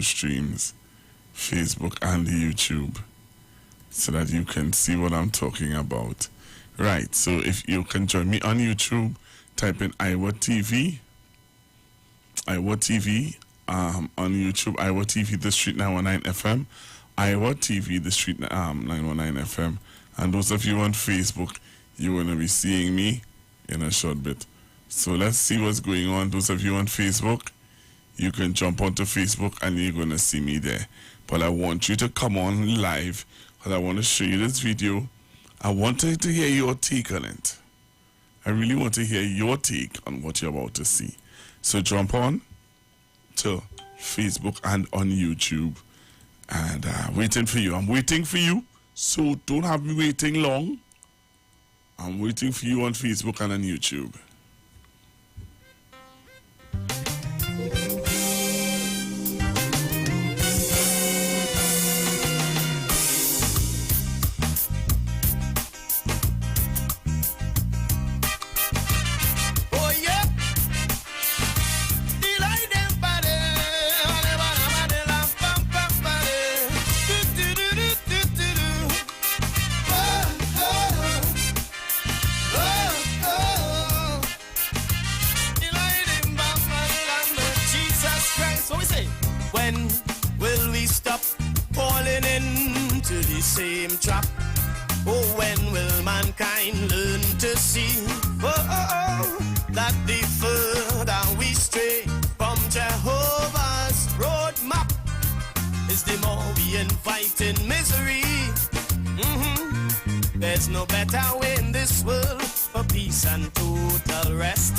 streams, Facebook and YouTube, so that you can see what I'm talking about. Right, so if you can join me on YouTube, type in IWER TV. IWER TV on YouTube, IWER TV The Street 919 FM, IWER TV The Street 919 FM. And those of you on Facebook, you're going to be seeing me in a short bit. So let's see what's going on. Those of you on Facebook, you can jump onto Facebook and you're going to see me there. But I want you to come on live because I want to show you this video. I wanted to hear your take on it. I really want to hear your take on what you're about to see. So jump on to Facebook and on YouTube. And waiting for you. I'm waiting for you. So don't have me waiting long. I'm waiting for you on Facebook and on YouTube. Same trap. Oh, when will mankind learn to see that the further we stray from Jehovah's roadmap is the more we invite in misery. There's no better way in this world for peace and total rest.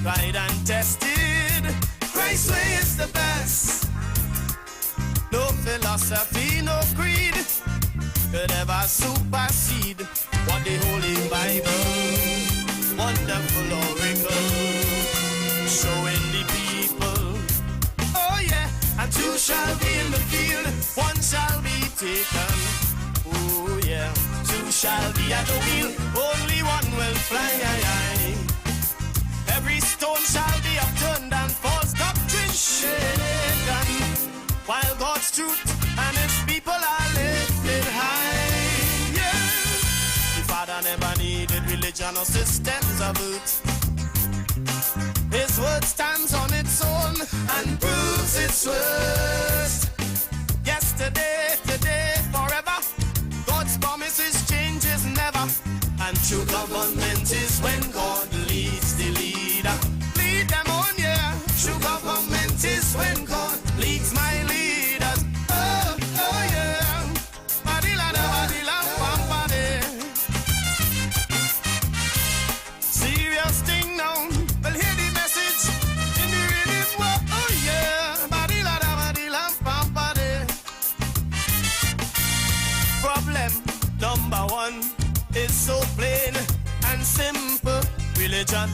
Tried and tested, Christ's way is the best. No philosophy, no creed could ever supersede what the Holy Bible, wonderful oracle, showing the people. Oh yeah, and two shall be in the field, one shall be taken. Oh yeah, two shall be at the wheel, only one will fly. Every stone shall be upturned and false doctrine shaken, while God's truth and his people are lifted high. Yeah. The Father never needed religion or systems of it. His word stands on its own and proves its worth. Yesterday, today, forever. God's promises changes never. And true government is when God leads the leader. Lead them on, yeah. True government is when God leads my leaders. Oh, oh yeah. Serious thing now. Well, hear the message in the rhythm. Oh yeah. Problem number one is so plain and simple. Religion,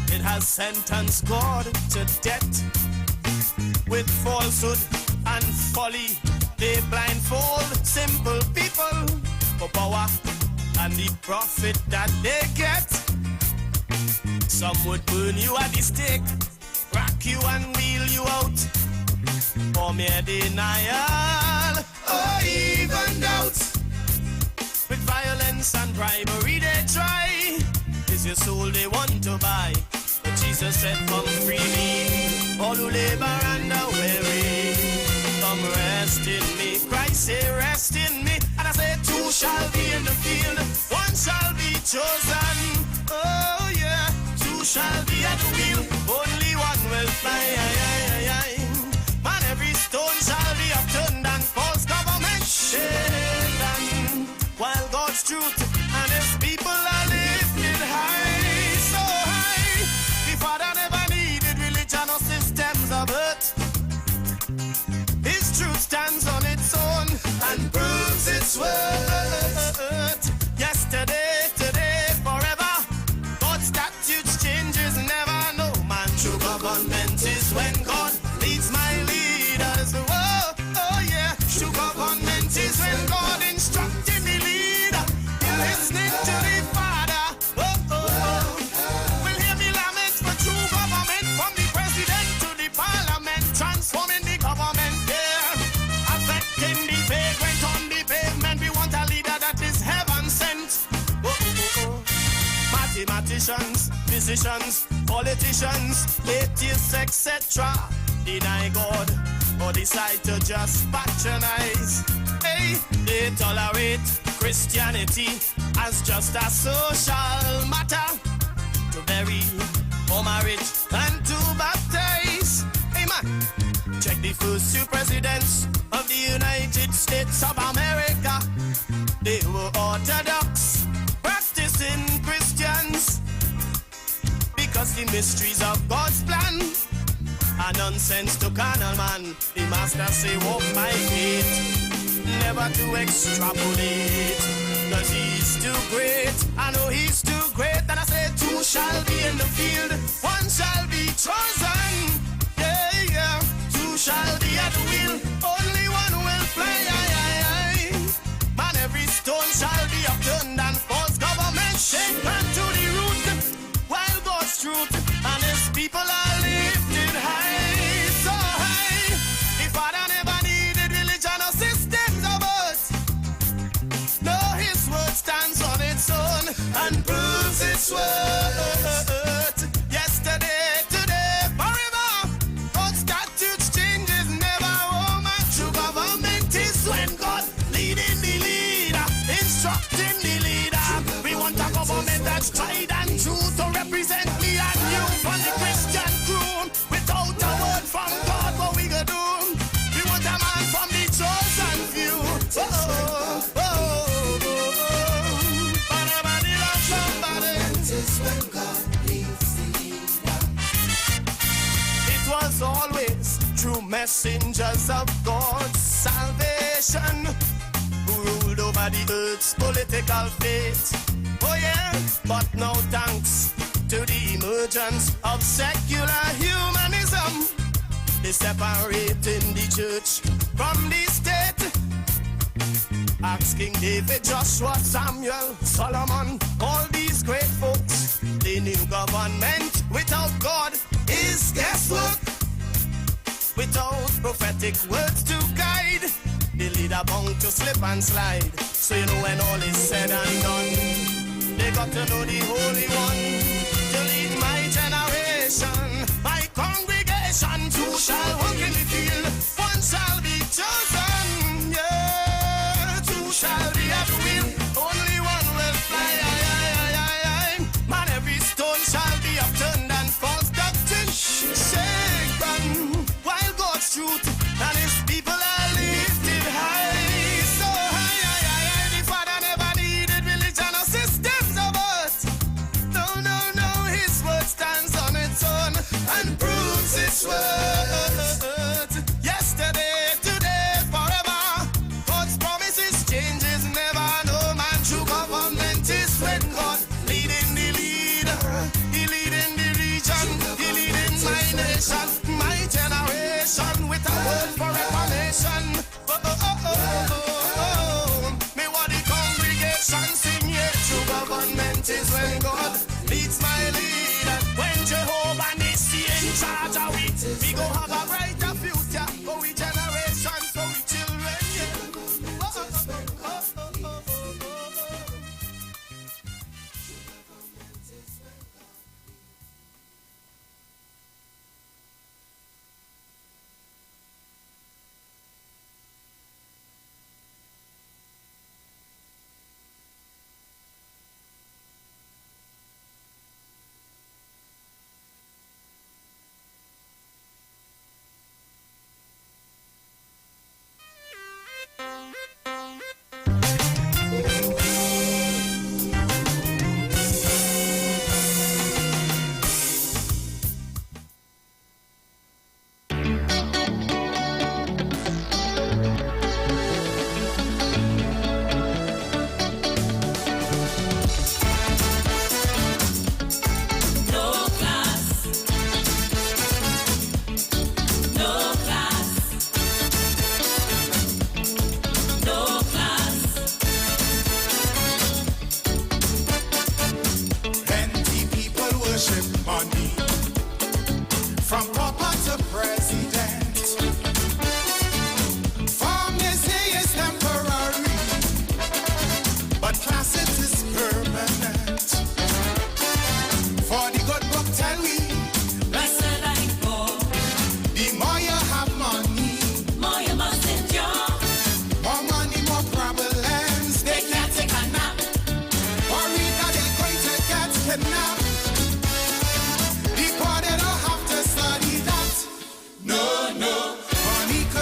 it has sentenced God to death. With falsehood and folly, they blindfold simple people for power and the profit that they get. Some would burn you at the stake, rack you and wheel you out for mere denial or even doubt. With violence and bribery they try, is your soul they want to buy. But Jesus said, come freely, all who labor and are weary, come rest in me. Christ say, rest in me. And I say, two shall be in the field, one shall be chosen. Oh yeah, two shall be at the wheel, only one will fly. Man, every stone shall be upturned and false government shaken, while God's truth and his people are lifted high, so high. The Father never needed religion or systems of earth. His truth stands on its own and proves its worth. Yesterday, today, forever. God's statutes changes never. No man, true government is when God leads my leaders. Oh, oh yeah, true government is when God instructing the leader. You're listening to the Father. Oh, oh, oh. Will hear me lament for true government, from the president to the parliament, transforming the government. mathematicians, physicians, politicians, atheists, etc. deny God or decide to just patronize. Hey, they tolerate Christianity as just a social matter, to bury for marriage and to baptize. Hey man, check the first two presidents of the United States of America. They were Orthodox, practicing Christians, because the mysteries of God's plan are nonsense to carnal man. The master say walk by faith, never to extrapolate, cause he's too great. I know he's too great, and I say two shall be in the field, one shall be chosen. Yeah, yeah, two shall be at the wheel, only one will fly. Man, every stone shall be upturned and false government shaken to the root, while God's truth and his people are lifted high, so high. The Father never needed religion or systems of earth. No, his word stands on its own and proves its worth. Yesterday, today, forever. God's statutes changes never. Oh man, true government is when God leading the leader, instructing the leader. We want a government that's tried and true to represent me and you from the Christian crew. Without a word from God, what we gonna do? We want a man from the chosen few. Oh, oh, oh, oh. Somebody love somebody. That is when God leads the leader. It was always true messengers of God's salvation who ruled over the earth's political fate. Oh yeah, but now thanks to the emergence of secular humanism, they separating the church from the state. Ask King David, Joshua, Samuel, Solomon, all these great folks. They knew government without God is guesswork. Without prophetic words to guide, the leader bound to slip and slide. So you know when all is said and done, they got to know the Holy One to lead my generation, my congregation. Two shall walk in the field, one shall be chosen. Yeah, two shall be at the wheel, only one will fly. Man, every stone shall be upturned and false doctrine shaken, while God's truth and his people are lifted high, so high. The Father never needed religion or systems of earth. No, no, no, his word stands on its own and proves its worth.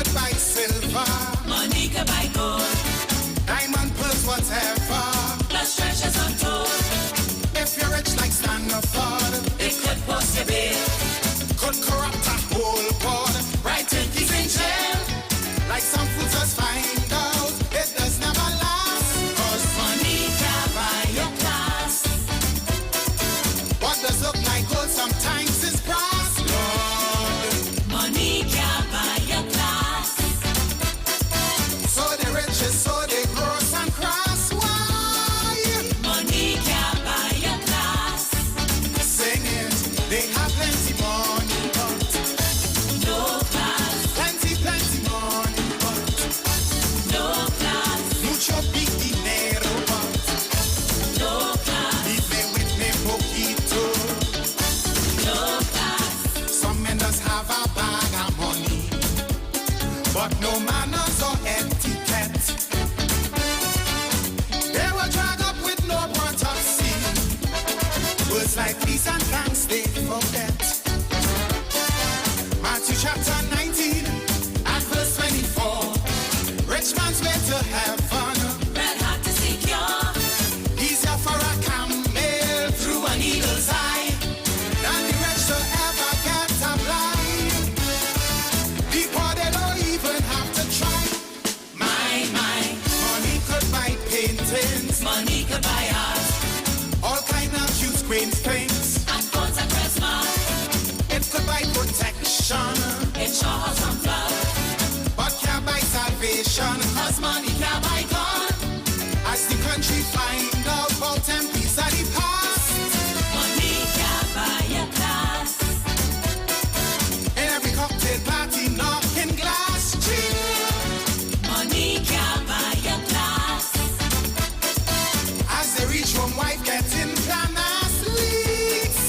could buy silver, money could buy gold, diamond pearls, whatever. plus treasures untold. If you're rich like Stanford, It could post your bill, could corrupt a whole board. right to keep in jail. Like some foods just find out, it does never last. 'Cause Money can buy your class. what does look like gold sometimes is brass. Lord, Money can buy your class. so the rich is so they gross and crass. Why? Money can buy your class. Sing it, they have plenty money, but No class, plenty money, but no class, mucho big dinero, but no class, vive with me poquito. no class. Some men just have a bag of money, but no manners or etiquette. They were dragged up with no courtesy. Words like peace and thanks they forget. Matthew chapter 19 and verse 24. Rich man's way to heaven, Red hot to secure, easier for a camel through an eagle's eye than the rich to ever get a blind. People they don't even have to try. my, Money could buy paintings, money could buy art, all kind of cute quaint things. and phones at Christmas. It could buy protection, It sure has some flour, but can't buy salvation. 'cause money can buy God. As the country find out about them piece of the past, Money can buy your class. in every cocktail party knocking glass. Cheap. Money can buy your class. As they reach home, wife getting planners leaks.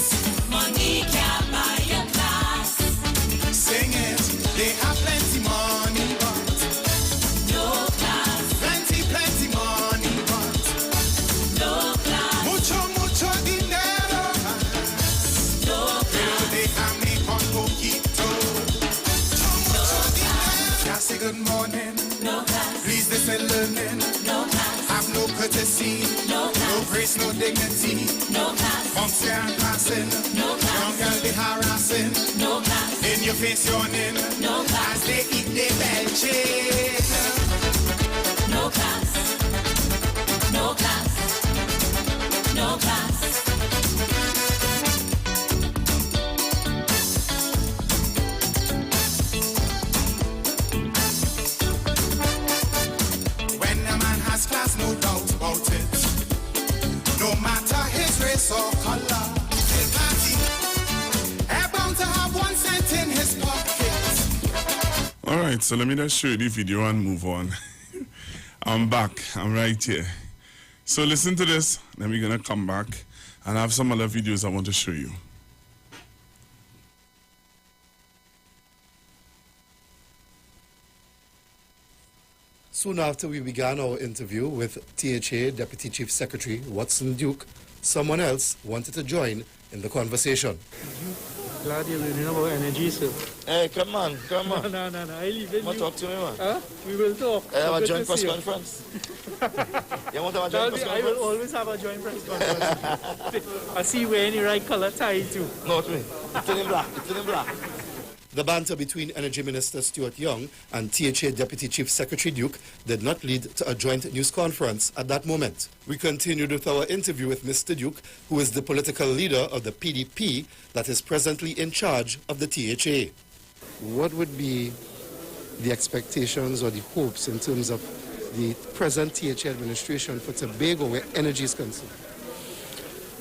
Money can buy your class. Sing it, they have plenty money, but No class, plenty money, but no class, mucho dinero. no Pero class, déjame con poquito. Mucho dinero. Can't say good morning, no class, please listen learning. no class, Have no courtesy, no no class, grace, no dignity. no class, Punks here and passing, no young class, girl they harassing. no class, In your face yawning, no class, as they eat their belching. no class, no class, no class. When a man has class, no doubt about it. No matter his race or color, he'll party. They're bound to have 1 cent in his pocket. All right, so let me just show you the video and move on. I'm back. I'm right here. So listen to this. Then we're going to come back and I have some other videos I want to show you. Soon after we began our interview with THA Deputy Chief Secretary Watson Duke, someone else wanted to join in the conversation. Glad you're learning about energy, sir. Hey, come on. No, I leave it. Want to talk to me, man? Huh? We will talk. I have a Good joint to press see you. conference. You want to have a joint press I will conference? always have a joint press conference. I see you wearing the right color tie too. Not me. It's in black. It's in black. The banter between Energy Minister Stuart Young and THA Deputy Chief Secretary Duke did not lead to a joint news conference at that moment. We continued with our interview with Mr. Duke, who is the political leader of the PDP that is presently in charge of the THA. What would be the expectations or the hopes in terms of the present THA administration for Tobago where energy is concerned?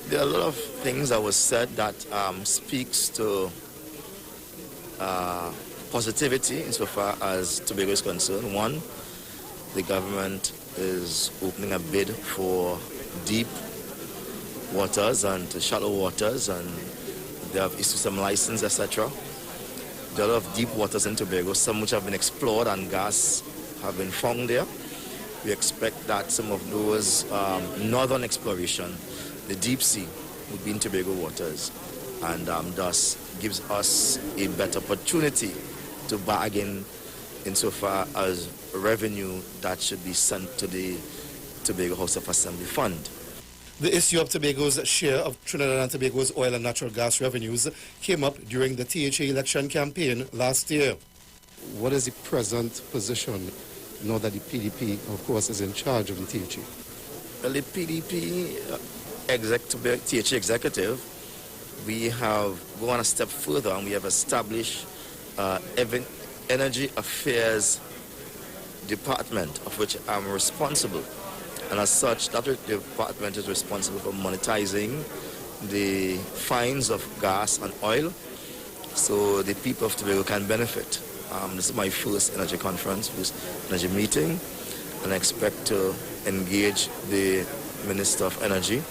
There are a lot of things that was said that speaks to positivity insofar as Tobago is concerned. One, the government is opening a bid for deep waters and shallow waters, and they have issued some license, etc. There are a lot of deep waters in Tobago, some which have been explored and gas have been found there. We expect that some of those northern exploration, the deep sea, would be in Tobago waters, and thus gives us a better opportunity to bargain insofar as revenue that should be sent to the Tobago House of Assembly Fund. The issue of Tobago's share of Trinidad and Tobago's oil and natural gas revenues came up during the THA election campaign last year. What is the present position now that the PDP, of course, is in charge of the THA? Well, the PDP THA executive, we have gone a step further and we have established Energy Affairs Department, of which I'm responsible. And as such, that department is responsible for monetizing the finds of gas and oil so the people of Tobago can benefit. This is my first energy conference, first energy meeting, and I expect to engage the Minister of Energy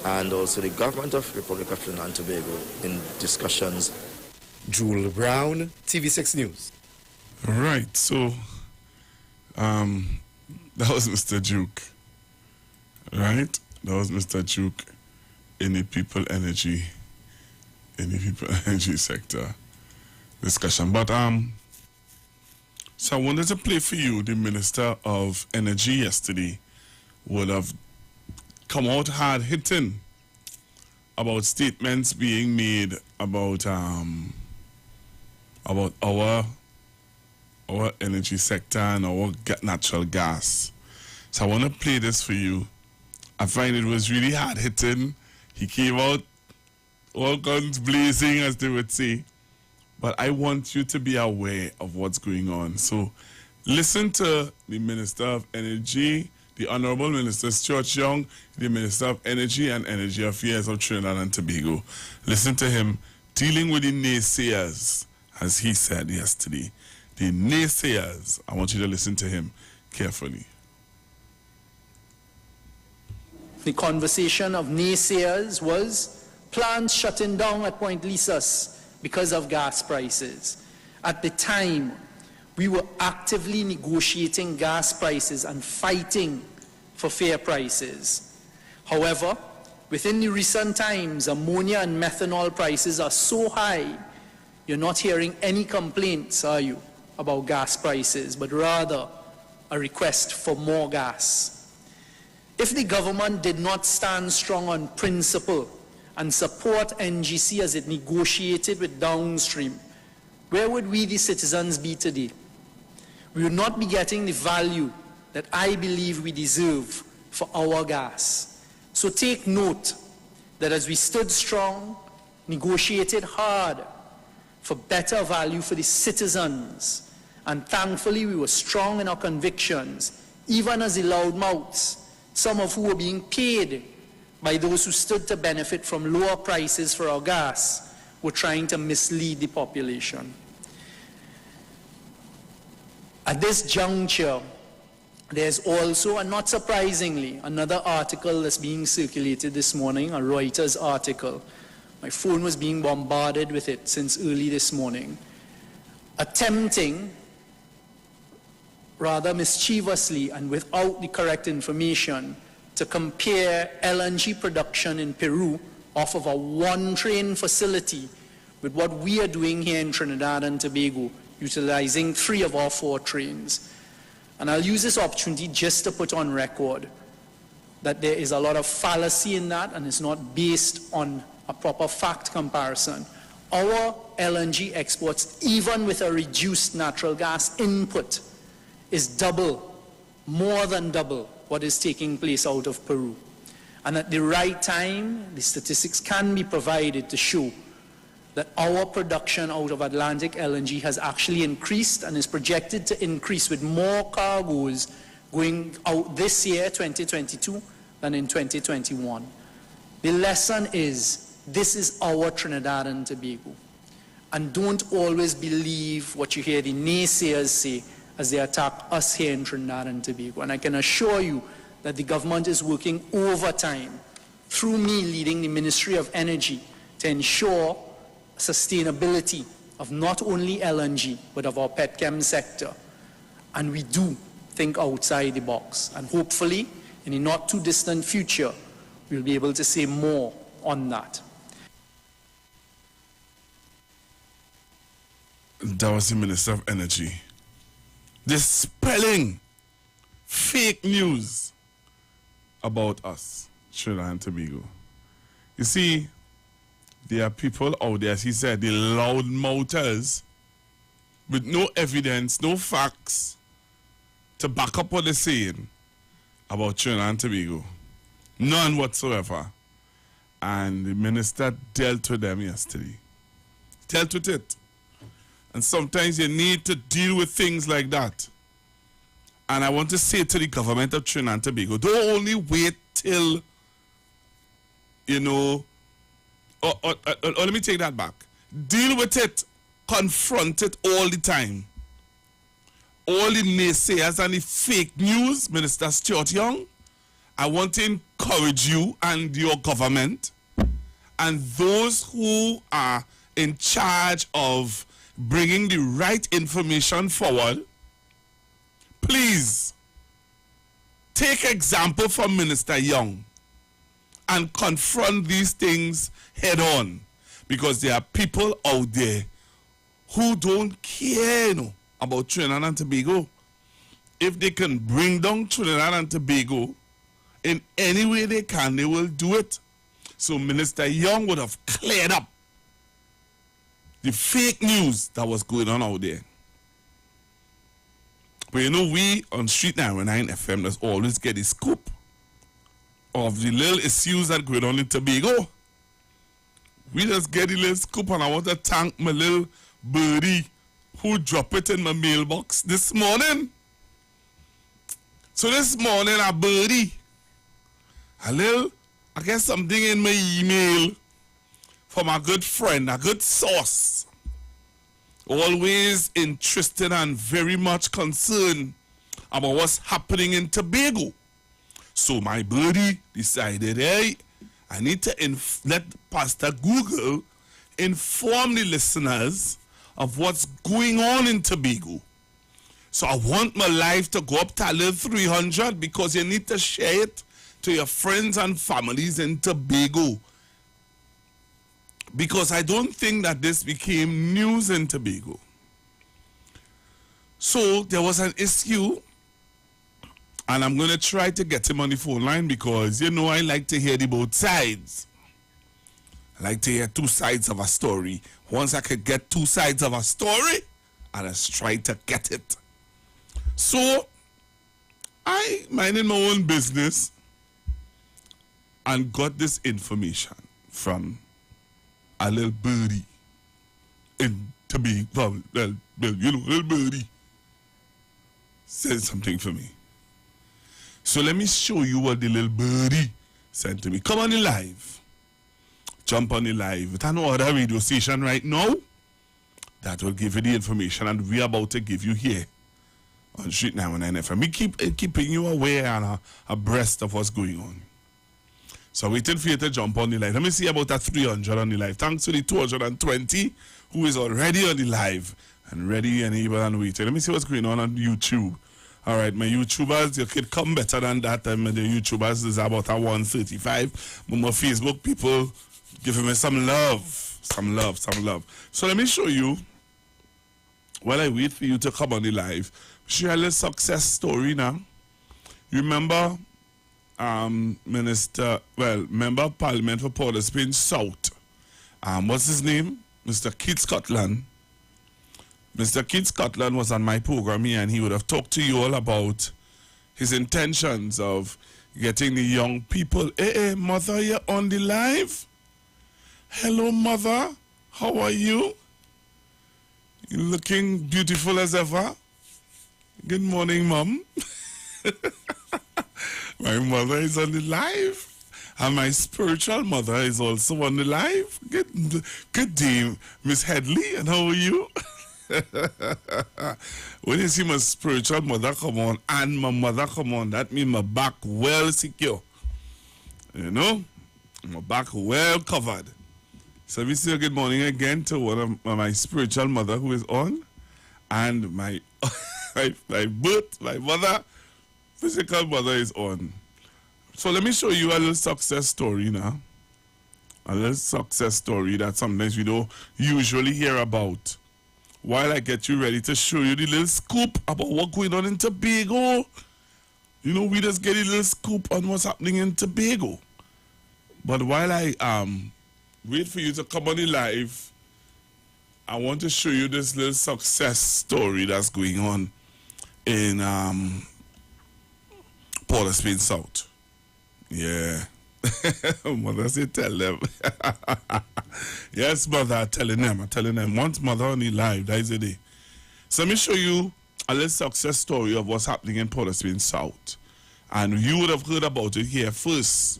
and also the government of Republic of Trinidad and Tobago in discussions. Jewel Brown, TV6 News. Right, so that was Mr. Duke, right? That was Mr. Duke in the people energy sector discussion. But so I wanted to play for you. The Minister of Energy yesterday would have come out hard hitting about statements being made about our energy sector and our natural gas. So I want to play this for you. I find it was really hard hitting. He came out all guns blazing, as they would say. But I want you to be aware of what's going on. So listen to the Minister of Energy, the Honorable Minister Stuart Young, the Minister of Energy and Energy Affairs of Trinidad and Tobago. Listen to him dealing with the naysayers, as he said yesterday. The naysayers. I want you to listen to him carefully. The conversation of naysayers was plants shutting down at Point Lisas because of gas prices. At the time, we were actively negotiating gas prices and fighting for fair prices. However, within the recent times, ammonia and methanol prices are so high, you're not hearing any complaints, are you, about gas prices, but rather a request for more gas. If the government did not stand strong on principle and support NGC as it negotiated with downstream, where would we, the citizens, be today? We would not be getting the value that I believe we deserve for our gas. So take note that as we stood strong, negotiated hard for better value for the citizens, and thankfully we were strong in our convictions, even as the loudmouths, some of who were being paid by those who stood to benefit from lower prices for our gas, were trying to mislead the population. At this juncture, there's also, and not surprisingly, another article that's being circulated this morning, a Reuters article. My phone was being bombarded with it since early this morning, attempting, rather mischievously and without the correct information, to compare LNG production in Peru off of a one-train facility with what we are doing here in Trinidad and Tobago, utilizing 3 of our 4 trains. And I'll use this opportunity just to put on record that there is a lot of fallacy in that, and it's not based on a proper fact comparison. Our LNG exports, even with a reduced natural gas input, is double, more than double, what is taking place out of Peru. And at the right time, the statistics can be provided to show that our production out of Atlantic LNG has actually increased and is projected to increase with more cargoes going out this year, 2022, than in 2021. The lesson is, this is our Trinidad and Tobago. And don't always believe what you hear the naysayers say as they attack us here in Trinidad and Tobago. And I can assure you that the government is working overtime through me leading the Ministry of Energy to ensure sustainability of not only LNG, but of our petchem sector. And we do think outside the box. And hopefully, in a not too distant future, we'll be able to say more on that. That was the Minister of Energy dispelling fake news about us, Trinidad and Tobago. You see, there are people out there, as he said, the loud mouthers with no evidence, no facts to back up what they're saying about Trinidad and Tobago. None whatsoever. And the minister dealt with them yesterday. Dealt with it. And sometimes you need to deal with things like that. And I want to say to the government of Trinidad and Tobago, don't only wait till, let me take that back. Deal with it, confront it all the time. All the naysayers and the fake news, Minister Stuart Young, I want to encourage you and your government and those who are in charge of bringing the right information forward. Please take example from Minister Young and confront these things head on, because there are people out there who don't care about Trinidad and Tobago. If they can bring down Trinidad and Tobago in any way they can, they will do it. So Minister Young would have cleared up the fake news that was going on out there. But we on Street 99 FM just always get the scoop of the little issues that go on in Tobago. We just get the little scoop, and I want to thank my little birdie who dropped it in my mailbox this morning. So this morning, a birdie, I get something in my email from a good friend, a good source. Always interested and very much concerned about what's happening in Tobago. So my birdie decided, hey, I need to let Pastor Google inform the listeners of what's going on in Tobago. So I want my life to go up to a little 300, because you need to share it to your friends and families in Tobago. Because I don't think that this became news in Tobago. So there was an issue, and I'm going to try to get him on the phone line, because, I like to hear the both sides. I like to hear two sides of a story. Once I could get two sides of a story, I just try to get it. So I minded my own business and got this information from a little birdie in Tobago. Little birdie said something for me. So let me show you what the little birdie sent to me. Come on the live. Jump on the live. It's an other radio station right now that will give you the information, and we're about to give you here on Street 99 FM. We keeping you aware and abreast of what's going on. So waiting for you to jump on the live. Let me see about that 300 on the live. Thanks to the 220 who is already on the live and ready and able and waiting. Let me see what's going on YouTube. All right, my YouTubers, you could come better than that. The YouTubers is about a 135. But my Facebook people giving me some love. Some love. So let me show you, while I wait for you to come on the live, share a little success story now. You remember Member of Parliament for Port of Spain South. What's his name? Mr. Keith Scotland. Mr. Keith Scotland was on my program here, and he would have talked to you all about his intentions of getting the young people. Hey, mother, you're on the live? Hello, mother. How are you? You're looking beautiful as ever. Good morning, Mom. My mother is on the live, and my spiritual mother is also on the live. Good day, Miss Headley, and how are you? When you see my spiritual mother come on and my mother come on, that means my back well secure. My back well covered. So we say good morning again to one of my spiritual mother who is on, and my my mother, physical mother is on. So let me show you a little success story now. A little success story that sometimes we don't usually hear about while I get you ready to show you the little scoop about what's going on in Tobago. You know, we just get a little scoop on what's happening in Tobago. But while I wait for you to come on the live, I want to show you this little success story that's going on in Port of Spain South. Yeah. Mother say tell them. Yes, mother, I'm telling them. Once mother on the live, that is the day. So let me show you a little success story of what's happening in Port of Spain South. And you would have heard about it here first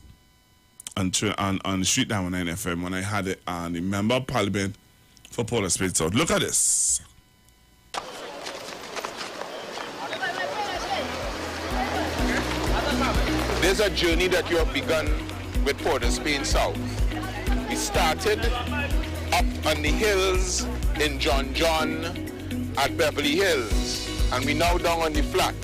on Street 919 FM when I had it on the Member of Parliament for Port of Spain South. Look at this. There's a journey that you have begun with Port of Spain South. We started up on the hills in John at Beverly Hills, and we now down on the flat.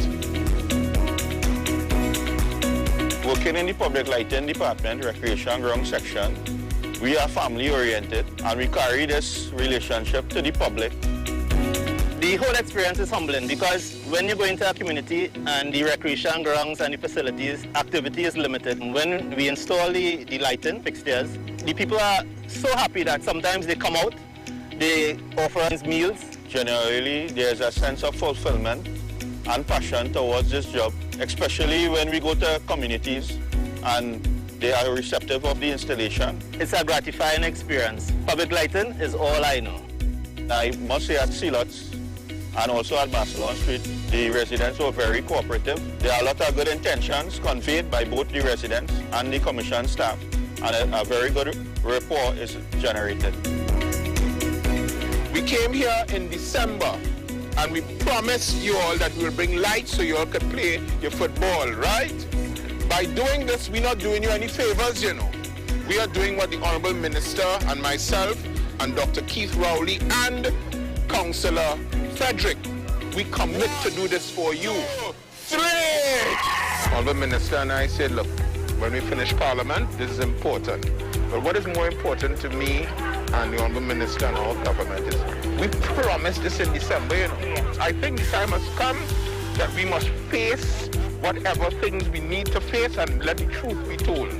Working in the public lighting department, recreation and ground section, we are family oriented and we carry this relationship to the public. The whole experience is humbling because when you go into a community and the recreation grounds and the facilities, activity is limited. When we install the lighting fixtures, the people are so happy that sometimes they come out, they offer us meals. Generally, there's a sense of fulfillment and passion towards this job, especially when we go to communities and they are receptive of the installation. It's a gratifying experience. Public lighting is all I know. I must say at Sealots and also at Barcelona Street, the residents were very cooperative. There are a lot of good intentions conveyed by both the residents and the commission staff, and a very good rapport is generated. We came here in December and we promised you all that we will bring lights so you all could play your football, right? By doing this, we're not doing you any favors, you know. We are doing what the Honorable Minister and myself and Dr. Keith Rowley and Councillor Frederick, we commit to do this for you. 3! Honorable Minister and I said, look, when we finish Parliament, this is important. But what is more important to me and the Honorable Minister and our government is we promised this in December, you know. I think the time has come that we must face whatever things we need to face and let the truth be told.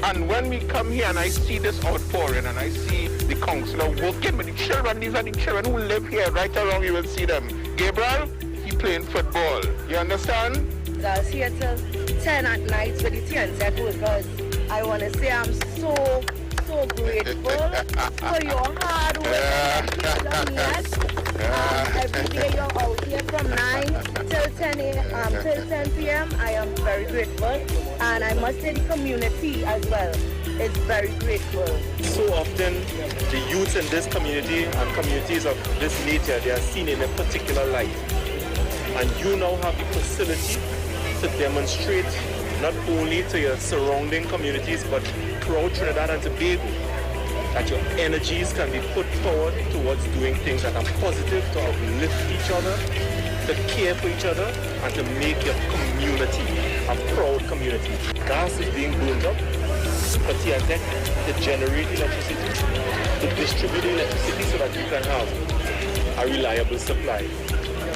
And when we come here and I see this outpouring and I see the councillor working with the children, these are the children who live here, right along you will see them. Gabriel, he playing football. You understand? I was here till 10 at night with the TNZ workers. I want to say I'm so grateful for your hard work done yet. Every day you're out here from 9 till 10 p.m. I am very grateful, and I must say the community as well is very grateful. So often the youth in this community and communities of this nature, they are seen in a particular light, and you now have the facility to demonstrate not only to your surrounding communities but throughout Trinidad and Tobago that your energies can be put forward towards doing things that are positive, to uplift each other, to care for each other, and to make your community a proud community. Gas is being burned up for TNZ to generate electricity, to distribute electricity so that you can have a reliable supply.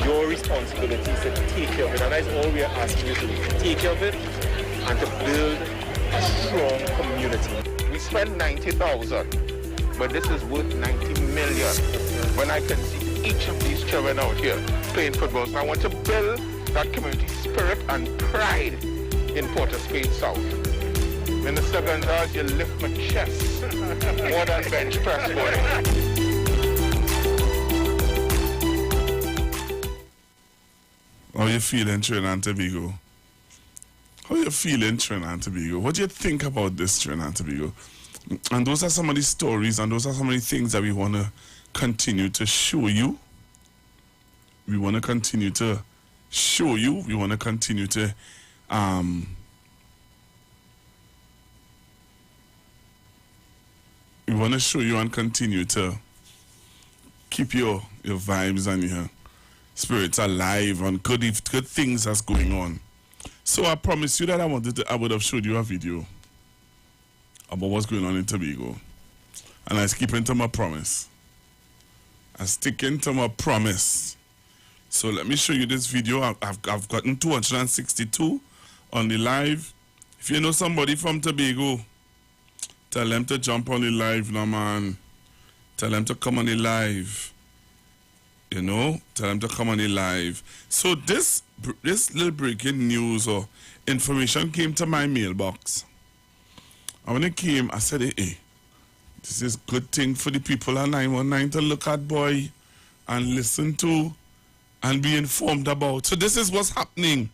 Your responsibility is to take care of it, and that's all we are asking you to do. Take care of it and to build a strong community. We spent 90,000, but this is worth 90 million. When I can see each of these children out here playing football, so I want to build that community spirit and pride in Port of Spain South. Minister Gonzalez, you lift my chest more than bench press, boy. How you feeling, Trinidad and Tobago? How you feeling, Trinidad and Tobago? What do you think about this, Trinidad and Tobago? And those are some of the stories, and those are some of the things that we want to continue to show you. We want to continue to show you. We want to continue to we want to show you and continue to keep your vibes and your spirits alive and good things that's going on. So I promised you that I would have showed you a video about what's going on in Tobago. And I was keeping to my promise. and sticking to my promise. So let me show you this video. I've gotten 262 on the live. If you know somebody from Tobago, tell them to jump on the live now, man. Tell them to come on the live. You know, tell them to come on the live. So this little breaking news or information came to my mailbox. And when it came, I said, hey, this is good thing for the people at 919 to look at, boy, and listen to and be informed about. So this is what's happening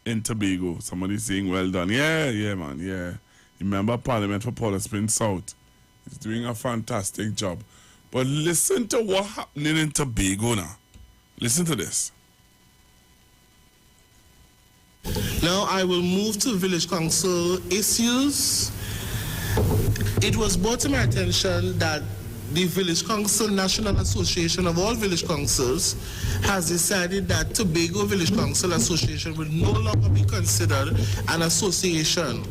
in Tobago. Somebody saying, well done. Yeah, man, yeah. Remember Parliament for Port of Spring South. He's doing a fantastic job. But listen to what's happening in Tobago now. Listen to this. Now I will move to Village Council issues. It was brought to my attention that the Village Council National Association of all village councils has decided that Tobago Village Council Association will no longer be considered an association.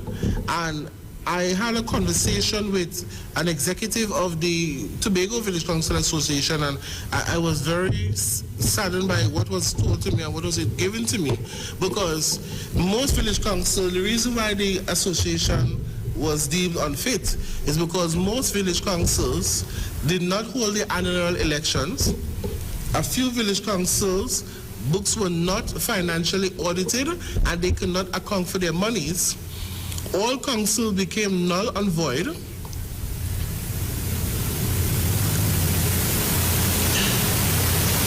And I had a conversation with an executive of the Tobago Village Council Association, and I was very saddened by what was told to me and what was given to me, because most village council, the reason why the association was deemed unfit is because most village councils did not hold the annual elections. A few village councils, books were not financially audited and they could not account for their monies. All councils became null and void.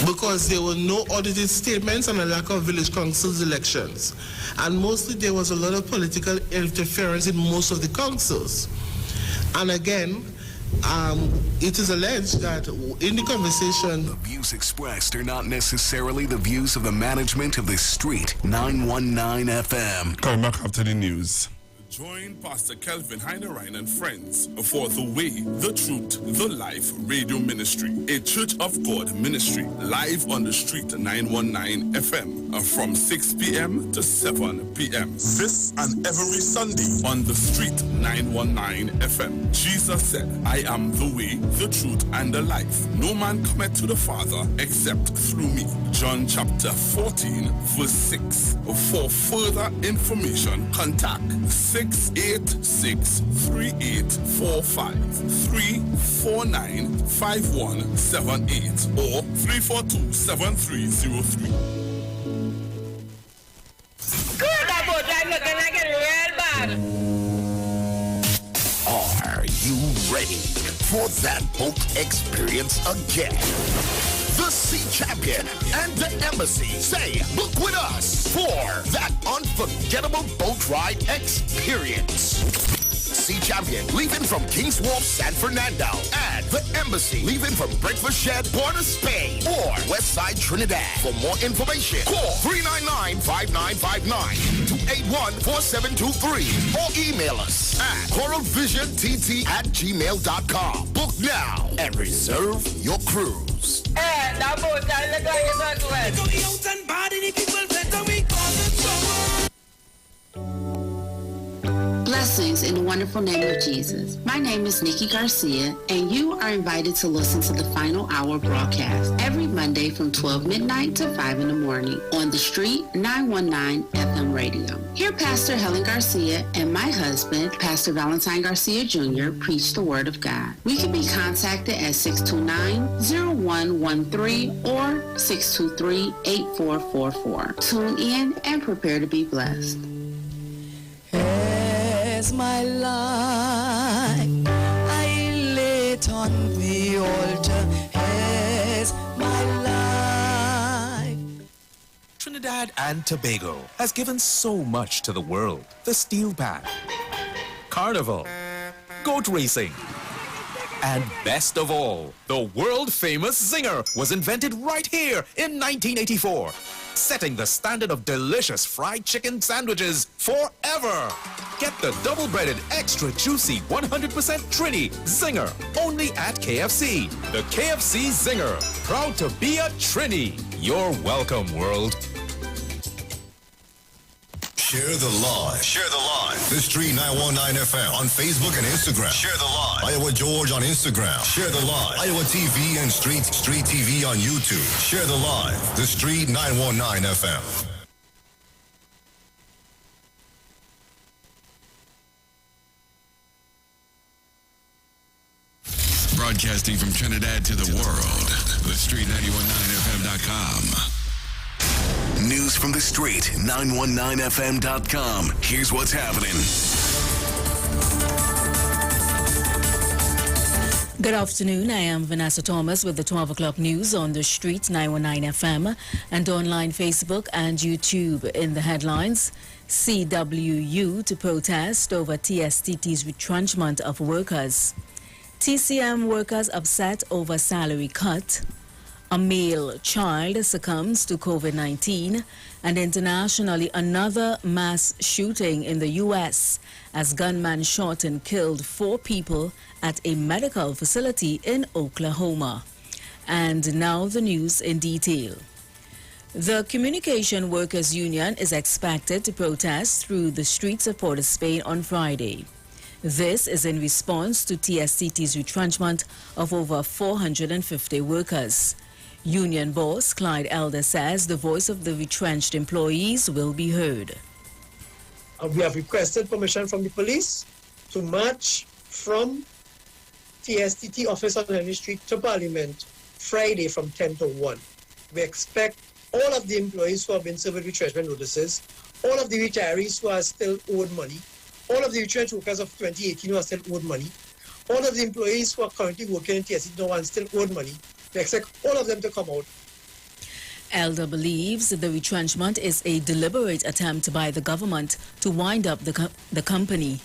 Because there were no audited statements and a lack of village councils elections. And mostly there was a lot of political interference in most of the councils. And again, it is alleged that in the conversation... The views expressed are not necessarily the views of the management of the Street 919 FM. Coming back after the news. Join Pastor Kelvin Heinerine and friends for The Way, The Truth, The Life Radio Ministry, a Church of God ministry, live on the Street 919 FM from 6 p.m. to 7 p.m. This and every Sunday on the Street 919 FM. Jesus said, I am the way, the truth, and the life. No man cometh to the Father except through me. John chapter 14, verse 6. For further information, contact 686-3845, 349-5178, or 342-7303. Good about I'm looking like it real bad. Are you ready for that boat experience again? The Sea Champion and the Embassy say, book with us for that unforgettable boat ride experience. Sea Champion leaving from King's Wharf, San Fernando, and the Embassy leaving from Breakfast Shed, Port of Spain, or Westside Trinidad. For more information, call 399-5959 to 814723 or email us at coralvisiontt@gmail.com. Book now and reserve your cruise. Hey, that boat, I look like it's not well. Blessings in the wonderful name of Jesus. My name is Nikki Garcia, and you are invited to listen to the Final Hour broadcast every Monday from 12 midnight to 5 in the morning on the Street 919 FM radio. Hear Pastor Helen Garcia and my husband, Pastor Valentine Garcia Jr., preach the Word of God. We can be contacted at 629-0113 or 623-8444. Tune in and prepare to be blessed. As my life I lay it on the altar, as my life. Trinidad and Tobago has given so much to the world. The steel pan, carnival, goat racing, and best of all, the world-famous Zinger was invented right here in 1984. Setting the standard of delicious fried chicken sandwiches forever. Get the double-breaded, extra juicy, 100% Trini Zinger, only at KFC. The KFC Zinger, proud to be a Trini. You're welcome, world. Share the live. Share the live. The Street 919 FM on Facebook and Instagram. Share the live. Iowa George on Instagram. Share the live. Iowa TV and Street TV on YouTube. Share the live. The Street 919 FM. Broadcasting from Trinidad to the world, TheStreet919FM.com. News from the Street, 919FM.com. Here's what's happening. Good afternoon. I am Vanessa Thomas with the 12 o'clock news on the Street 919 FM and online Facebook and YouTube. In the headlines, CWU to protest over TSTT's retrenchment of workers. TCM workers upset over salary cut. A male child succumbs to COVID-19, and internationally another mass shooting in the U.S. as gunman shot and killed 4 people at a medical facility in Oklahoma. And now the news in detail. The Communication Workers Union is expected to protest through the streets of Port of Spain on Friday. This is in response to TSTT's retrenchment of over 450 workers. Union boss Clyde Elder says the voice of the retrenched employees will be heard. We have requested permission from the police to march from TSTT office on Henry Street to Parliament Friday from 10 to 1. We expect all of the employees who have been served with retrenchment notices, all of the retirees who are still owed money, all of the retrenched workers of 2018 who are still owed money, all of the employees who are currently working in TSTT now and still owed money. We expect all of them to come out. Elder believes the retrenchment is a deliberate attempt by the government to wind up the company.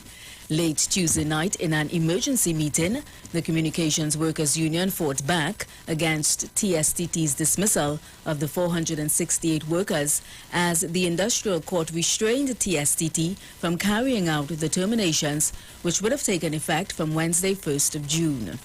Late Tuesday night, in an emergency meeting, the Communications Workers Union fought back against TSTT's dismissal of the 468 workers as the industrial court restrained TSTT from carrying out the terminations, which would have taken effect from Wednesday, 1st of June.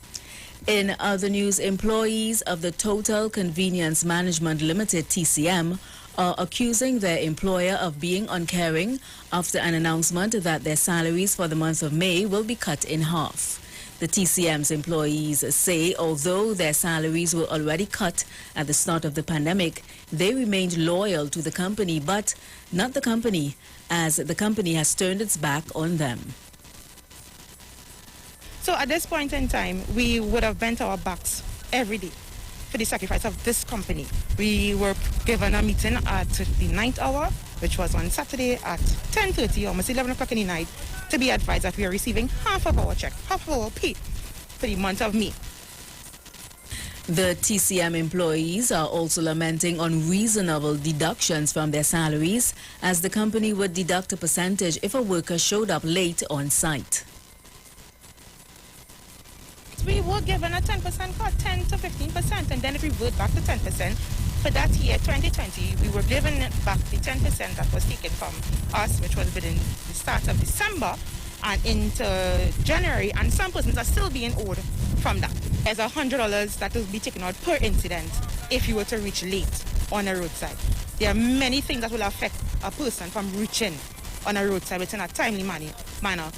In other news, employees of the Total Convenience Management Limited, TCM, are accusing their employer of being uncaring after an announcement that their salaries for the month of May will be cut in half. The TCM's employees say although their salaries were already cut at the start of the pandemic, they remained loyal to the company, but not the company, as the company has turned its back on them. So at this point in time, we would have bent our backs every day for the sacrifice of this company. We were given a meeting at the 9th hour, which was on Saturday at 10:30, almost 11 o'clock in the night, to be advised that we are receiving half of our check, half of our pay for the month of May. The TCM employees are also lamenting unreasonable deductions from their salaries, as the company would deduct a percentage if a worker showed up late on site. We were given a 10% cut, 10 to 15%, and then if we revert back to 10%, for that year, 2020, we were given back the 10% that was taken from us, which was within the start of December and into January, and some persons are still being owed from that. There's $100 that will be taken out per incident if you were to reach late on a roadside. There are many things that will affect a person from reaching on a roadside within a timely manner.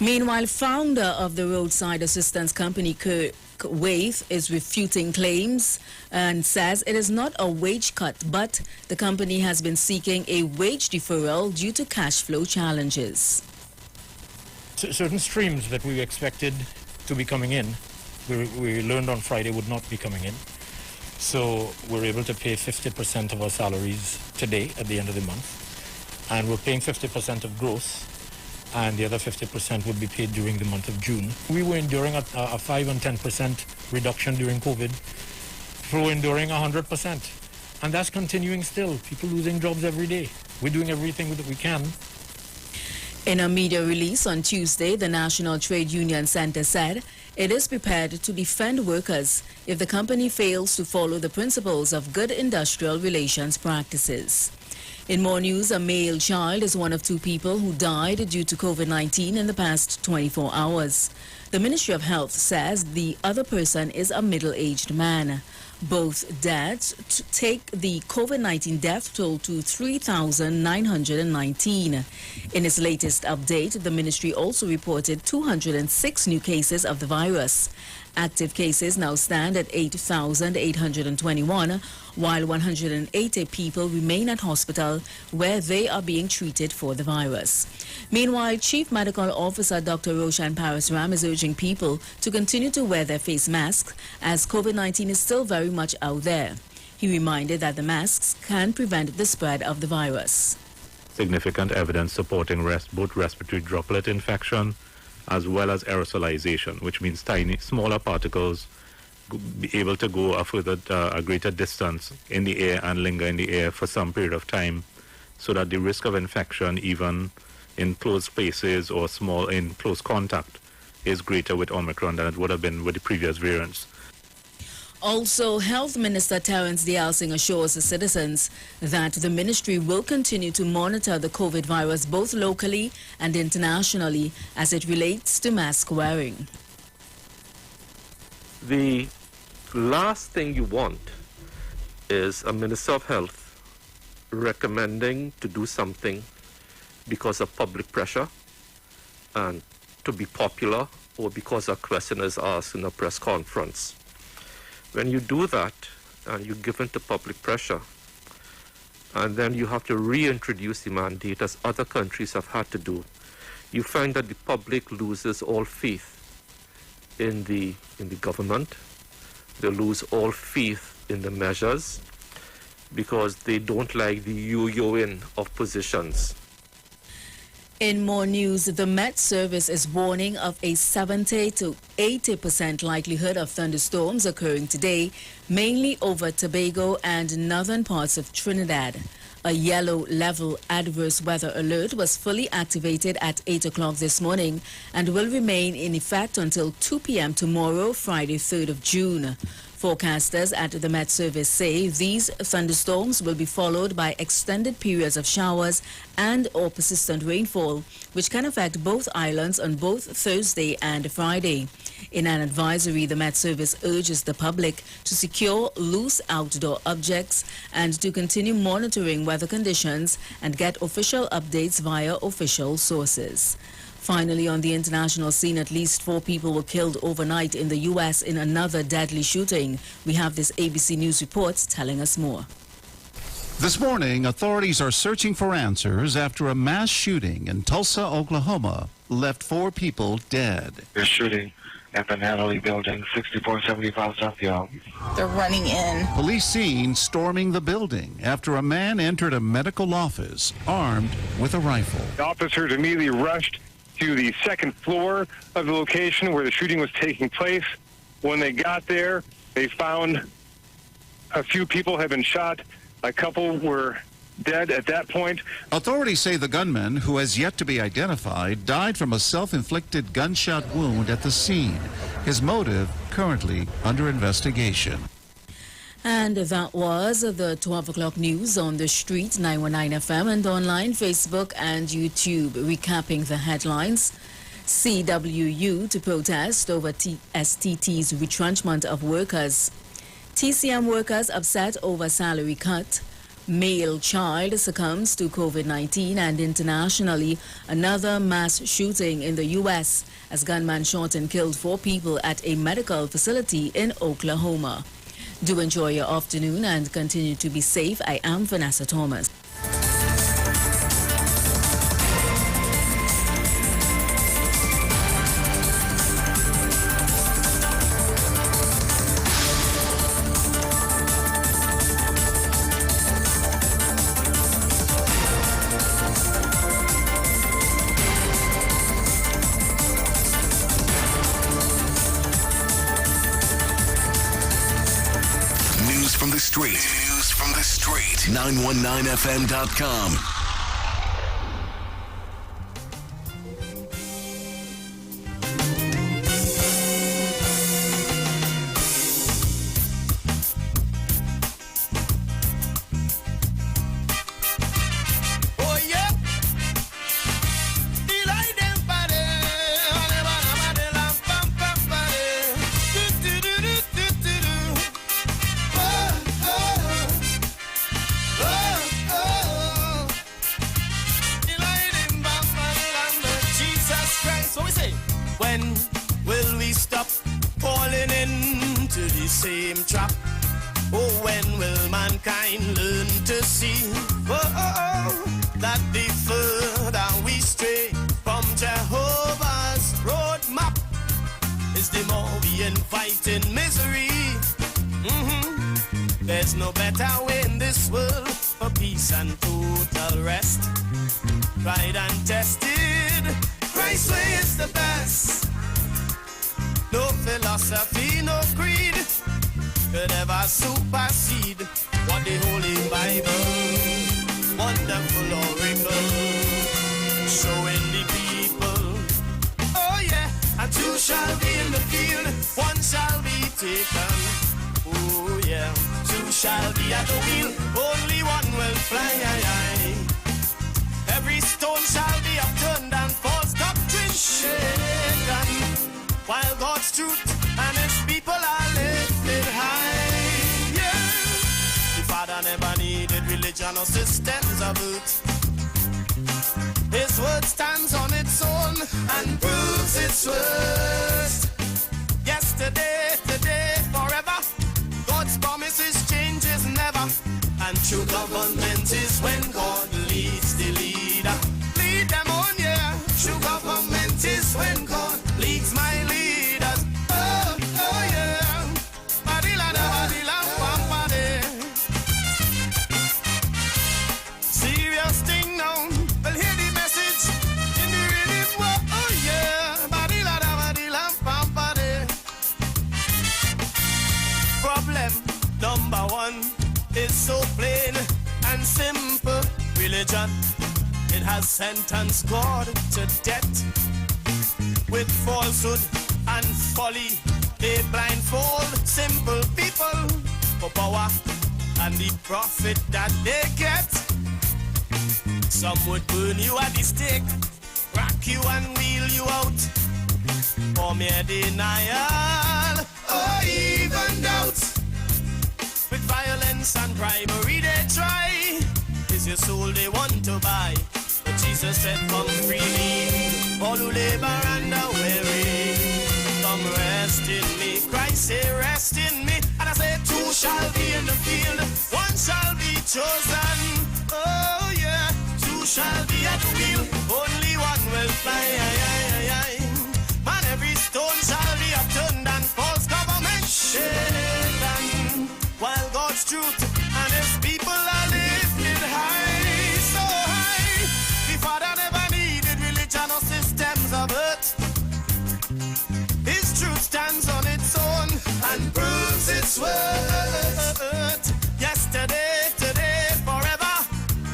Meanwhile, founder of the roadside assistance company, Kirk Waith, is refuting claims and says it is not a wage cut, but the company has been seeking a wage deferral due to cash flow challenges. Certain streams that we expected to be coming in, we learned on Friday would not be coming in. So we're able to pay 50% of our salaries today at the end of the month. And we're paying 50% of gross, and the other 50% would be paid during the month of June. We were enduring a 5 and 10% reduction during COVID. We're enduring 100%. And that's continuing still. People losing jobs every day. We're doing everything that we can. In a media release on Tuesday, the National Trade Union Center said it is prepared to defend workers if the company fails to follow the principles of good industrial relations practices. In more news, a male child is one of 2 people who died due to COVID-19 in the past 24 hours. The Ministry of Health says the other person is a middle-aged man. both deaths take the COVID-19 death toll to 3,919. In its latest update, the ministry also reported 206 new cases of the virus. Active cases now stand at 8,821, while 180 people remain at hospital where they are being treated for the virus. Meanwhile, Chief Medical Officer Dr. Roshan Parasram is urging people to continue to wear their face masks as COVID-19 is still very much out there. He reminded that the masks can prevent the spread of the virus. Significant evidence supporting both respiratory droplet infection as well as aerosolization, which means smaller particles be able to go a greater distance in the air and linger in the air for some period of time, so that the risk of infection, even in closed spaces or in close contact, is greater with Omicron than it would have been with the previous variants. Also, Health Minister Terence Dialsing assures the citizens that the ministry will continue to monitor the COVID virus both locally and internationally as it relates to mask wearing. The last thing you want is a Minister of Health recommending to do something because of public pressure and to be popular or because a question is asked in a press conference. When you do that and you give in to public pressure, and then you have to reintroduce the mandate as other countries have had to do, you find that the public loses all faith in the government. They lose all faith in the measures because they don't like the yo-yoing of positions. In more news, the Met Service is warning of a 70 to 80% likelihood of thunderstorms occurring today, mainly over Tobago and northern parts of Trinidad. A yellow level adverse weather alert was fully activated at 8 o'clock this morning and will remain in effect until 2 p.m. tomorrow, Friday, 3rd of June. Forecasters at the Met Service say these thunderstorms will be followed by extended periods of showers and or persistent rainfall, which can affect both islands on both Thursday and Friday. In an advisory, the Met Service urges the public to secure loose outdoor objects and to continue monitoring weather conditions and get official updates via official sources. Finally, on the international scene, at least 4 people were killed overnight in the U.S. in another deadly shooting. We have this ABC News report telling us more. This morning, authorities are searching for answers after a mass shooting in Tulsa, Oklahoma, left 4 people dead. They're shooting at the Natalie building, 6475 South Yale. They're running in. Police seen storming the building after a man entered a medical office armed with a rifle. The officers immediately rushed to the second floor of the location where the shooting was taking place. When they got there, they found a few people had been shot. A couple were dead at that point. Authorities say the gunman, who has yet to be identified, died from a self-inflicted gunshot wound at the scene. His motive currently under investigation. And that was the 12 o'clock news on the street, 919 FM, and online, Facebook and YouTube. Recapping the headlines. CWU to protest over STT's retrenchment of workers. TCM workers upset over salary cut. Male child succumbs to COVID-19, and internationally, another mass shooting in the U.S. as gunman shot and killed 4 people at a medical facility in Oklahoma. Do enjoy your afternoon and continue to be safe. I am Vanessa Thomas. News from the street. 919fm.com. mankind learn to see that the further we stray from Jehovah's roadmap is the more we invite in misery. There's no better way in this world for peace and total rest. Tried and tested, Christ's way is the best. No philosophy, no creed could ever supersede what the Holy Bible, wonderful oracle, showing the people. Oh yeah, and two shall be in the field, one shall be taken. Oh yeah, two shall be at the wheel, only one will fly. Every stone shall be upturned and false doctrine shaken, while God's truth and his people are lifted high. Yeah, the Father never needed religion or systems of it. His word stands on its own and proves its worth. Yesterday, today, forever. God's promises changes never. And true government is when God leads the leader. Lead them on, yeah. True government is when God leads my leaders. Oh, oh yeah. Serious thing now. Well, hear the message in the rhythm. Oh yeah. Problem number one is so plain and simple. Religion, it has sentenced God to death. With falsehood and folly, they blindfold simple people for power and the profit that they get. Some would burn you at the stake, rack you and wheel you out for mere denial or even doubt. With violence and bribery they try. Is your soul they want to buy? But Jesus said, come freely, all who labor and are weary. Come rest in me. Christ say, rest in me. And I say, two shall be in the field, one shall be chosen. Oh yeah, two shall be at the wheel, only one will fly. Man, every stone shall be upturned and false government shaken, while God's truth and his people are lifted high, so high. The Father never needed religion or systems of earth. His truth stands on its own and proves its worth. Yesterday, today, forever.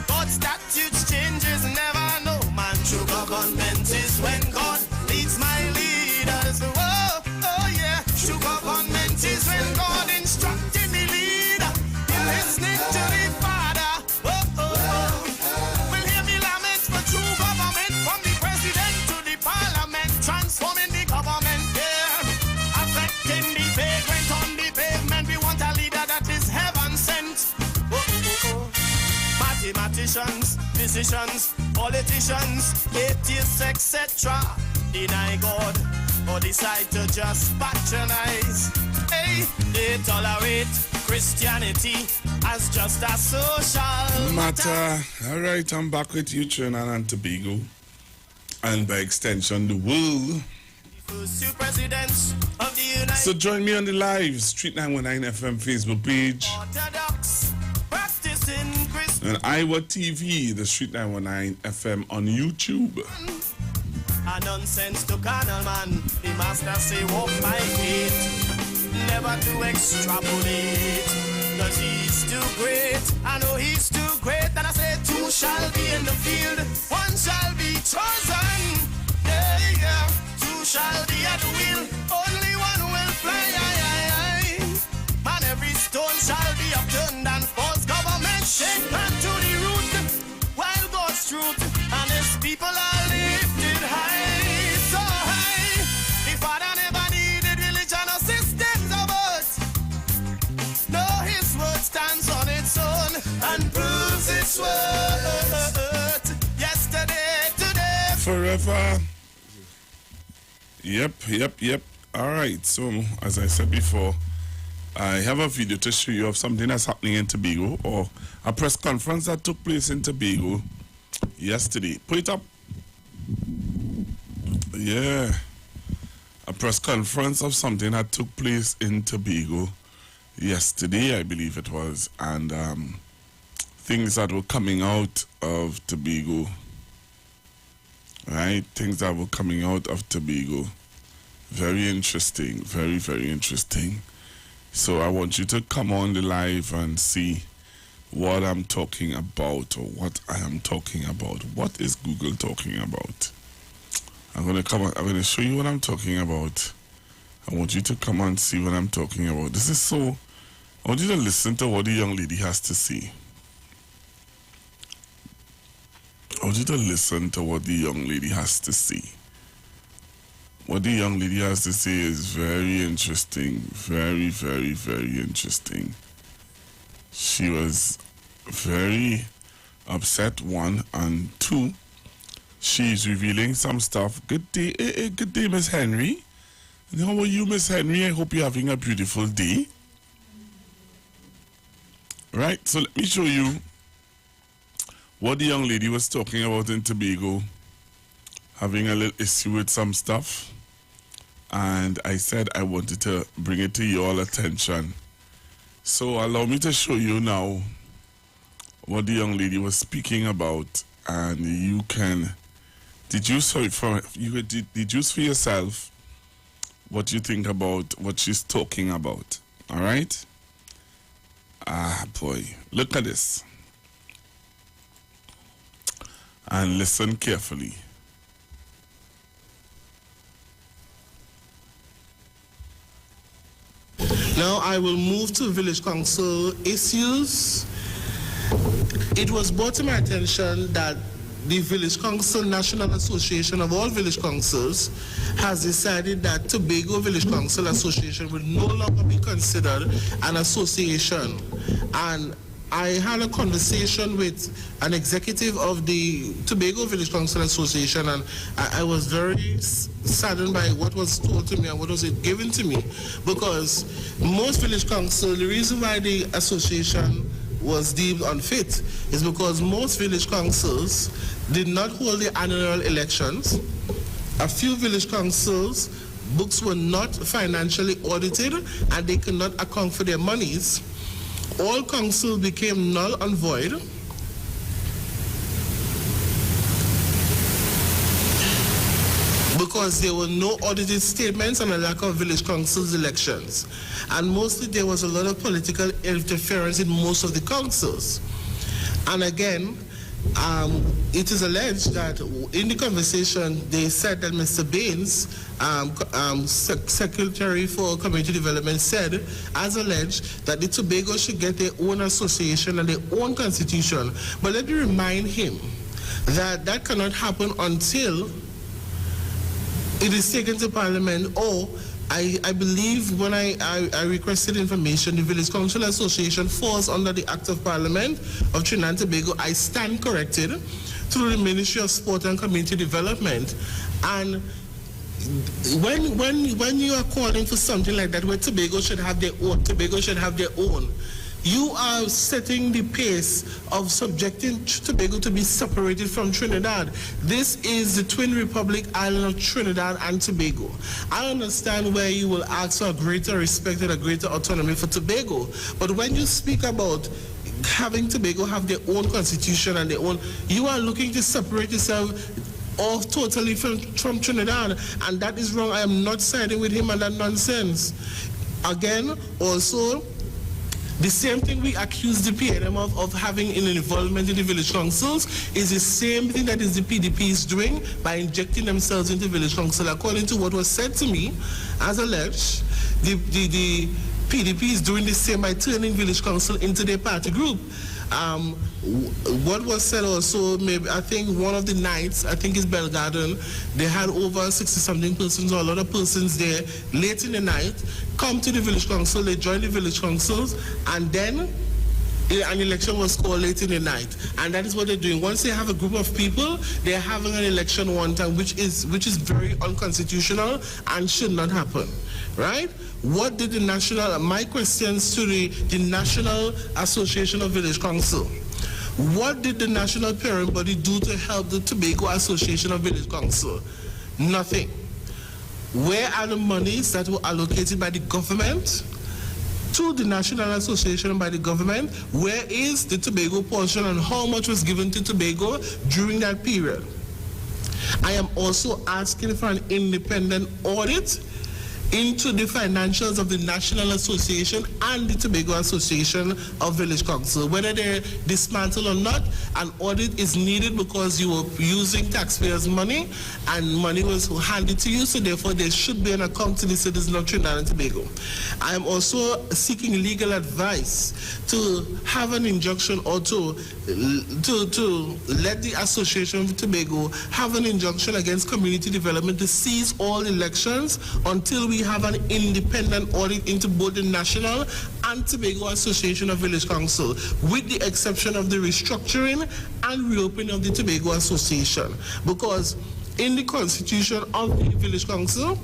God's statutes changes never. No man, true government is when God leads my leaders. Oh, oh yeah, true government is when God instructed the leader. You're listening to the Father. Oh, oh, oh. Will hear me lament for true government, from the president to the parliament, transforming the government there, affecting the vagrant on the pavement. We want a leader that is heaven sent. Oh, oh, oh. Mathematicians, physicians, politicians, atheists, etc. deny God or decide to just patronize. Hey, they tolerate Christianity as just a social matter. All right, I'm back with you, Trinidad and Tobago, and by extension, the world. First two presidents of the United So join me on the live Street 919 FM Facebook page, Orthodox, practicing Christian. and IWER TV The Street 919 FM on YouTube. A nonsense to carnal man. The master say walk by faith, never to extrapolate, cause he's too great. I know he's too great. And I say two shall be in the field, one shall be chosen. Yeah, yeah. Two shall be at the wheel, only one will fly. Man, every stone shall be upturned and false government shaken to the root, while God's truth and his people are lifted high, so high. The Father never needed religion or systems of earth. No, his word stands on its own and proves its worth. Yesterday, today, Forever. Yep. All right. So, as I said before, I have a video to show you of something that's happening in Tobago, or a press conference that took place in Tobago yesterday. Put it up. Yeah. A press conference of something that took place in Tobago yesterday, I believe it was, and things that were coming out of Tobago. Right? Things that were coming out of Tobago. Very interesting. Very, very interesting. So I want you to come on the live and see what I'm talking about, or what I am talking about. What is Google talking about? I'm going to show you what I'm talking about. I want you to come and see what I'm talking about. This is so... I want you to listen to what the young lady has to say. I want you to listen to what the young lady has to say. What the young lady has to say is very interesting. Very, very, very interesting. She was very upset, one, and two, she's revealing some stuff. Good day, good day, Miss Henry. And how are you, Miss Henry? I hope you're having a beautiful day. Right, so let me show you what the young lady was talking about in Tobago, having a little issue with some stuff. And I said I wanted to bring it to your attention. So allow me to show you now what the young lady was speaking about, and you can deduce for yourself what you think about what she's talking about. All right? Ah, boy. Look at this. And listen carefully. Now I will move to village council issues. It was brought to my attention that the Village Council National Association of all village councils has decided that Tobago Village Council Association will no longer be considered an association. And I had a conversation with an executive of the Tobago Village Council Association, and I was very saddened by what was told to me and what was given to me, because most village council, the reason why the association was deemed unfit is because most village councils did not hold the annual elections. A few village councils' books were not financially audited and they could not account for their monies. All councils became null and void. Because there were no audited statements and a lack of village councils elections. And mostly there was a lot of political interference in most of the councils. And again, it is alleged that in the conversation they said that Mr. Baines, Secretary for Community Development, said, as alleged, that the Tobago should get their own association and their own constitution. But let me remind him that that cannot happen until it is taken to Parliament, or I believe when I requested information, the Village Council Association falls under the Act of Parliament of Trinidad and Tobago. I stand corrected through the Ministry of Sport and Community Development. And when you are calling for something like that, where Tobago should have their own, you are setting the pace of subjecting Tobago to be separated from Trinidad. This is the Twin Republic Island of Trinidad and Tobago. I understand where you will ask for a greater respect and a greater autonomy for Tobago, but when you speak about having Tobago have their own constitution and their own, you are looking to separate yourself off totally from Trinidad, and that is wrong. I am not siding with him on that nonsense. Again, also, the same thing we accuse the PNM of having an involvement in the village councils is the same thing that is the PDP is doing by injecting themselves into village council. According to what was said to me, as alleged, the PDP is doing the same by turning village council into their party group. What was said also, maybe I think one of the nights, I think it's Bell Garden, they had over 60-something persons or a lot of persons there late in the night come to the village council, they join the village councils, and then an election was called late in the night, and that is what they're doing. Once they have a group of people, they're having an election one time, which is very unconstitutional and should not happen, right? What did the national? My questions to the National Association of Village Council. What did the national parent body do to help the Tobago Association of Village Council? Nothing. Where are the monies that were allocated by the government to the National Association by the government? Where is the Tobago portion and how much was given to Tobago during that period? I am also asking for an independent audit into the financials of the National Association and the Tobago Association of Village Council. Whether they're dismantled or not, an audit is needed because you were using taxpayers' money and money was handed to you, so therefore there should be an account to the citizens of Trinidad and Tobago. I am also seeking legal advice to have an injunction or to let the Association of Tobago have an injunction against community development to cease all elections until we have an independent audit into both the National and Tobago Association of Village Council, with the exception of the restructuring and reopening of the Tobago Association. Because in the constitution of the Village Council,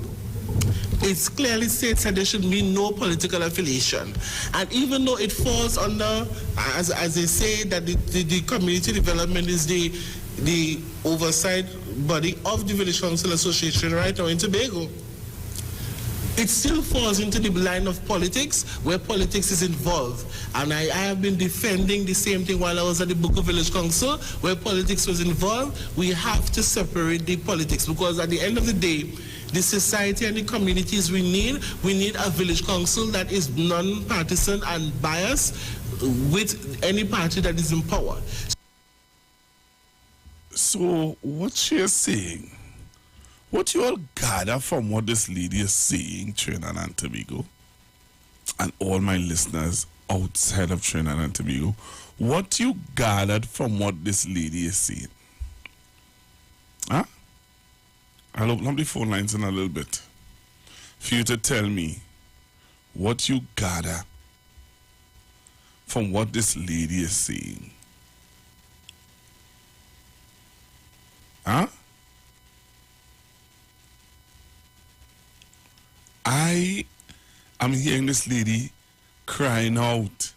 it clearly states that there should be no political affiliation. And even though it falls under, as they say, that the community development is the oversight body of the Village Council Association right now in Tobago, it still falls into the line of politics, where politics is involved. And I have been defending the same thing while I was at the Buko Village Council, where politics was involved. We have to separate the politics, because at the end of the day, the society and the communities we need a village council that is non-partisan and biased with any party that is in power. So what she is saying, what you all gather from what this lady is saying, Trinidad and Tobago, and all my listeners outside of Trinidad and Tobago, what you gathered from what this lady is saying? Huh? I'll open up the phone lines in a little bit for you to tell me what you gather from what this lady is saying. Huh? I am hearing this lady crying out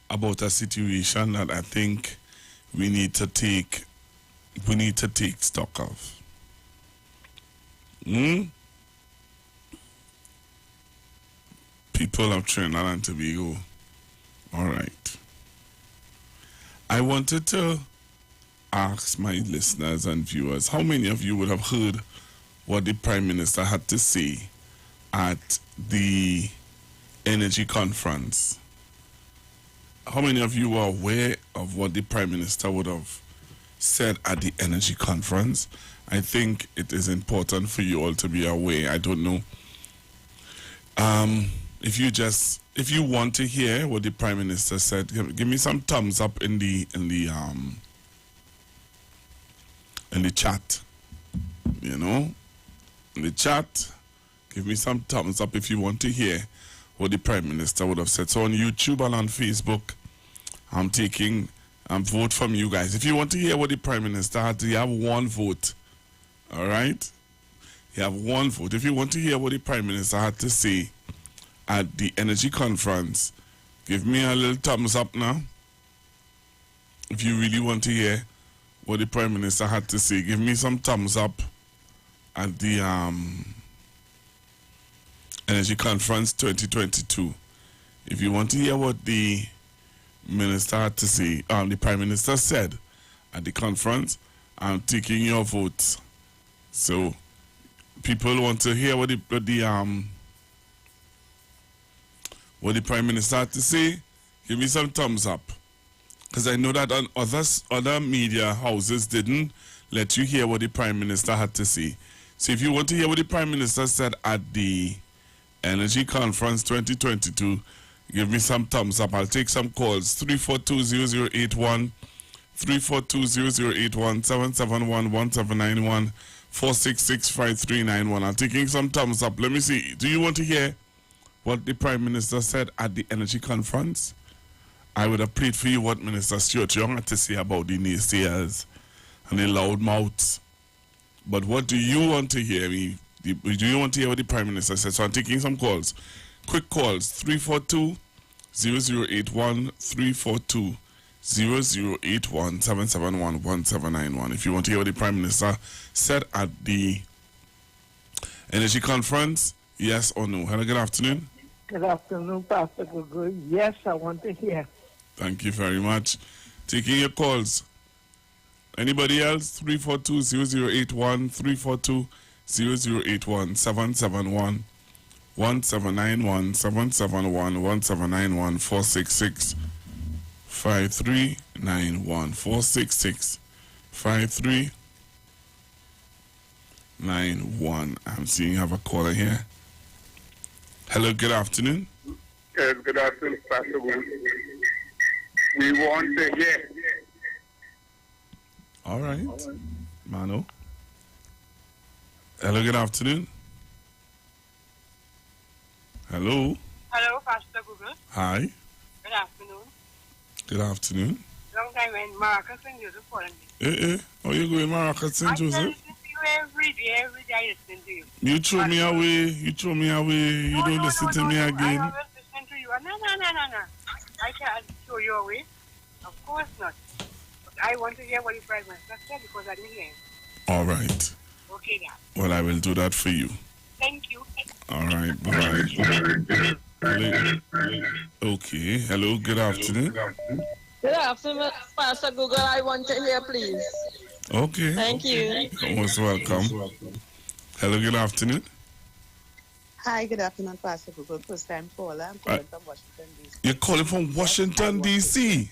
about a situation that I think we need to take stock of. People of Trinidad and Tobago. All right. I wanted to ask my listeners and viewers, how many of you would have heard what the Prime Minister had to say at the energy conference? How many of you are aware of what the Prime Minister would have said at the energy conference? I think it is important for you all to be aware. I don't know. If you want to hear what the Prime Minister said, give me some thumbs up in the chat. You know, in the chat, give me some thumbs up if you want to hear what the Prime Minister would have said. So on YouTube and on Facebook, I'm taking vote from you guys. If you want to hear what the Prime Minister had to, you have one vote. All right? You have one vote. If you want to hear what the Prime Minister had to say at the energy conference, give me a little thumbs up now. If you really want to hear what the Prime Minister had to say, give me some thumbs up at the Energy Conference 2022. If you want to hear what the Minister had to say, the Prime Minister said at the conference, I'm taking your votes. So people want to hear what the Prime Minister had to say, give me some thumbs up. Because I know that other media houses didn't let you hear what the Prime Minister had to say. So if you want to hear what the Prime Minister said at the Energy Conference 2022, give me some thumbs up. I'll take some calls. 342-0081, 342-0081, 771-1791, 466-5391. I'm taking some thumbs up. Let me see. Do you want to hear what the Prime Minister said at the Energy Conference? I would have played for you what Minister Stuart Young had to say about the naysayers and the loud mouths. But what do you want to hear? Do you want to hear what the Prime Minister said? So I'm taking some calls. Quick calls, 342-0081, 342-0081-771-1791. If you want to hear what the Prime Minister said at the Energy Conference, yes or no? Hello, good afternoon. Good afternoon, Pastor Google. Yes, I want to hear. Thank you very much. Taking your calls. Anybody else? 342-0081, 342-0081, 771 1791 771 1791 466 5391 466 5391. I'm seeing you have a caller here. Hello, good afternoon. Yes, good afternoon, Pastor Wood. We want to hear. All right. Mano. Hello, good afternoon. Hello. Hello, Pastor Google. Hi. Good afternoon. Good afternoon. Long time when Marcus and Joseph calling me. How you going, Marcus St. Joseph? I listen to you every day I listen to you. You throw me away. You don't listen to me again. I always listen to you. No. I can't throw you away. Of course not. But I want to hear what the Prime Minister said because I didn't hear him. All right. Okay, then. Well, I will do that for you. Thank you. All right. Bye-bye. Okay. Hello. Good afternoon. Good afternoon, Pastor Google. I want to hear, please. Okay. Thank you. You're most welcome. Hello. Good afternoon. Hi, good afternoon, Pastor Google. First time caller. I'm calling from Washington, D.C. You're calling from Washington, D.C.?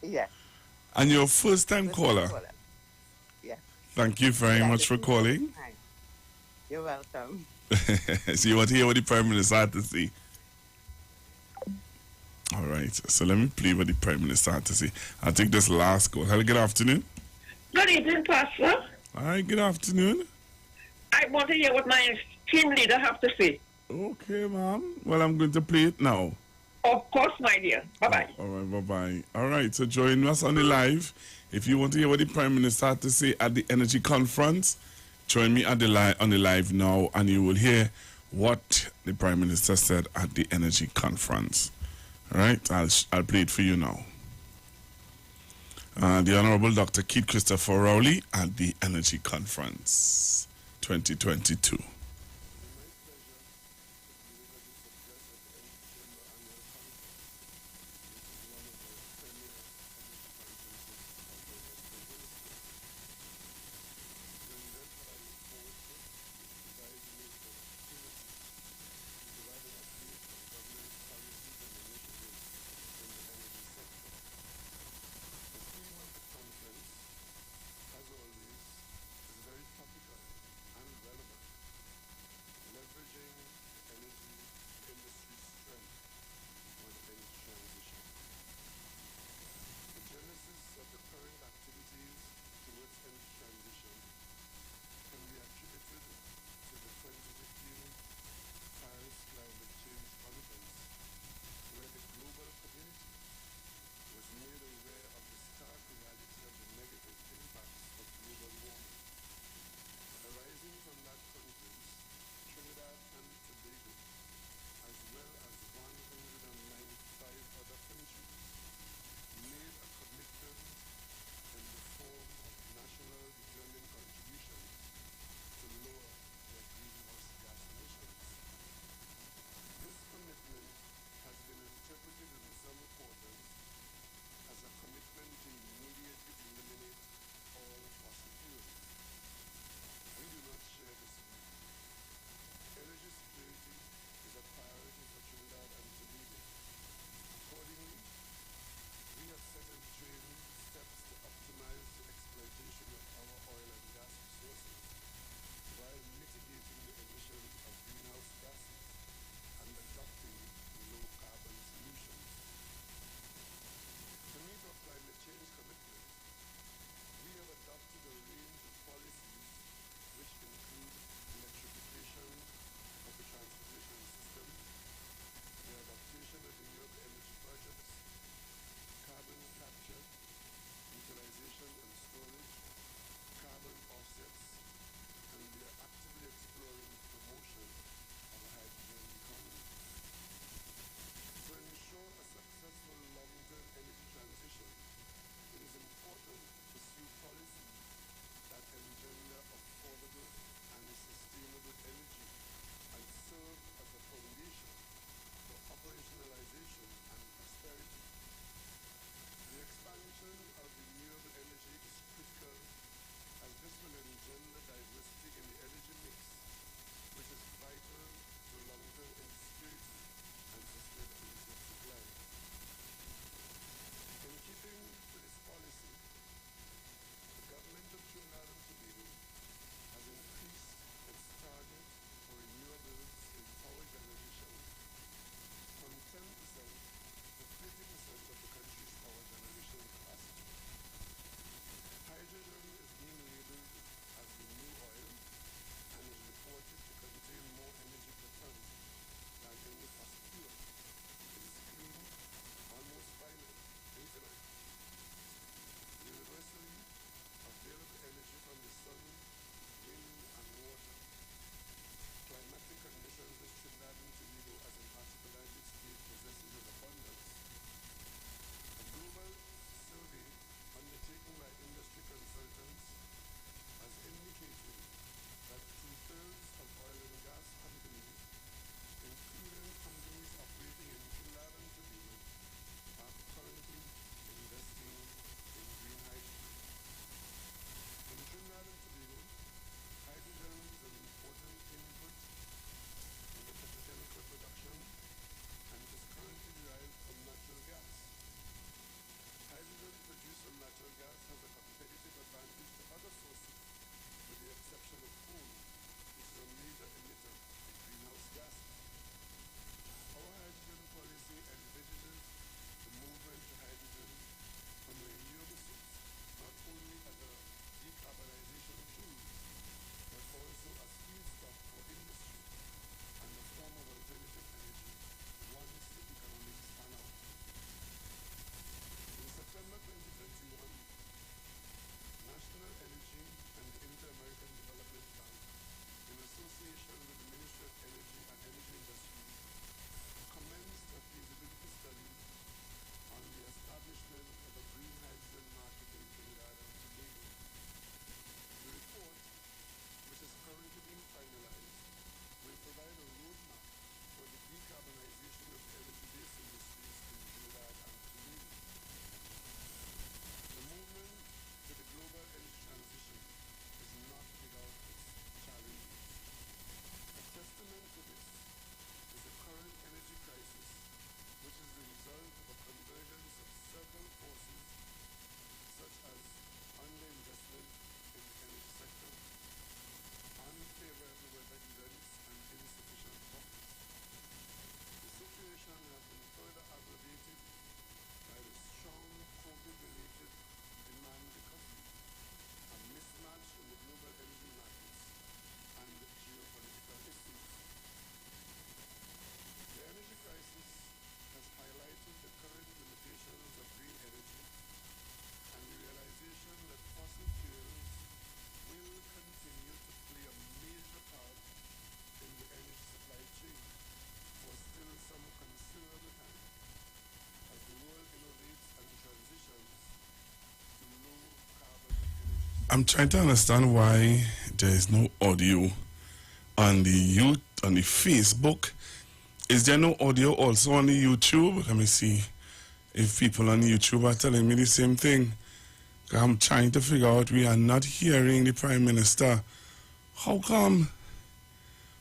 Yes. And you're a first-time caller? Yes. Thank you very much for calling. Hi. You're welcome. So you want to hear what the Prime Minister had to say? All right. So let me play what the Prime Minister had to say. I'll take this last call. Hello, good afternoon. Good evening, Pastor. All right, good afternoon. I want to hear what my team leader have to say. Okay, ma'am. Well, I'm going to play it now. Of course, my dear. Bye-bye. All right, bye-bye. All right, so join us on the live. If you want to hear what the Prime Minister had to say at the Energy Conference, join me at the on the live now, and you will hear what the Prime Minister said at the Energy Conference. All right, I'll play it for you now. The Honorable Dr. Keith Christopher Rowley at the Energy Conference 2022. I'm trying to understand why there is no audio on the Facebook. Is there no audio also on the YouTube? Let me see if people on YouTube are telling me the same thing. I'm trying to figure out, we are not hearing the Prime Minister. How come?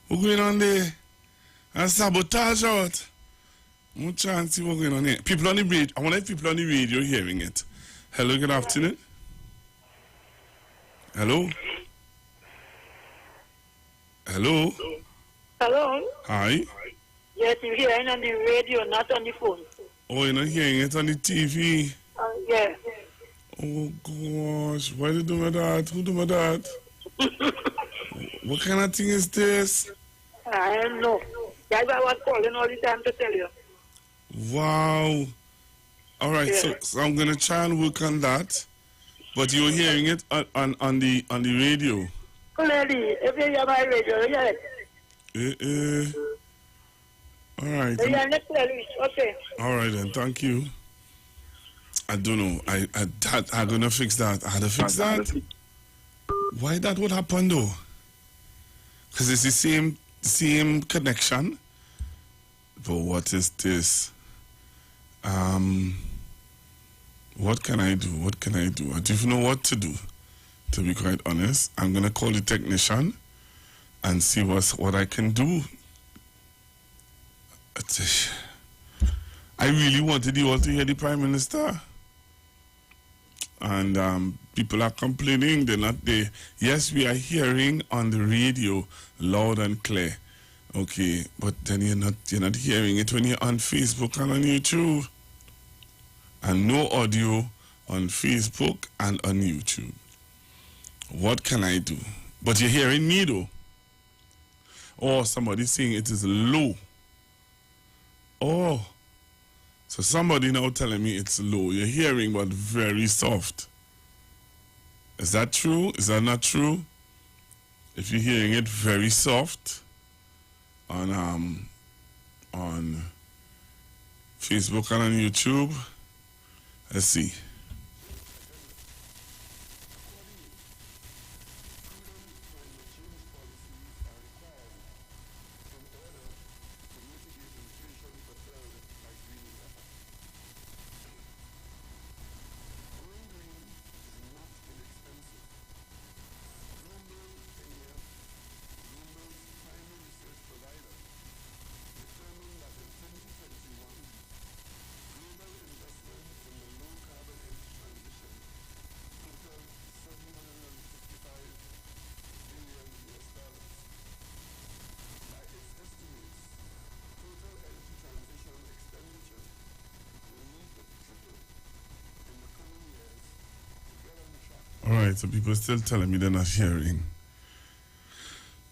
What's going on there? And sabotage out. I'm trying to see what's going on here. People on the radio, I wonder if people on the radio hearing it. Hello, good afternoon. Hello? Hello? Hello? Hi? Yes, you're hearing on the radio, not on the phone. Oh, you're not hearing it on the TV? Yeah. Oh, gosh. Why did you do my that? Who do my that? What kind of thing is this? I don't know. That's why I was calling all the time to tell you. Wow. All right, Yeah. so I'm going to try and work on that. But you're hearing it on the radio? Clearly, if you hear my radio, you hear it. All right. You hear it clearly. Okay. All right, then. Thank you. I don't know. I'm going to fix that. I had to fix that. Why that would happen, though? Because it's the same connection. But what is this? What can I do? What can I do? I don't even know what to do, to be quite honest. I'm going to call the technician and see what I can do. I really wanted you all to hear the Prime Minister. And people are complaining. They're not there. Yes, we are hearing on the radio loud and clear. Okay, but then you're not hearing it when you're on Facebook and on YouTube. And no audio on Facebook and on YouTube. What can I do? But you're hearing me though. Or somebody saying it is low. Oh. So somebody now telling me it's low. You're hearing but very soft. Is that true? Is that not true? If you're hearing it very soft on Facebook and on YouTube, let's see. All right, so people still telling me they're not hearing.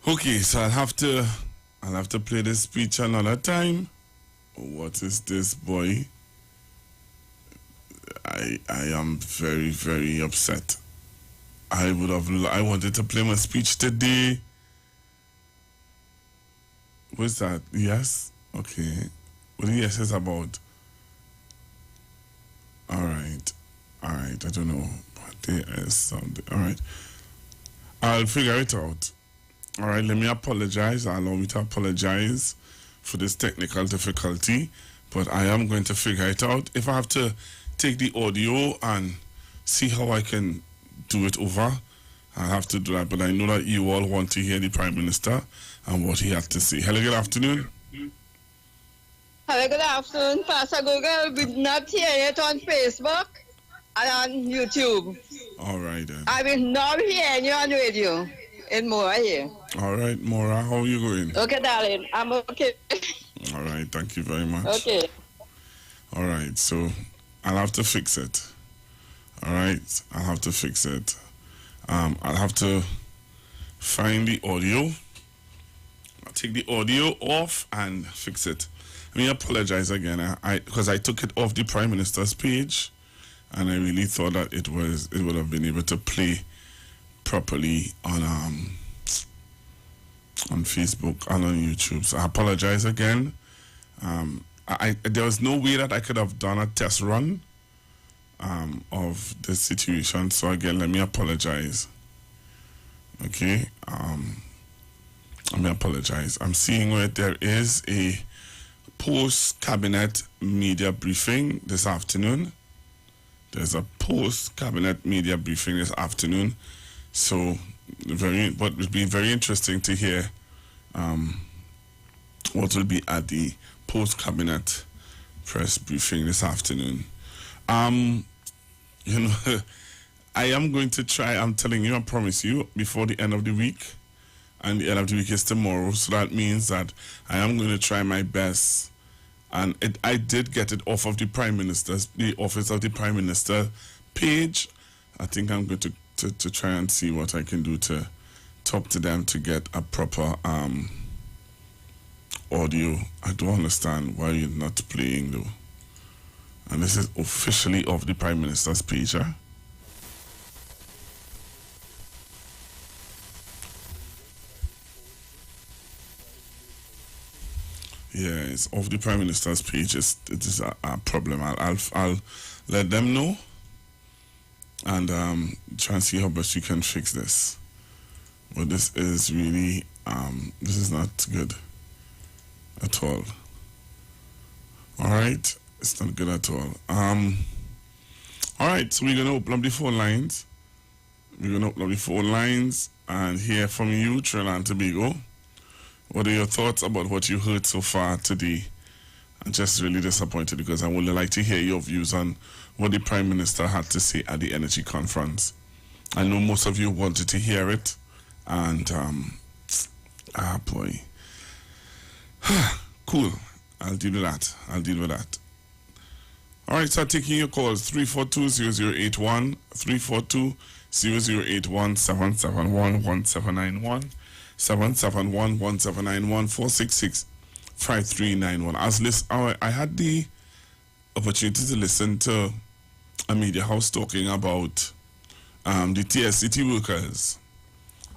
Okay, so I'll have to play this speech another time. What is this, boy? I am very, very upset. I wanted to play my speech today. What's that? Yes? Okay. What the yes is about? All right. I don't know. There is something. All right. I'll figure it out. All right, let me apologize. Allow me to apologize for this technical difficulty, but I am going to figure it out. If I have to take the audio and see how I can do it over, I'll have to do that. But I know that you all want to hear the Prime Minister and what he had to say. Hello, good afternoon. Hello, good afternoon, Pastor Google. We not hear it on Facebook and on YouTube. All right, then. I will not hear you on radio. In Mora here. All right, Mora, how are you going? Okay, darling. I'm okay. All right, thank you very much. Okay. All right, so I'll have to fix it. All right, I'll have to fix it. I'll have to find the audio. I'll take the audio off and fix it. Let me apologize again, because I took it off the Prime Minister's page, and I really thought that it would have been able to play properly on Facebook and on YouTube. So I apologize again. There was no way that I could have done a test run of the situation. So again, let me apologize. Okay, let me apologize. I'm seeing where there is a post-cabinet media briefing this afternoon. There's a post-cabinet media briefing this afternoon. So, but it'll be very interesting to hear what will be at the post-cabinet press briefing this afternoon. You know, I am going to try, I'm telling you, I promise you, before the end of the week, and the end of the week is tomorrow, so that means that I am going to try my best. And I did get it off of the Office of the Prime Minister page. I think I'm going to try and see what I can do to talk to them to get a proper audio. I don't understand why you're not playing though. And this is officially off the Prime Minister's page, huh? Yeah, it's off the Prime Minister's page. It is a problem. I'll let them know and try and see how best you can fix this. But this is really this is not good at all. All right, it's not good at all. All right, so we're gonna open up the phone lines. We're gonna open up the phone lines and hear from you, Trinidad and Tobago. What are your thoughts about what you heard so far today? I'm just really disappointed because I would like to hear your views on what the Prime Minister had to say at the Energy Conference. I know most of you wanted to hear it, and boy. Cool. I'll deal with that. All right, so taking your calls, 342-0081, 342-0081, 771-1791. 771-1791-466-5391. I had the opportunity to listen to a media house talking about the TSCT workers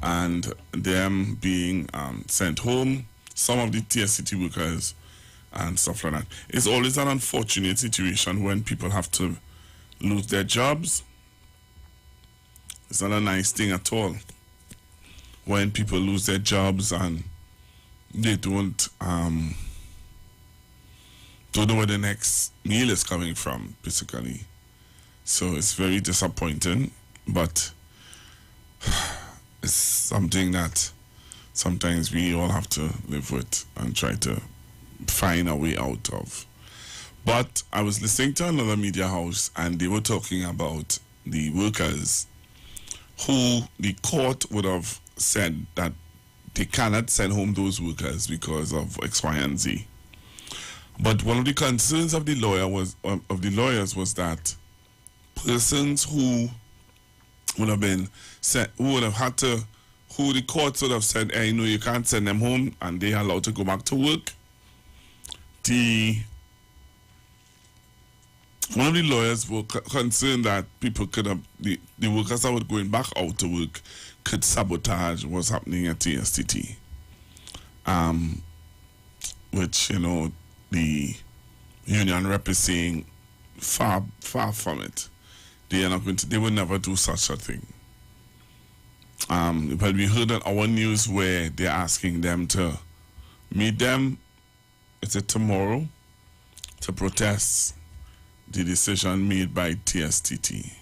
and them being sent home, some of the TSCT workers and stuff like that. It's always an unfortunate situation when people have to lose their jobs. It's not a nice thing at all. When people lose their jobs and they don't know where the next meal is coming from, basically. So it's very disappointing, but it's something that sometimes we all have to live with and try to find a way out of. But I was listening to another media house and they were talking about the workers who the court would have said that they cannot send home those workers because of X, Y, and Z. But one of the concerns of the lawyers was that persons who would have been sent, who the courts would have said, hey, no, you can't send them home, and they are allowed to go back to work. One of the lawyers were concerned that people could have, the workers that were going back out to work could sabotage what's happening at TSTT. Which, you know, the union rep is saying far from it. They are not going to, they will never do such a thing. But we heard on our news where they're asking them to meet them, is it tomorrow, to protest the decision made by TSTT.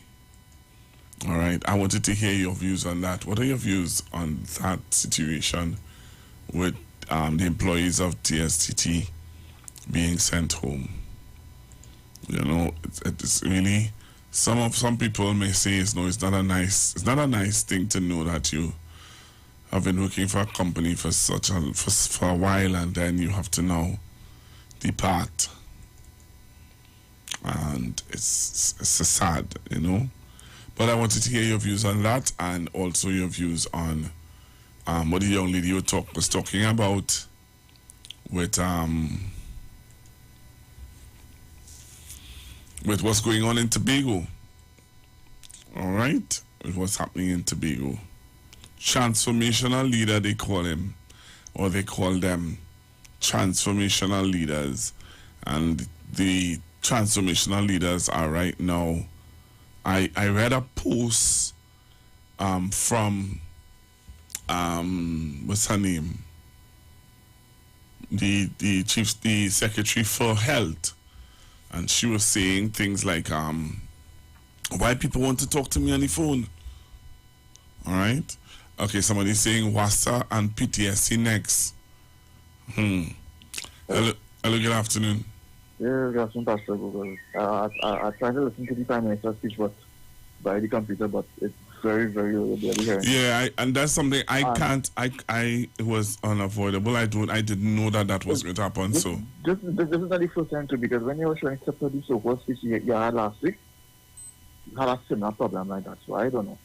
All right, I wanted to hear your views on that. What are your views on that situation with the employees of TSTT being sent home? You know, it's really, some people may say it's not a nice thing to know that you have been working for a company for a while and then you have to now depart. And it's sad, you know. But I wanted to hear your views on that and also your views on what the young lady was talking about with what's going on in Tobago. All right, with what's happening in Tobago. Transformational leader, they call him, or they call them transformational leaders, and the transformational leaders are right now I read a post from what's her name? The secretary for health, and she was saying things like why people want to talk to me on the phone. All right. Okay, somebody's saying WASA and PTSD next. Hello, good afternoon. Yeah, good afternoon, Pastor Google. I tried to listen to the Prime Minister's speech, but by the computer, but it's very, very barely hearing. Yeah, and that's something I can't. It was unavoidable. I didn't know that was going to happen. This is not the first time too, because when you were showing except for the so-called speech you had last week, you had a similar problem like that. So I don't know.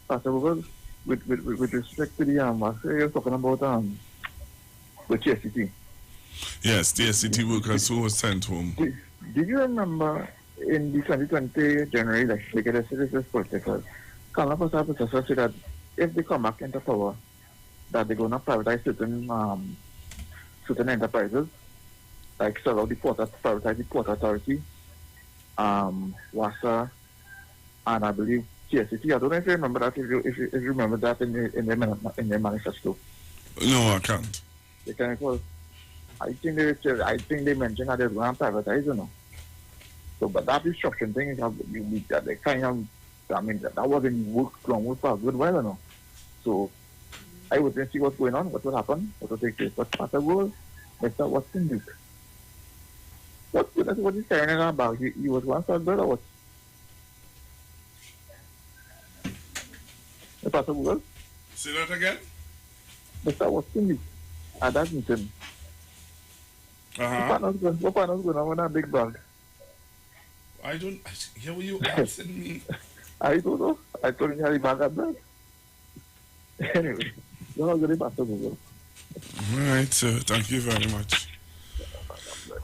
Pastor Google, with respect to the what you're talking about with TSCT. Yes, the TSCT workers who were sent home. Did you remember in the 2020 January election, they get a serious political? Colonel Professor said that if they come back into power, that they're going to privatize certain enterprises, like sell out the port, privatize the Port Authority, WASA, and I believe TSCT. I don't know if you remember that. If you remember that in their manifesto. No, I can't. They can call. I think they mentioned that they're going to privatize, So, but that restructuring thing is that they kind of, that wasn't worked for a good while, So, I would see what's going on, what will happen, what will take place. But after all, Mr. Watson Duke. What is carrying on about? He was once a girl or what? Pastor Google? Say that again? Mr. Watson Duke. At that meeting. What partner's going on with that big bag? I don't hear what you asking me. I don't know. I told you how the bag had that. Anyway, you're not going to Pastor Google. All right, sir. Thank you very much.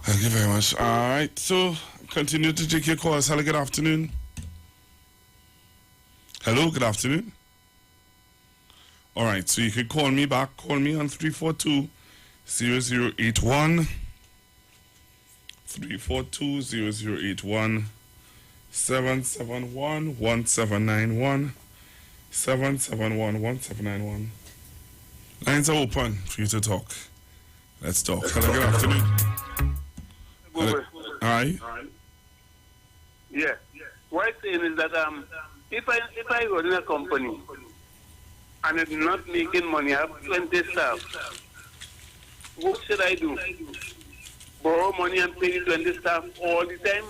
Thank you very much. All right, so continue to take your calls. Hello, good afternoon. Hello, good afternoon. All right, so you can call me back. Call me on 342-0081. 342-0081. 771-1791. 771-1791. Lines are open for you to talk. Let's talk. Hello, good afternoon. Hello. All right. Yeah. What I'm saying is that if I run in a company and it's not making money, I have 20 staff. What should I do? Borrow money and pay 20 staff all the time?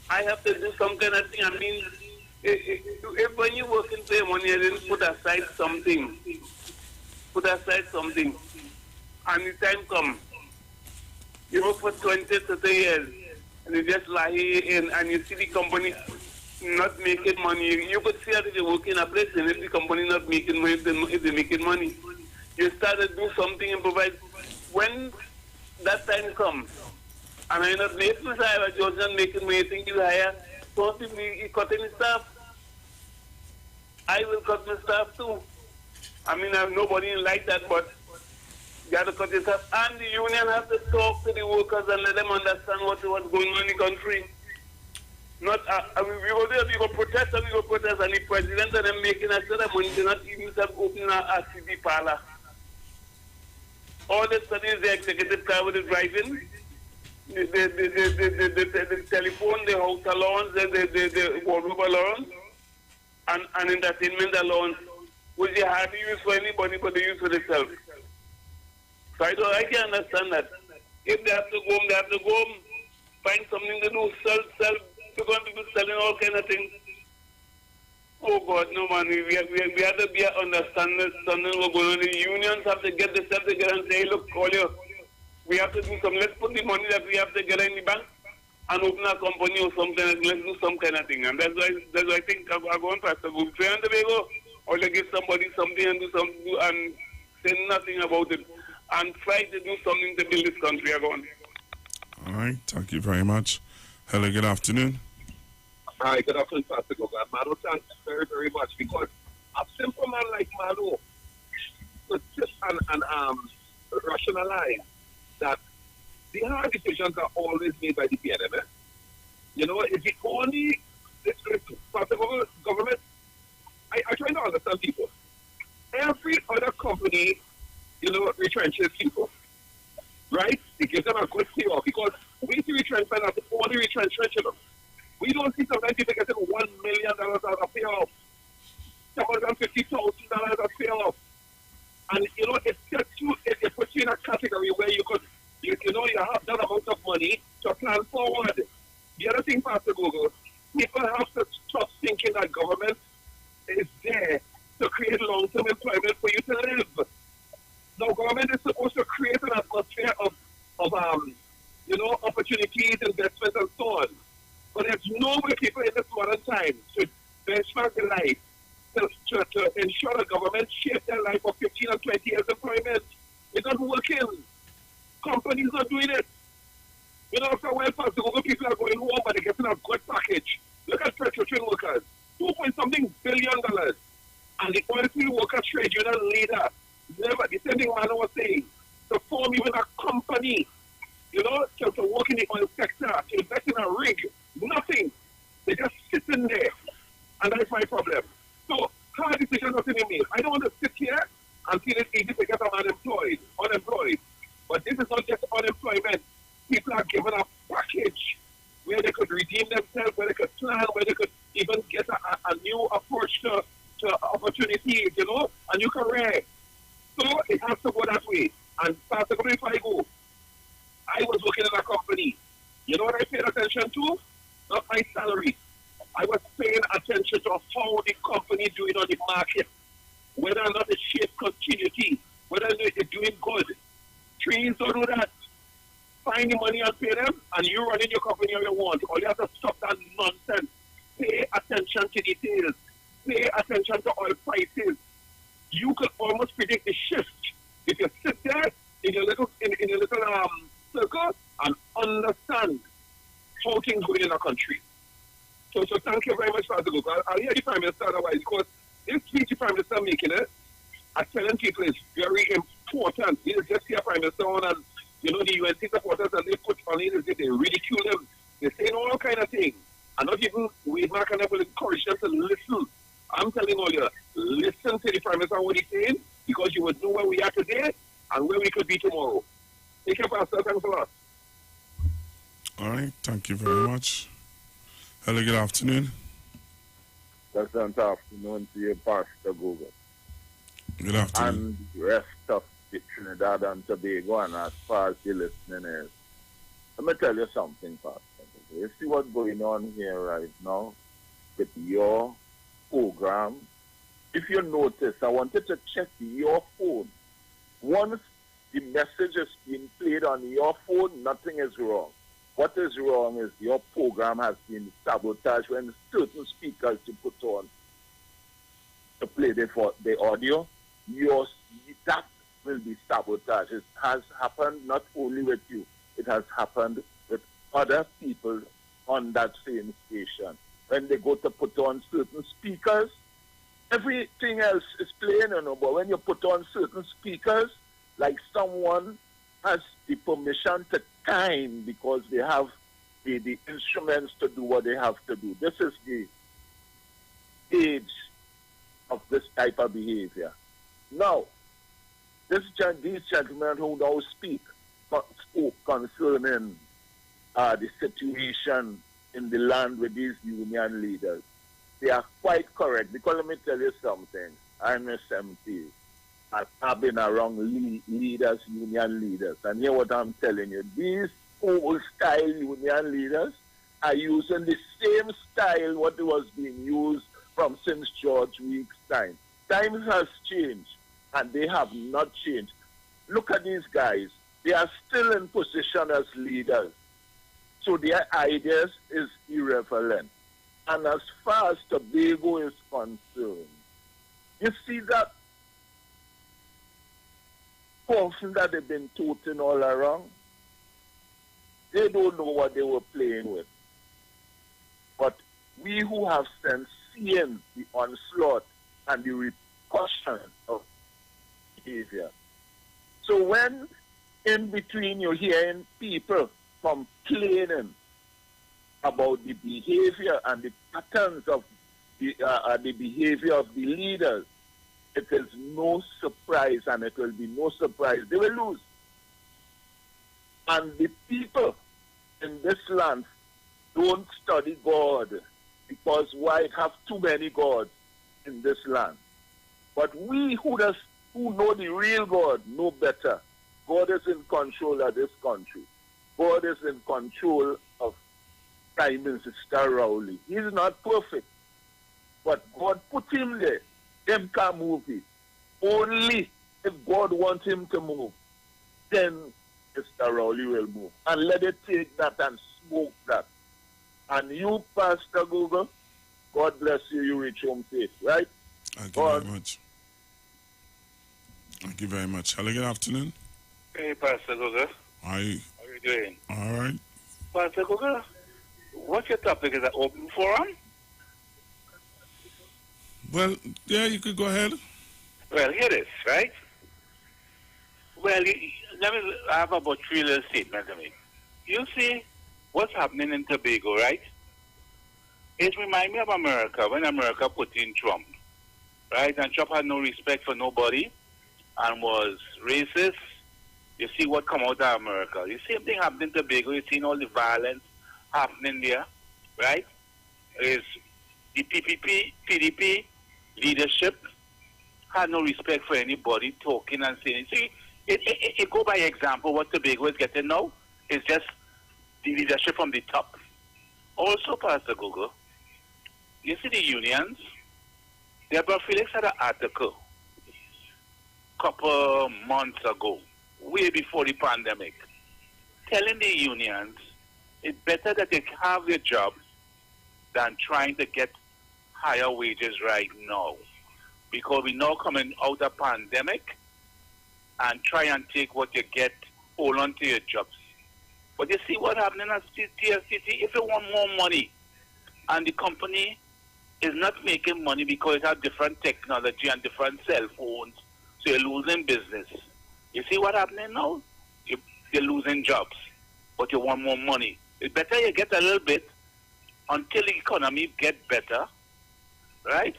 I have to do some kind of thing. I mean, if when you work and pay money, you didn't put aside something, and the time comes, you work for 20, 30 years, and you just lie in, and you see the company not making money. You could see that if you work in a place, and if the company not making money, if they're making money, you start to do something and provide. When that time comes, and I'm not making my staff, you're not making money, you think you hire, don't you cut any staff? I will cut my staff too. I mean, I have nobody like that, but you have to cut your staff. And the union have to talk to the workers and let them understand what's going on in the country. Not, we go protest, and the president and them making a ceremony, they're not even opening a city parlor. All the studies, the executive car with the driving, the telephone, the house allowance, the wardrobe allowance, and entertainment allowance, which they hardly use for anybody, but they use for themselves. So I can understand that. If they have to go home, they have to go home, find something to do, sell. They're going to be selling all kind of things. Oh God, no man, we have to be understanding what's going on. The unions have to get themselves together and say, hey, look, we have to do something. Let's put the money that we have together in the bank and open a company or something. Let's do some kind of thing. And that's why I think I'm going to Pastor Group. Try and Tobago, or to give somebody something and do something and say nothing about it. And try to do something to build this country again. All right, thank you very much. Hello, good afternoon. Hi, good afternoon, Pastor Goga. Mado, thanks very, very much, because a simple man like Mado could sit and rationalize that the hard decisions are always made by the PNM. You know, if the only government, I try to understand people. Every other company, you know, retrenches people, right? It gives them a good payoff because we see retrenchment as the only retrenchment, you know. We don't see sometimes people getting $1 million as a payoff, $750,000 as a payoff. And, you know, it puts you in a category where you could, you know, you have that amount of money to plan forward. The other thing, Pastor Google, people have to stop thinking that government is there to create long-term employment for you to live. No, government is supposed to create an atmosphere of you know, opportunities, investments, and so on. But there's no way people in this modern time should benchmark their life to ensure the government shape their life for 15 or 20 years employment. It's not working. Companies are doing it. You know, after a while, Pastor Google, people are going home, but they're getting a good package. Look at petrol train workers, $2.something billion. And the oil field worker trade union leader, never, the same thing Mano was saying, to form even a company, you know, to work in the oil sector, to invest in a rig, nothing. They're just sitting there. And that's my problem. So, hard decisions are being made. I don't want to sit here and feel it's easy to get them unemployed. But this is not just unemployment. People are given a package where they could redeem themselves, where they could plan, where they could even get a new approach to opportunities, you know, a new career. So it has to go that way. And Pastor, if I go, I was working in a company. You know what I paid attention to? Not my salary. I was paying attention to how the company is doing on the market, whether or not it shapes continuity, whether they're doing good. Trees don't do that. Find the money and pay them, and you run in your company how you want. All you have to stop that nonsense. Pay attention to details. Pay attention to oil prices. You could almost predict the shift if you sit there in your little circle and understand how things go in a country. So thank you very much, Pastor Luke. I'll hear the Prime Minister otherwise, because this speech the Prime Minister making it, I'm telling people it's very important. He is just here, Prime Minister, and you know, the UNC supporters, and they put on it, they ridicule him. They say all kind of things. And not even we Mark and I will encourage them to listen. I'm telling all you, listen to the Prime Minister what he's saying, because you would know where we are today and where we could be tomorrow. Take care, Pastor. Thanks a lot. All right. Thank you very much. Hello, good afternoon. Pleasant afternoon to you, Pastor Google. Good afternoon. And the rest of the Trinidad and Tobago, and as far as your listening is. Let me tell you something, Pastor Google. You see what's going on here right now with your program? If you notice, I wanted to check your phone. Once the message is being played on your phone, nothing is wrong. What is wrong is your program has been sabotaged when certain speakers you put on to play the audio. That will be sabotaged. It has happened not only with you, it has happened with other people on that same station. When they go to put on certain speakers, everything else is playing, you know, but when you put on certain speakers, like someone has the permission to time because they have the instruments to do what they have to do. This is the age of this type of behavior. Now, these gentlemen who now spoke concerning the situation in the land with these union leaders, they are quite correct. Because let me tell you something. I'm a MP. I've been around leaders, union leaders. And hear what I'm telling you. These old-style union leaders are using the same style what was being used from since George Week's time. Times has changed, and they have not changed. Look at these guys. They are still in position as leaders. So their ideas is irrelevant. And as far as Tobago is concerned, you see that portion that they've been toting all around, they don't know what they were playing with. But we who have sense seeing the onslaught and the repercussion of behavior. So when in between you're hearing people complaining about the behavior and the patterns of the behavior of the leaders, it is no surprise, and it will be no surprise they will lose. And the people in this land don't study God, because why have too many gods in this land? But we who know the real God know better. God is in control of this country. God is in control of Prime Minister Rowley. He's not perfect, but God put him there. Him can't move it. Only if God wants him to move, then Mr. Rowley will move. And let it take that and smoke that. And you, Pastor Google, God bless you, you reach home safe, right? Thank you very much. Thank you very much. Hello, good afternoon. Hey, Pastor Google. Hi. How are you doing? All right. Pastor Google, what's your topic? Is that open forum? Well, yeah, you could go ahead. Well, here it is, right? Well, I have about 3 little statements to make. You see what's happening in Tobago, right? It reminds me of America, when America put in Trump, right? And Trump had no respect for nobody and was racist. You see what come out of America. The same thing happened in Tobago. You've seen all the violence happening there, right? Is the PDP leadership had no respect for anybody talking and saying. See, it go by example. What Tobago is getting now is just the leadership from the top. Also, Pastor Google, you see the unions. Deborah Felix had an article a couple months ago, way before the pandemic, telling the unions it's better that they have their jobs than trying to get higher wages right now. Because we're now coming out of pandemic and try and take what you get, hold on to your jobs. But you see what happening at TSCT? If you want more money and the company is not making money because it has different technology and different cell phones, so you're losing business. You see what happening now? You're losing jobs, but you want more money. It's better you get a little bit until the economy gets better, right?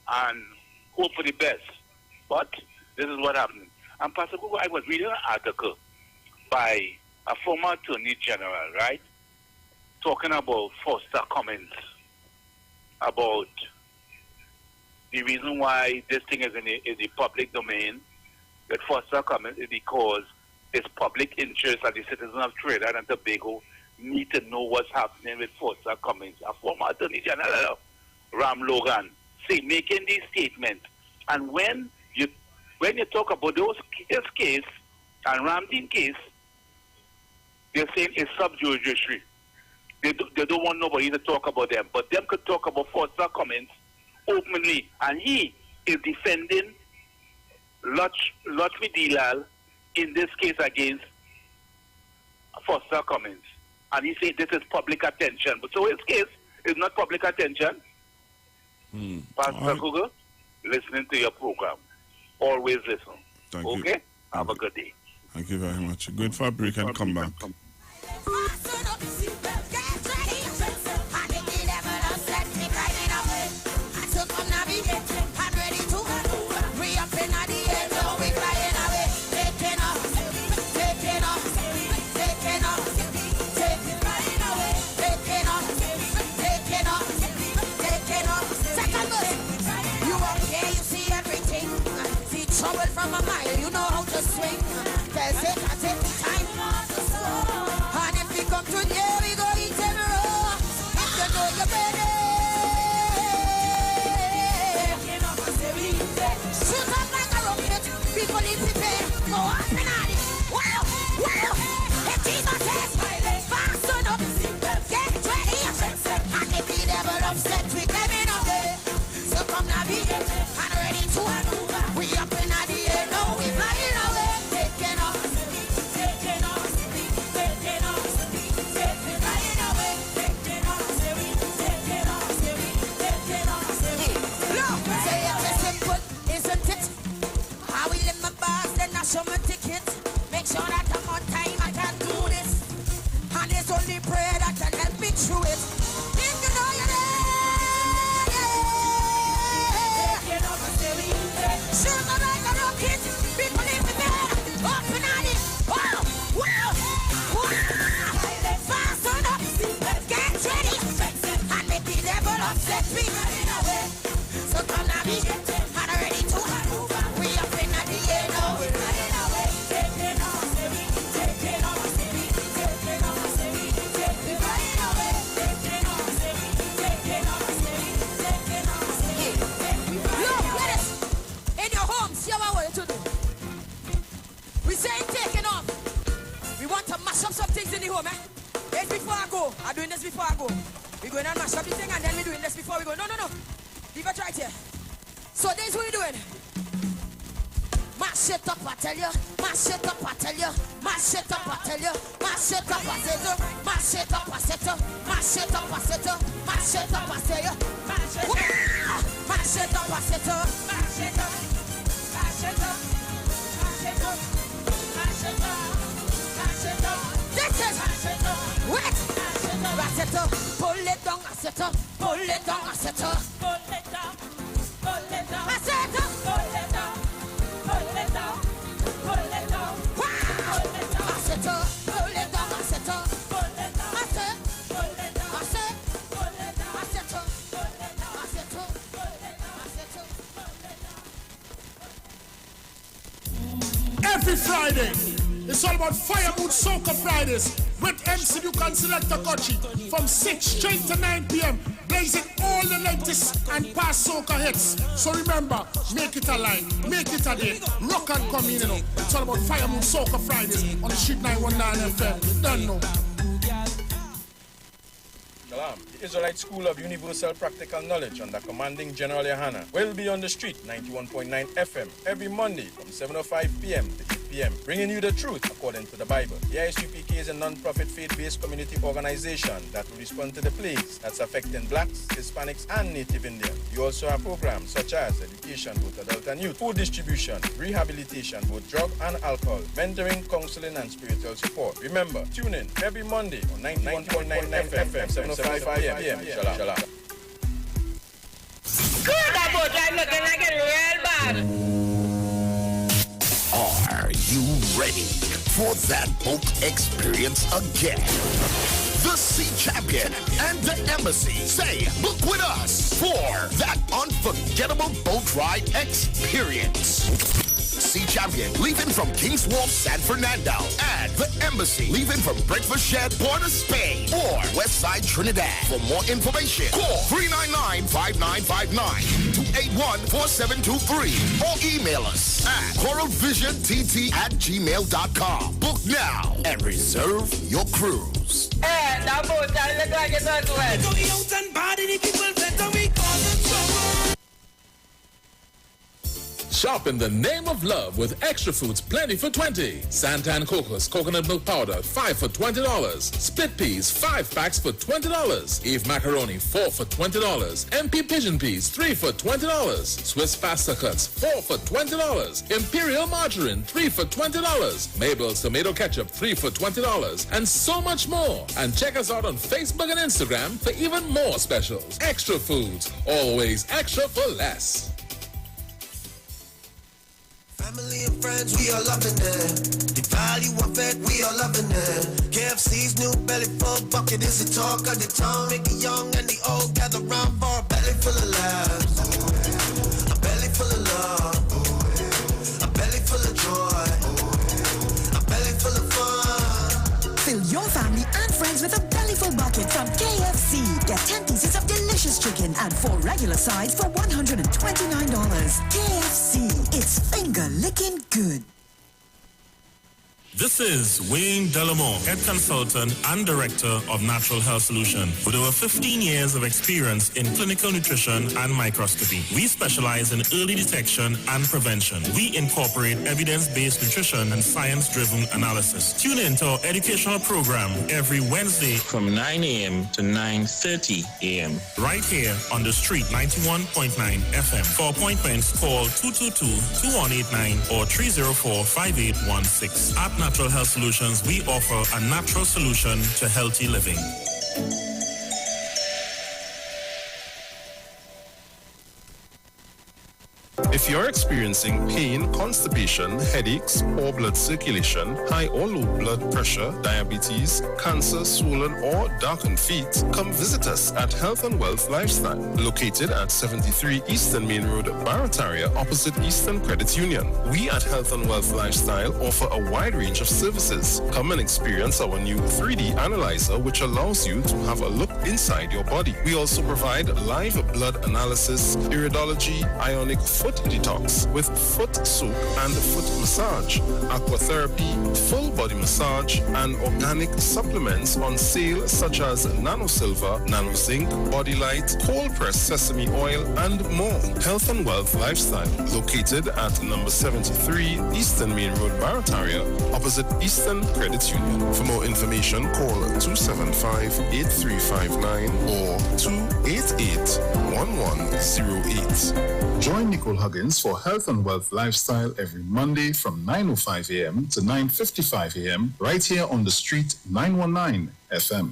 And hope for the best. But this is what happened. And Pastor Google, I was reading an article by a former Attorney General, right? Talking about Foster Cummins, about the reason why this thing is in the public domain, that Foster Cummins is because it's public interest and the citizens of Trinidad and Tobago need to know what's happening with Foster Cummins. A former Attorney General, Ram Logan, making these statements. And when you talk about his case and Ramdeen case, they're saying it's sub judice. They don't want nobody to talk about them, but them could talk about Foster Cummins openly, and he is defending Lakshmi Dilal in this case against Foster Cummins, and he said this is public attention. But so his case is not public attention. Pastor Google, listening to your program. Always listen. Thank okay? You. Have a good day. Thank you very much. Good for a break and come back. Trouble from a mile, you know how to swing. Tell it, I take the time. And if we come today, we go eat and roll. If you know you're ready. Shoot up like a rocket. People need to pay. Go up and at it. Wow, wow. If Jesus says, fasten up. Get ready. And if the devil upset, we climbing up there. So come now, be and ready to move. We up in the air, no, we flying away. Taking off, taking off, taking off, taking flying away. Taking off, taking off, taking off. Look, say it is simple, isn't it? How we live my bars, then I show my ticket. Make sure that I'm on time, I can do this. And it's only prayer that can help me through let's be running away. So come now, be getting hot already too hot. We up in the air now. We're running away. Taking off, taking off, taking off, we're running away. Taking off, taking off, taking off. Look, get it. In your home, see what I want you to do. We saying taking off. We want to mash up some things in the home, eh? It's before I go. I'm doing this before I go. We're going to mash up the thing and then we're doing this before we go. No. Leave it right here. So this is what we're doing. Mash it up, I tell you. Mash it up, I tell you. Mash it up, I tell you. Mash it up, I tell you. Mash it up, I tell you. Mash it up, I tell you. Mash it up, I tell you. Mash it up, mash it up, I tell you. Mash it up, mash it up, mash it up, mash it up, mash it up. This is wait. Mash it up, pull it down, I set up, pull it down, I set up, pull it down, pull it down, I set up, pull it down. Pull it down, pull it down, wow! Pull it down, I set up, pull it down, I set up, pull it down, I set, pull it down, I set, pull it down, I set up, pull it down, I set up, pull it down, I set up, pull it down. Every Friday, it's all about Fire Mood Soca Fridays with MC Duke Selector Kochi from 6 straight to 9 p.m. blazing all the latest and past soca hits. So remember, make it a line, make it a day, rock and come in, you know. It's all about Fire Mood Soca Fridays on the Street 919 FM. You don't know. The Israelite School of Universal Practical Knowledge under commanding General Yohana will be on the street 91.9 FM every Monday from 7:05 p.m. to 8 p.m. bringing you the truth according to the Bible. The ISUPK is a non-profit faith-based community organization that will respond to the plagues that's affecting blacks, Hispanics, and Native Indians. We also have programs such as education, both adult and youth, food distribution, rehabilitation, both drug and alcohol, mentoring, counseling, and spiritual support. Remember, tune in every Monday on 91.9 FM, 7:05 p.m. Shalom. Good about that looking like it real bad. Are you ready for that boat experience again? The Sea Champion and the Embassy say book with us for that unforgettable boat ride experience. Sea Champion leaving from King's Wharf, San Fernando, and the Embassy leaving from Breakfast Shed, Port of Spain, or Westside Trinidad. For more information, call 399-5959 to 814723 or email us at coralvisiontT@gmail.com. Book now and reserve your cruise. Hey, that boat, I look like it's not wet. Shop in the name of love with extra foods plenty for 20. Santan Cocos Coconut Milk Powder 5 for $20. Split peas 5 packs for $20. Eve Macaroni 4 for $20. MP Pigeon Peas 3 for $20. Swiss Pasta Cuts 4 for $20. Imperial Margarine 3 for $20. Mabel's Tomato Ketchup 3 for $20. And so much more. And check us out on Facebook and Instagram for even more specials. Extra foods, always extra for less. Family and friends, we are loving it. The value of it, we are loving it. KFC's new belly full bucket is the talk of the town. Make the young and the old gather round for a belly full of laughs. A belly full of love. A belly full of joy. A belly full of fun. Fill your family and friends with a bellyful bucket from KFC. Get 10 pieces of delicious chicken and 4 regular sides for $129. KFC, it's finger-licking good. This is Wayne Delamore, Head Consultant and Director of Natural Health Solution. With over 15 years of experience in clinical nutrition and microscopy, we specialize in early detection and prevention. We incorporate evidence-based nutrition and science-driven analysis. Tune in to our educational program every Wednesday from 9 a.m. to 9:30 a.m. right here on the street 91.9 FM. For appointments, call 222-2189 or 304-5816. At Natural Health Solutions, we offer a natural solution to healthy living. If you're experiencing pain, constipation, headaches, poor blood circulation, high or low blood pressure, diabetes, cancer, swollen or darkened feet, come visit us at Health and Wealth Lifestyle, located at 73 Eastern Main Road, Barataria, opposite Eastern Credit Union. We at Health and Wealth Lifestyle offer a wide range of services. Come and experience our new 3D analyzer, which allows you to have a look inside your body. We also provide live blood analysis, iridology, ionic foot detox with foot soak and foot massage, aquatherapy, full body massage, and organic supplements on sale such as Nano Silver, Nano Zinc, Body Light, cold pressed sesame oil, and more. Health and Wealth Lifestyle, located at number 73 Eastern Main Road, Barataria, opposite Eastern Credit Union. For more information, call 275-8359 or 288-1108. Join Nicole Huggins for Health and Wealth Lifestyle every Monday from 9:05 a.m. to 9:55 a.m. right here on the street 919 FM.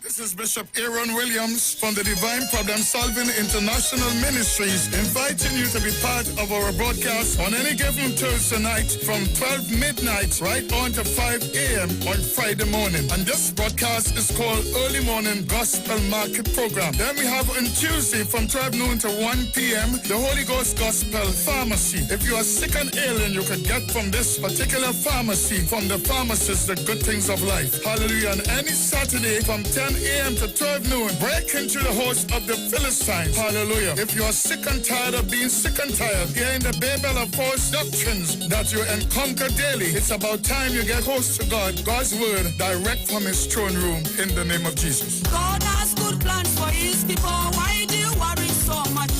This is Bishop Aaron Williams from the Divine Problem Solving International Ministries, inviting you to be part of our broadcast on any given Thursday night from 12 midnight right on to 5 a.m. on Friday morning. And this broadcast is called Early Morning Gospel Market Program. Then we have on Tuesday from 12 noon to 1 p.m. the Holy Ghost Gospel Pharmacy. If you are sick and ailing, you can get from this particular pharmacy, from the pharmacist, the good things of life. Hallelujah. And any Saturday from 10 a.m. to 12 noon, break into the host of the Philistines. Hallelujah. If you are sick and tired of being sick and tired, hearing the babel of false doctrines that you encounter daily, it's about time you get close to God. God's word direct from his throne room in the name of Jesus. God has good plans for his people. Why do you worry so much?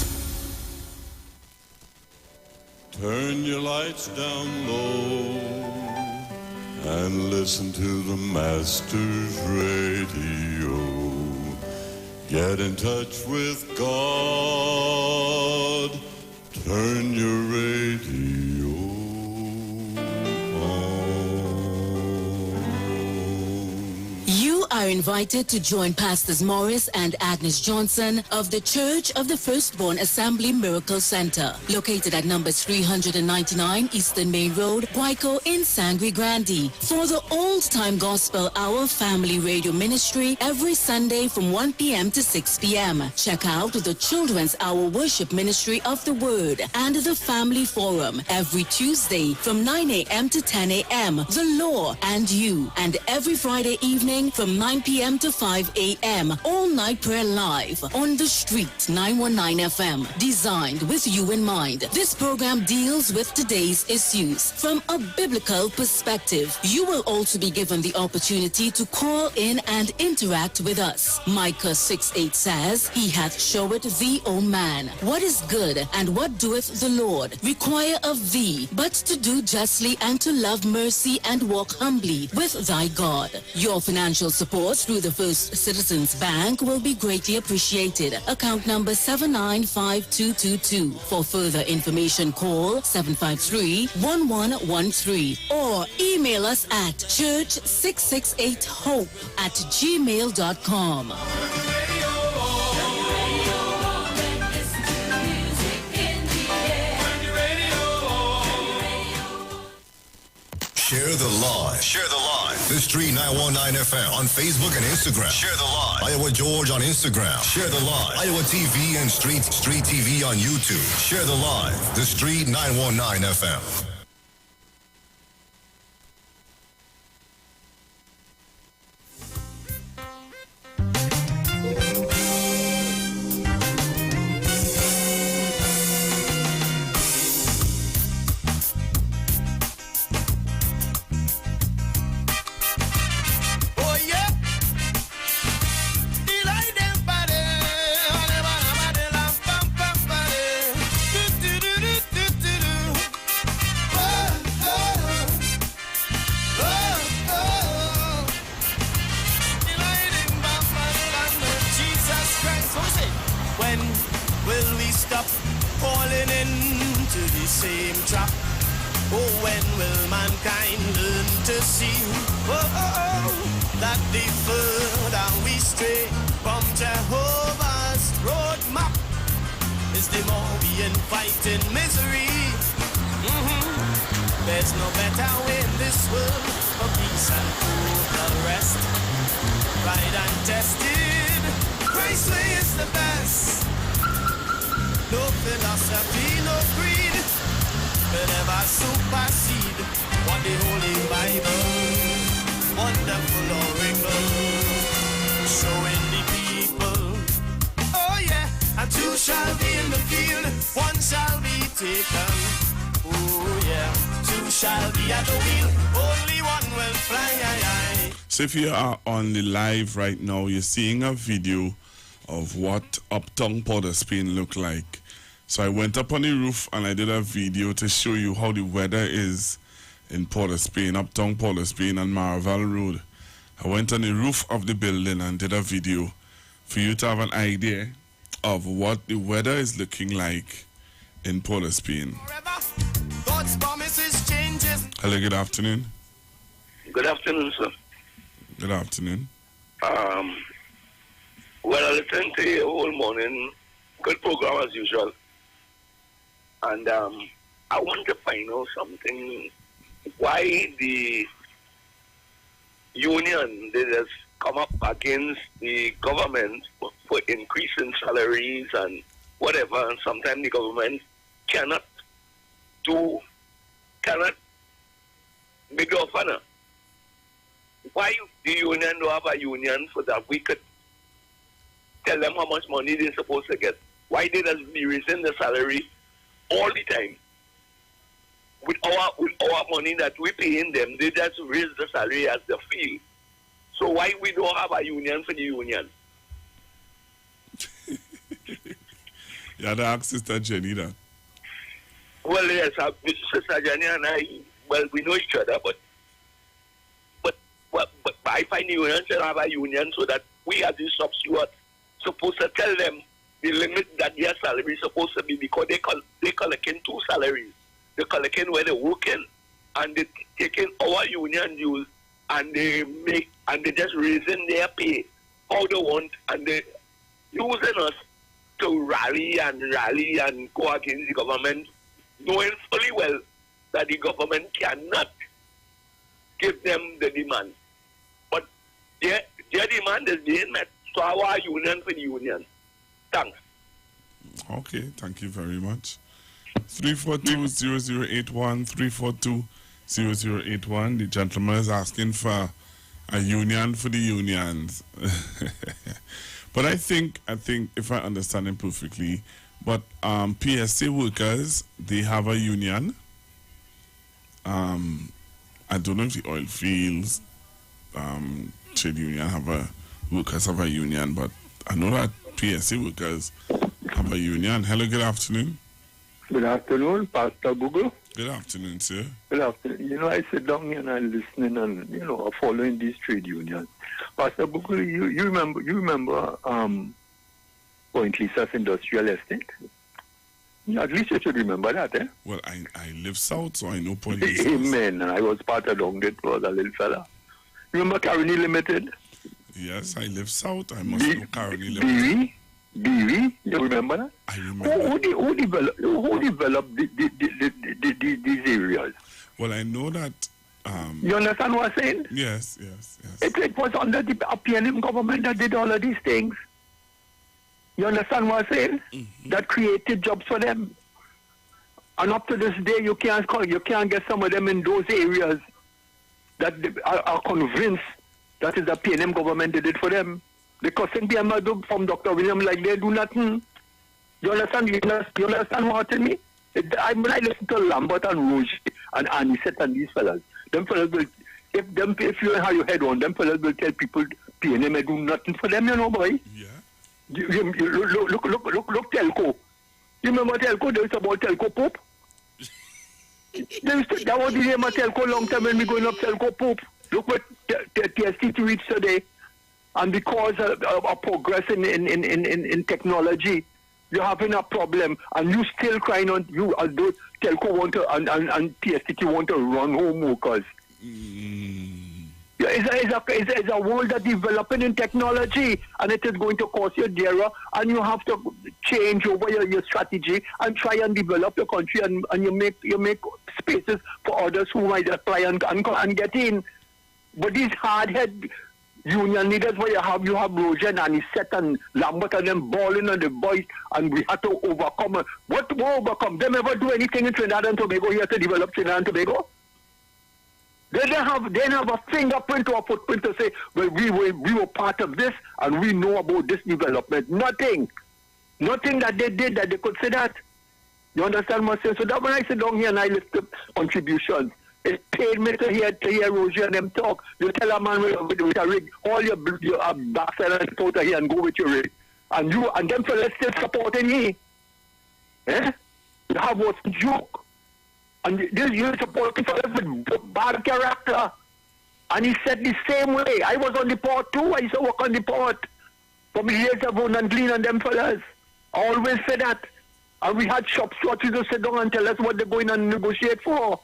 Turn your lights down low and listen to the Master's radio. Get in touch with God. Turn your radio You are invited to join Pastors Morris and Agnes Johnson of the Church of the Firstborn Assembly Miracle Center, located at number 399 Eastern Main Road, Guayco in Sangre Grande, for the old-time gospel hour family radio ministry every Sunday from 1 p.m. to 6 p.m. Check out the Children's Hour Worship Ministry of the Word and the Family Forum every Tuesday from 9 a.m. to 10 a.m. The Law and You, and every Friday evening from 9 p.m. to 5 a.m. All night prayer live on the street 919 FM, designed with you in mind. This program deals with today's issues from a biblical perspective. You will also be given the opportunity to call in and interact with us. Micah 6:8 says, He hath showed thee, O man, what is good, and what doeth the Lord require of thee, but to do justly and to love mercy and walk humbly with thy God. Your financial support through the First Citizens Bank will be greatly appreciated. Account number 795222. For further information, call 753-1113 or email us at church668hope@gmail.com. Share the live. Share the live. The Street 919 FM on Facebook and Instagram. Share the live. Iowa George on Instagram. Share the live. Iowa TV and Street TV on YouTube. Share the live. The Street 919 FM. is the more we invite in misery. There's no better way in this world for peace and total rest. Tried and tested, Christ's way is the best. No philosophy, no creed will ever supersede what the Holy Bible, wonderful oracle, showing the people. Oh yeah, and two shall be in the field, one shall be taken. Oh yeah, two shall be at the wheel, only one will fly. So if you are on the live right now, you're seeing a video of what uptown Port of Spain look like. So I went up on the roof and I did a video to show you how the weather is in Port of Spain, uptown Port of Spain and Maraval Road. I went on the roof of the building and did a video for you to have an idea of what the weather is looking like in Port of Spain. God's promises changes. Hello, good afternoon. Good afternoon, sir. Good afternoon. Well, I listened to you all morning. Good program as usual. And I want to find out something. Why the union, they just come up against the government for increasing salaries and whatever, and sometimes the government cannot make the offer. Why the union don't have a union so that we could tell them how much money they're supposed to get? Why they just be raising the salary all the time? With our money that we paying them, they just raise the salary as they feel. So why we don't have a union for the union? You had to ask Sister Jenny that. Well, yes, Sister Jenny and I, well, we know each other, but I find the union should have a union so that we as the substitute supposed to tell them the limit that their salary is supposed to be, because they collecting two salaries. They're collecting where they're working, and they're taking our union dues, and they just raising their pay how they want, and they using us to rally and go against the government, knowing fully well that the government cannot give them the demand. But their demand is being met, so our union for the union. Thanks. Okay, thank you very much. 342-0081, 342-0081. The gentleman is asking for a union for the unions. But I think if I understand him perfectly, but PSA workers, they have a union. I don't know if the oil fields trade union workers have a union, but I know that PSA workers have a union. Hello, good afternoon. Good afternoon, Pastor Google. Good afternoon, sir. Good afternoon. You know, I sit down here and I'm listening and, following these trade unions. Pastor Google, you remember Point Lisa's industrial estate? Yeah, at least you should remember that, eh? Well, I live south, so I know Point Lisa. Amen. I was part of it, was a little fella. Remember Caroni Limited? Yes, I live south. I must know Caroni Limited. BV, you remember that? I remember. Who developed these areas? Well, I know that. You understand what I'm saying? Yes. It was under the PNM government that did all of these things. You understand what I'm saying? Mm-hmm. That created jobs for them. And up to this day, you can't get some of them in those areas that are convinced that is the PNM government did it for them. Because PNM from Dr. William, like they do nothing. You understand? You understand what I mean? When I listen to Lambert and Rouge and Anisette and these fellas, them fellas will, if you have your head on, them fellas will tell people PNM do nothing for them, boy. Yeah. Look, Telco. You remember Telco? There was about Telco Pope. That was the name of Telco long time when we going up Telco Pope. Look what TST reached today. And because of progress in technology, you're having a problem, and you still crying on you as though Telco want to and TST want to run home workers. It's a world that's developing in technology, and it is going to cost you dearer, and you have to change over your strategy and try and develop your country, and you make spaces for others who might apply and get in. But these hard-head union leaders where you have Roger and Anisette and Lambert and them balling on the boys, and we had to overcome. What to overcome? Them ever do anything in Trinidad and Tobago here to develop Trinidad and Tobago? They don't have a fingerprint or a footprint to say, well, we were part of this and we know about this development. Nothing that they did that they could say that. You understand what I'm saying? So that when I sit down here and I lift up contributions, it paid me to hear Roger and them talk. You tell a man with a rig, all your backside and out of here and go with your rig. And them fellas still supporting me. Eh? You have what's a joke. And this you're supporting fellas with bad character. And he said the same way. I was on the port too. I used to work on the port. For me years ago and Glean and them fellas. I always say that. And we had shop stewards to sit down and tell us what they're going and negotiate for.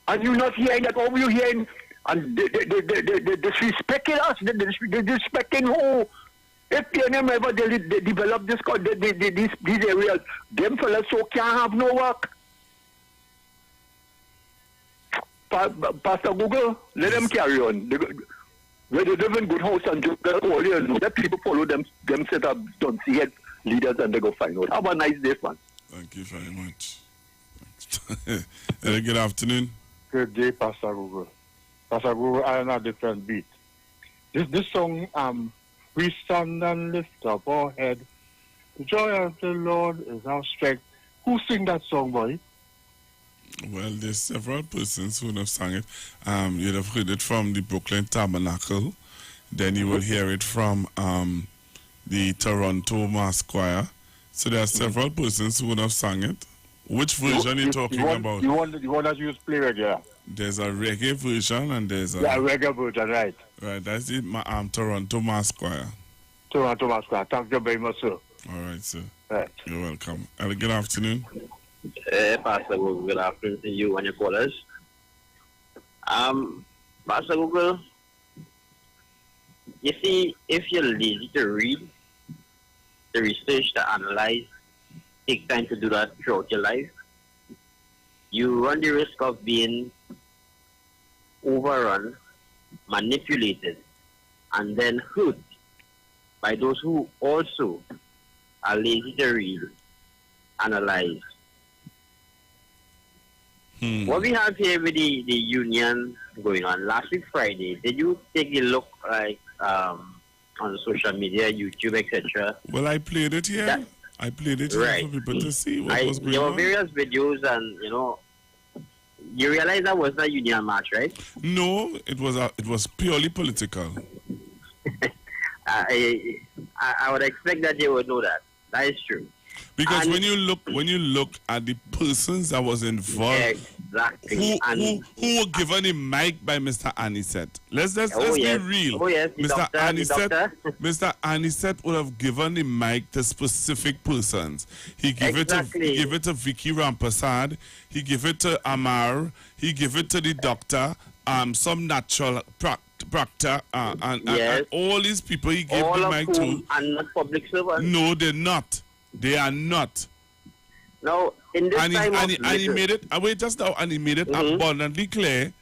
And you're not hearing that. All you're hearing, and they disrespecting us. They disrespecting who? If PNM ever they develop these areas, them fellas so can't have no work. Pastor Google, let them carry on. They live in good house and all you know. Let people follow them set up, don't see it, leaders, and they go find out. Have a nice day, man. Thank you very much. Good afternoon. Good day, Pastor Google. Pastor Google, I am a different beat. This song, we stand and lift up our head. The joy of the Lord is our strength. Who sing that song, boy? Well, there's several persons who have sung it. You'd have heard it from the Brooklyn Tabernacle. Then you will hear it from the Toronto Mass Choir. So there are several persons who would have sung it. Which version are you talking about? The one that you play regular. There's a reggae version and there's a... Yeah, reggae version, right. Right, that's the Toronto Mass Choir. Toronto Mass Choir. Thank you very much, sir. All right, sir. Right. You're welcome. Good afternoon. Pastor Google, good afternoon to you and your callers. Pastor Google, you see, if you're lazy to read, to research, to analyze, take time to do that throughout your life, you run the risk of being overrun, manipulated, and then hurt by those who also are lazy to read, analyze. What we have here with the union going on, last week Friday, did you take a look on social media, YouTube, etc.? Well, I played it here. I played it here for people to see what was going on. There were various videos and, you realize that was not a union march, right? No, it was purely political. I would expect that they would know that. That is true. Because when you look at the persons that was involved, exactly, who were given a mic by Mr. Anisette. Let's be real. Oh yes, Mr. Anisette would have given the mic to specific persons. He gave it to Vicky Rampasad. He gave it to Amar. He gave it to the doctor. Some natural Proctor and all these people he gave the mic to. And not public servants. No, they're not. They are not. Now, in this and he made it. Wait, just now, and he made it abundantly clear.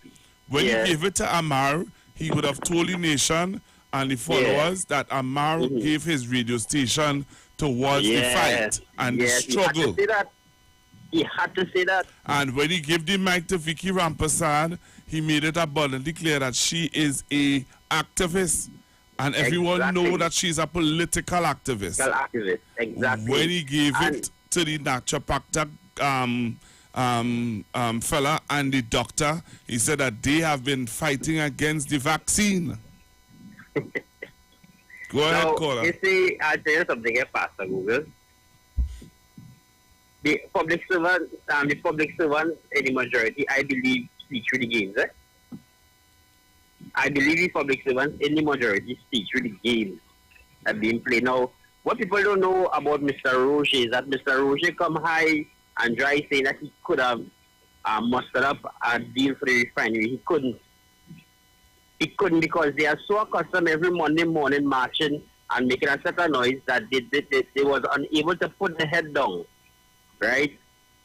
When he gave it to Amar, he would have told the nation and the followers that Amar gave his radio station towards the fight and the struggle. He had to say that. And when he gave the mic to Vicky Rampasad, he made it abundantly clear that she is a activist. And everyone know that she's a political activist. Exactly. When he gave it to the naturopathic fella and the doctor, he said that they have been fighting against the vaccine. Go ahead, caller. You see, I'll tell you something here, Pastor Google. The public servants in the majority, I believe, speak through the games, I believe the public servants in the majority speak through the games that being played. Now, what people don't know about Mr. Roche is that Mr. Roche come high and dry saying that he could have mustered up a deal for the refinery. He couldn't. he couldn't because they are so accustomed every Monday morning marching and making a set of noise that they was unable to put the head down, right?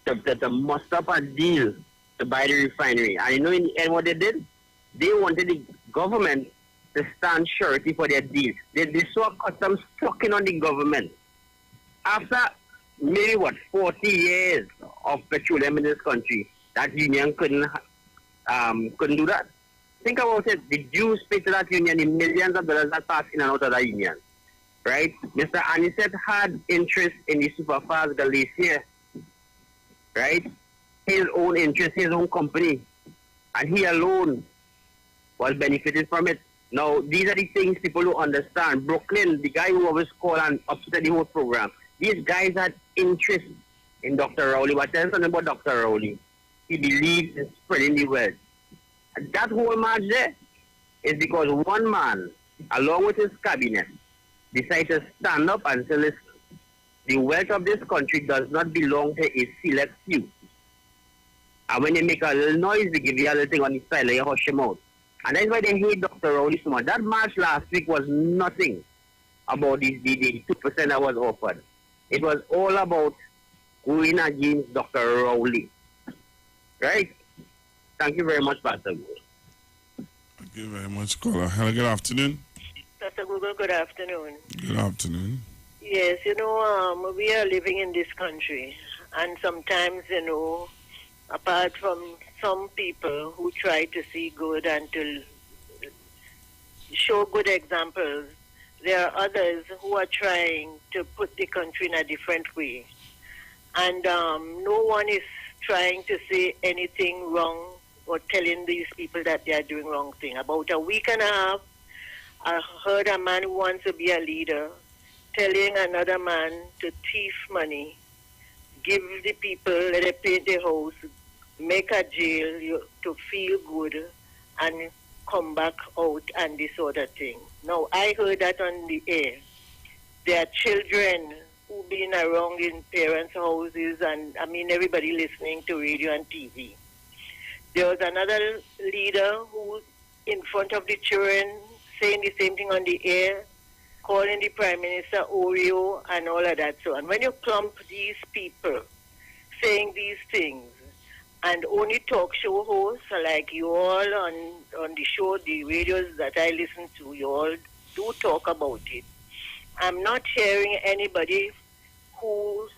To muster up a deal to buy the refinery. And you know in the end what they did? They wanted the government to stand surety for their deal. They so accustomed sucking on the government. After maybe 40 years of petroleum in this country, that union couldn't do that. Think about it. The Jews paid to that union the millions of dollars that passed in and out of that union. Right? Mr. Anisette had interest in the Superfast Galicia. Right? His own interest, his own company. And he alone was benefited from it. Now, these are the things people don't understand. Brooklyn, the guy who always called and upset the whole program, these guys had interest in Dr. Rowley. But tell something about Dr. Rowley. He believes in spreading the wealth. And that whole march there is because one man, along with his cabinet, decided to stand up and say, listen, the wealth of this country does not belong to a select few. And when they make a little noise, they give you a little thing on the side, like you hush them out. And that's why they hate Dr. Rowley so much. That march last week was nothing about the 2% that was offered. It was all about going against Dr. Rowley. Right? Thank you very much, Pastor Google. Thank you very much, caller. Hello, good afternoon. Pastor Google, good afternoon. Good afternoon. Yes, you know, we are living in this country. And sometimes, you know, apart from some people who try to see good and to show good examples, there are others who are trying to put the country in a different way. And no one is trying to say anything wrong or telling these people that they are doing wrong thing. About a week and a half, I heard a man who wants to be a leader telling another man to thief money, give the people, let them paint the house, make a jail to feel good and come back out and this sort of thing. Now, I heard that on the air. There are children who been around in parents' houses and, I mean, everybody listening to radio and TV. There was another leader who, in front of the children, saying the same thing on the air, calling the Prime Minister Oreo and all of that. So, and when you clump these people saying these things, and only talk show hosts like you all on the show, the radios that I listen to, you all do talk about it. I'm not hearing anybody who,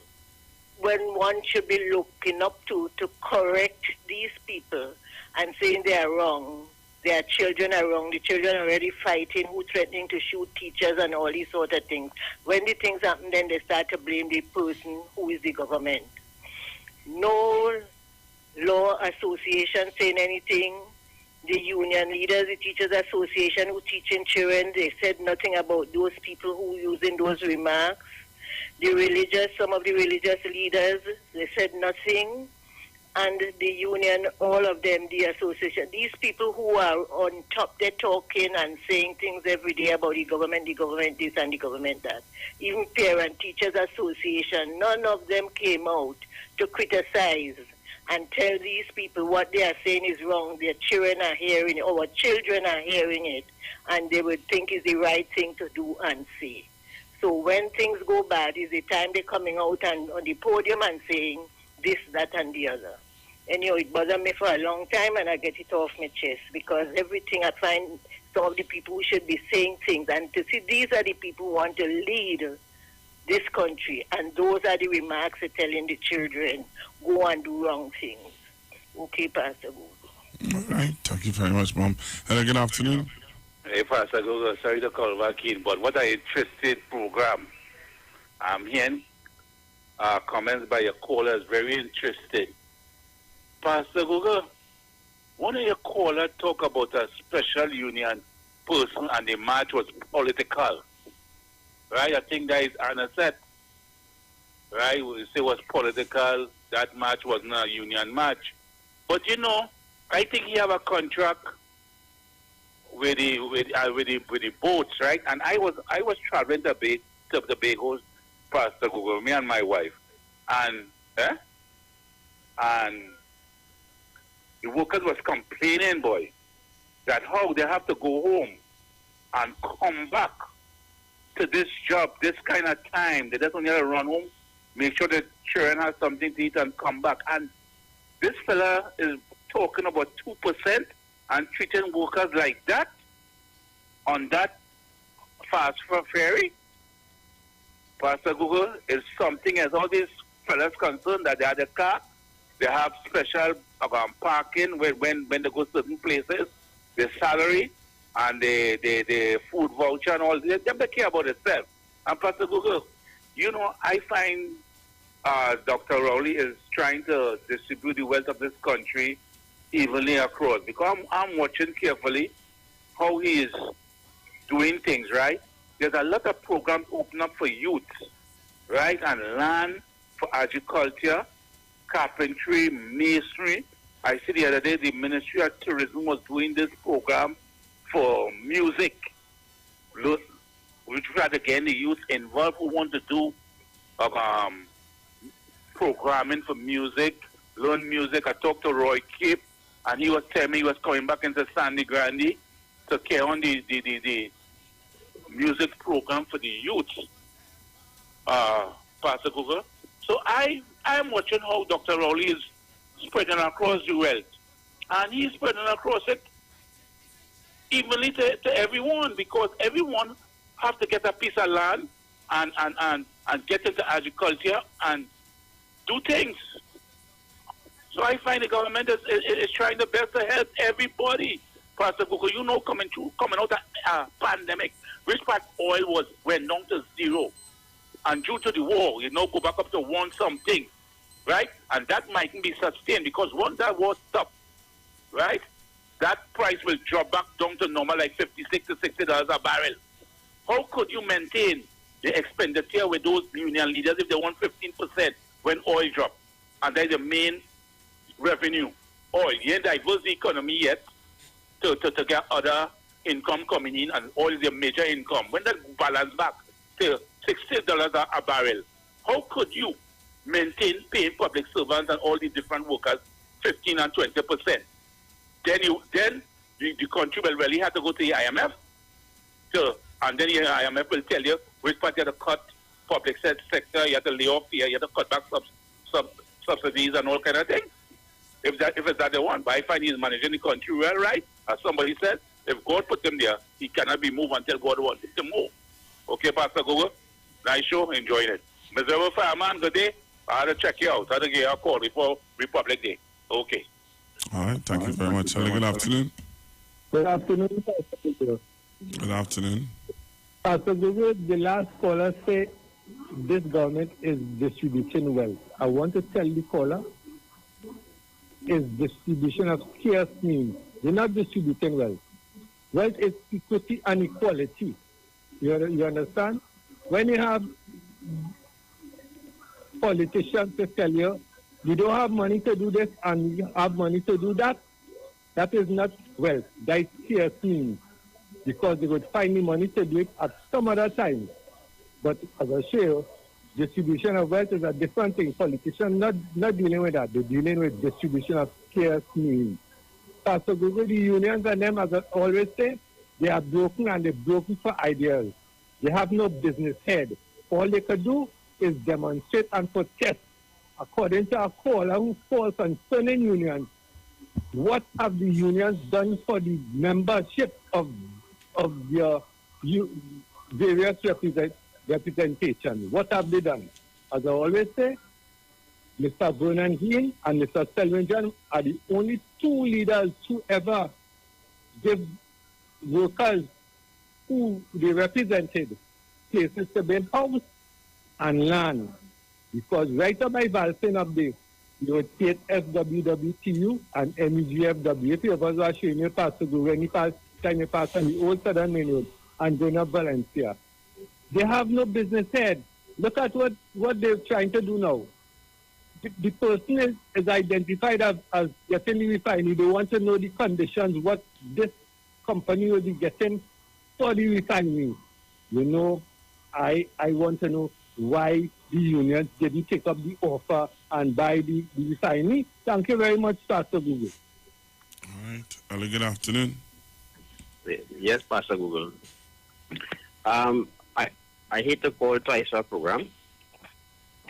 when one should be looking up to correct these people and saying they are wrong. Their children are wrong. The children are already fighting, who threatening to shoot teachers and all these sort of things. When the things happen, then they start to blame the person who is the government. No law association saying anything. The union leaders, the teachers association who teaching children, they said nothing about those people who using those remarks. The religious, some of the religious leaders, they said nothing. And the union, all of them, the association, these people who are on top, they're talking and saying things every day about the government this and the government that. Even parent teachers association, none of them came out to criticize and tell these people what they are saying is wrong. Their children are hearing it, our children are hearing it, and they would think is the right thing to do and say. So when things go bad, is the time they're coming out and on the podium and saying this, that, and the other. Anyhow, it bothered me for a long time, and I get it off my chest, because everything I find, some of the people who should be saying things, and to see these are the people who want to lead this country, and those are the remarks they're telling the children, go and do wrong things. Okay, Pastor Google. All right. Thank you very much, Mom. Hello, good afternoon. Hey, Pastor Google, sorry to call back in, but what an interesting program. I'm hearing comments by your callers, very interesting. Pastor Google, one of your callers talk about a special union person and the march was political. Right? I think that is Anisette. Right? We say it was political. That march was not a union march. But you know, I think he have a contract with the boats, right? And I was traveling to the Bagels, Pastor Google, me and my wife. And the workers was complaining, boy. that how they have to go home and come back to this job, this kind of time. They just only have to run home, make sure the children have something to eat and come back. And this fella is talking about 2% and treating workers like that on that fast food ferry. Pastor Google is something as all these fellas concerned that they have the car, they have special parking when they go to certain places, their salary and the food voucher and all this. They care about themselves. And Pastor Google, you know, I find Dr. Rowley is trying to distribute the wealth of this country evenly across, because I'm watching carefully how he is doing things, right? There's a lot of programs open up for youth, right? And land for agriculture, carpentry, masonry. I see the other day the Ministry of Tourism was doing this program for music, which had again the youth involved who want to do programming for music, learn music. I talked to Roy Cape, and he was telling me he was coming back into Sandy Grande to carry on the music program for the youth, Pastor Google. So I am watching how Dr. Rowley is spreading across the wealth, and he's spreading across it evenly to everyone, because everyone have to get a piece of land and get into agriculture and do things. So I find the government is trying the best to help everybody. Pastor Google, you know, coming out of a pandemic, which part oil went down to zero. And due to the war, you know, go back up to one something, right? And that mightn't be sustained, because once that war stops, right, that price will drop back down to normal, like $56 to $60 a barrel. How could you maintain the expenditure with those union leaders if they want 15% when oil drops? And that's the main revenue, oil. You ain't diverse the economy yet to get other income coming in, and oil is the major income. When that balance back to $60 a barrel, how could you maintain paying public servants and all these different workers 15 and 20%? Then the country will really have to go to the IMF, and then the IMF will tell you which part you have to cut public sector, you have to lay off here, you have to cut back subsidies and all kind of things. If it's that they want. But I find he's managing the country well, right? As somebody said, if God put him there, he cannot be moved until God wants him to move. Okay, Pastor Google? Nice show, enjoying it. Mr. Fireman, good day. I had to check you out. I had to give you a call before Republic Day. Okay. All right, thank you very much. Hello, good afternoon. Good afternoon, Pastor Google. Good afternoon. Pastor Google, the last caller said this government is distributing wealth. I want to tell the caller, is distribution of scarce means. They're not distributing wealth. Wealth is equity and equality. You understand? When you have politicians to tell you, you don't have money to do this and you have money to do that, that is not wealth. That is scarce means. Because they would find the money to do it at some other time. But as I say, distribution of wealth is a different thing. Politicians not dealing with that. They're dealing with distribution of scarce means. Pastor Google, the unions and them, as I always say, they are broken, and they're broken for ideas. They have no business head. All they could do is demonstrate and protest. According to a caller who falls concerning unions, what have the unions done for the membership of your various representation? What have they done? As I always say, Mr. Vernon Heen and Mr. Selwyn are the only two leaders who ever give workers who they represented places to build house and land. Because right up by Valsin up there, you would take FWWTU and MEGFW. If you ever showing your Pastor Go, when you pass on the old Southern Main Road and going up Valencia. They have no business head. Look at what they're trying to do now. The person is identified as getting the refinery. They want to know the conditions, what this company will be getting for the refinery. You know, I want to know why the unions didn't take up the offer and buy the refinery. Thank you very much, Pastor Google. All right. Hello, good afternoon. Yes, Pastor Google. I hate to call twice our program.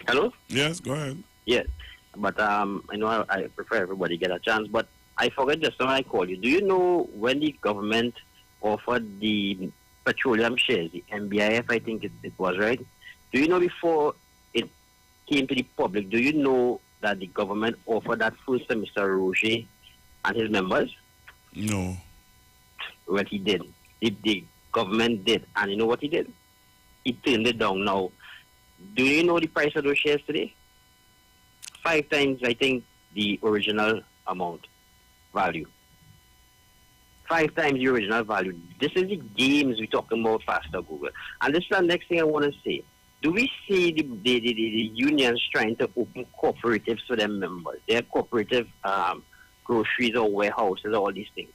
Hello? Yes, go ahead. Yes. But I know I prefer everybody get a chance, but I forgot just when I called you. Do you know when the government offered the petroleum shares, the MBIF, I think it was, right? Do you know before it came to the public, do you know that the government offered that first to Mr. Roger and his members? No. Well, he did. The government did. And you know what he did? He turned it down now. Do you know the price of those shares today? 5 times, I think, the original amount, value. 5 times the original value. This is the games we're talking about, Pastor Google. And this is the next thing I want to say. Do we see the unions trying to open cooperatives for their members? Their cooperative groceries or warehouses or all these things.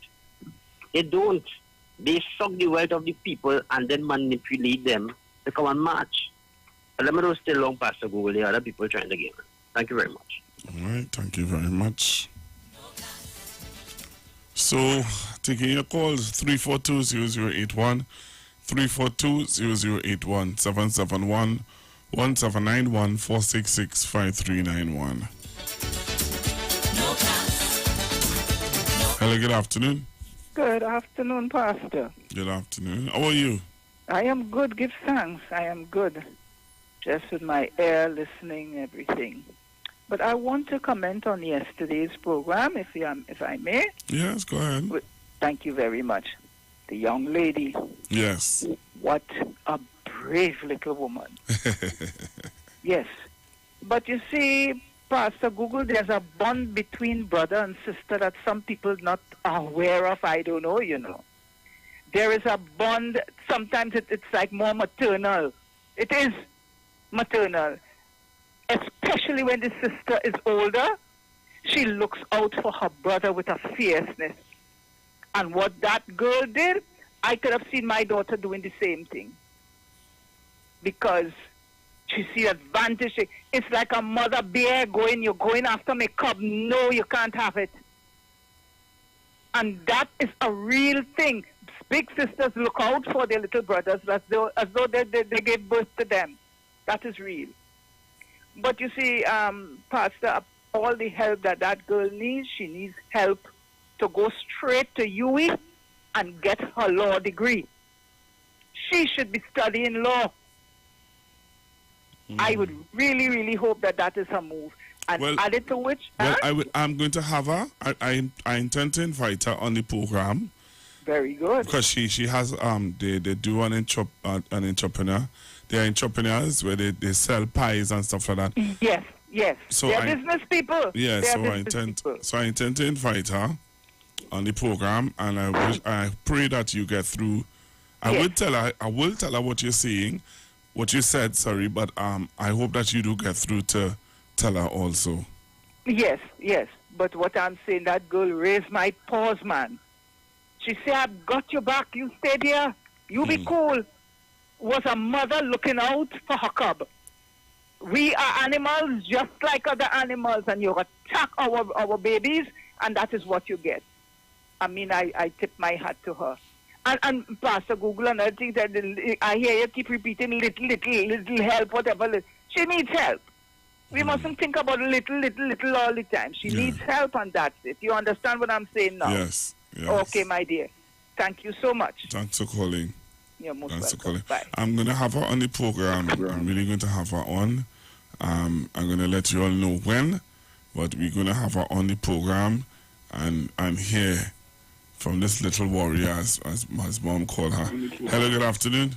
They don't. They suck the wealth of the people and then manipulate them to come and march. But let me know still long, Pastor Google. There are other people trying the game. Thank you very much. All right, thank you very much. So, taking your calls, 342-0081, 342-0081, 771-1791-466-5391. Hello, good afternoon. Good afternoon, Pastor. Good afternoon. How are you? I am good. Give thanks. I am good. Just with my ear listening, everything. But I want to comment on yesterday's program, if I may. Yes, go ahead. Thank you very much. The young lady. Yes. What a brave little woman. Yes. But you see, Pastor Google, there's a bond between brother and sister that some people not aware of. I don't know, you know. There is a bond. Sometimes it's like more maternal. It is maternal. Especially when the sister is older, she looks out for her brother with a fierceness. And what that girl did, I could have seen my daughter doing the same thing. Because she see advantage. It's like a mother bear you're going after my cub. No, you can't have it. And that is a real thing. Big sisters look out for their little brothers as though they gave birth to them. That is real. But you see, Pastor, all the help that girl needs, she needs help to go straight to IWE and get her law degree. She should be studying law. I would really, really hope that is her move. And added to which... I'm going to have her. I intend to invite her on the program. Very good. Because she has, they do an entrepreneur. They are entrepreneurs where they sell pies and stuff like that. Yes. So they're business people. Yeah, so I intend to invite her on the program, and I pray that you get through. I will tell her what you're saying, what you said, sorry, but I hope that you do get through to tell her also. Yes. But what I'm saying, that girl raised my paws, man. She said, I've got your back. You stay there. You be cool. Was a mother looking out for her cub. We are animals just like other animals, and you attack our babies, and that is what you get. I mean, I tip my hat to her. And Pastor Google and other things, that I hear you keep repeating little help, whatever. She needs help. We mustn't think about little all the time. She needs help, and that's it. You understand what I'm saying now? Yes. Okay, my dear. Thank you so much. Thanks for calling. You're most welcome. Bye. I'm going to have her on the program. I'm really going to have her on. I'm going to let you all know when, but we're going to have her on the program and hear from this little warrior, as mom called her. Hello, good afternoon.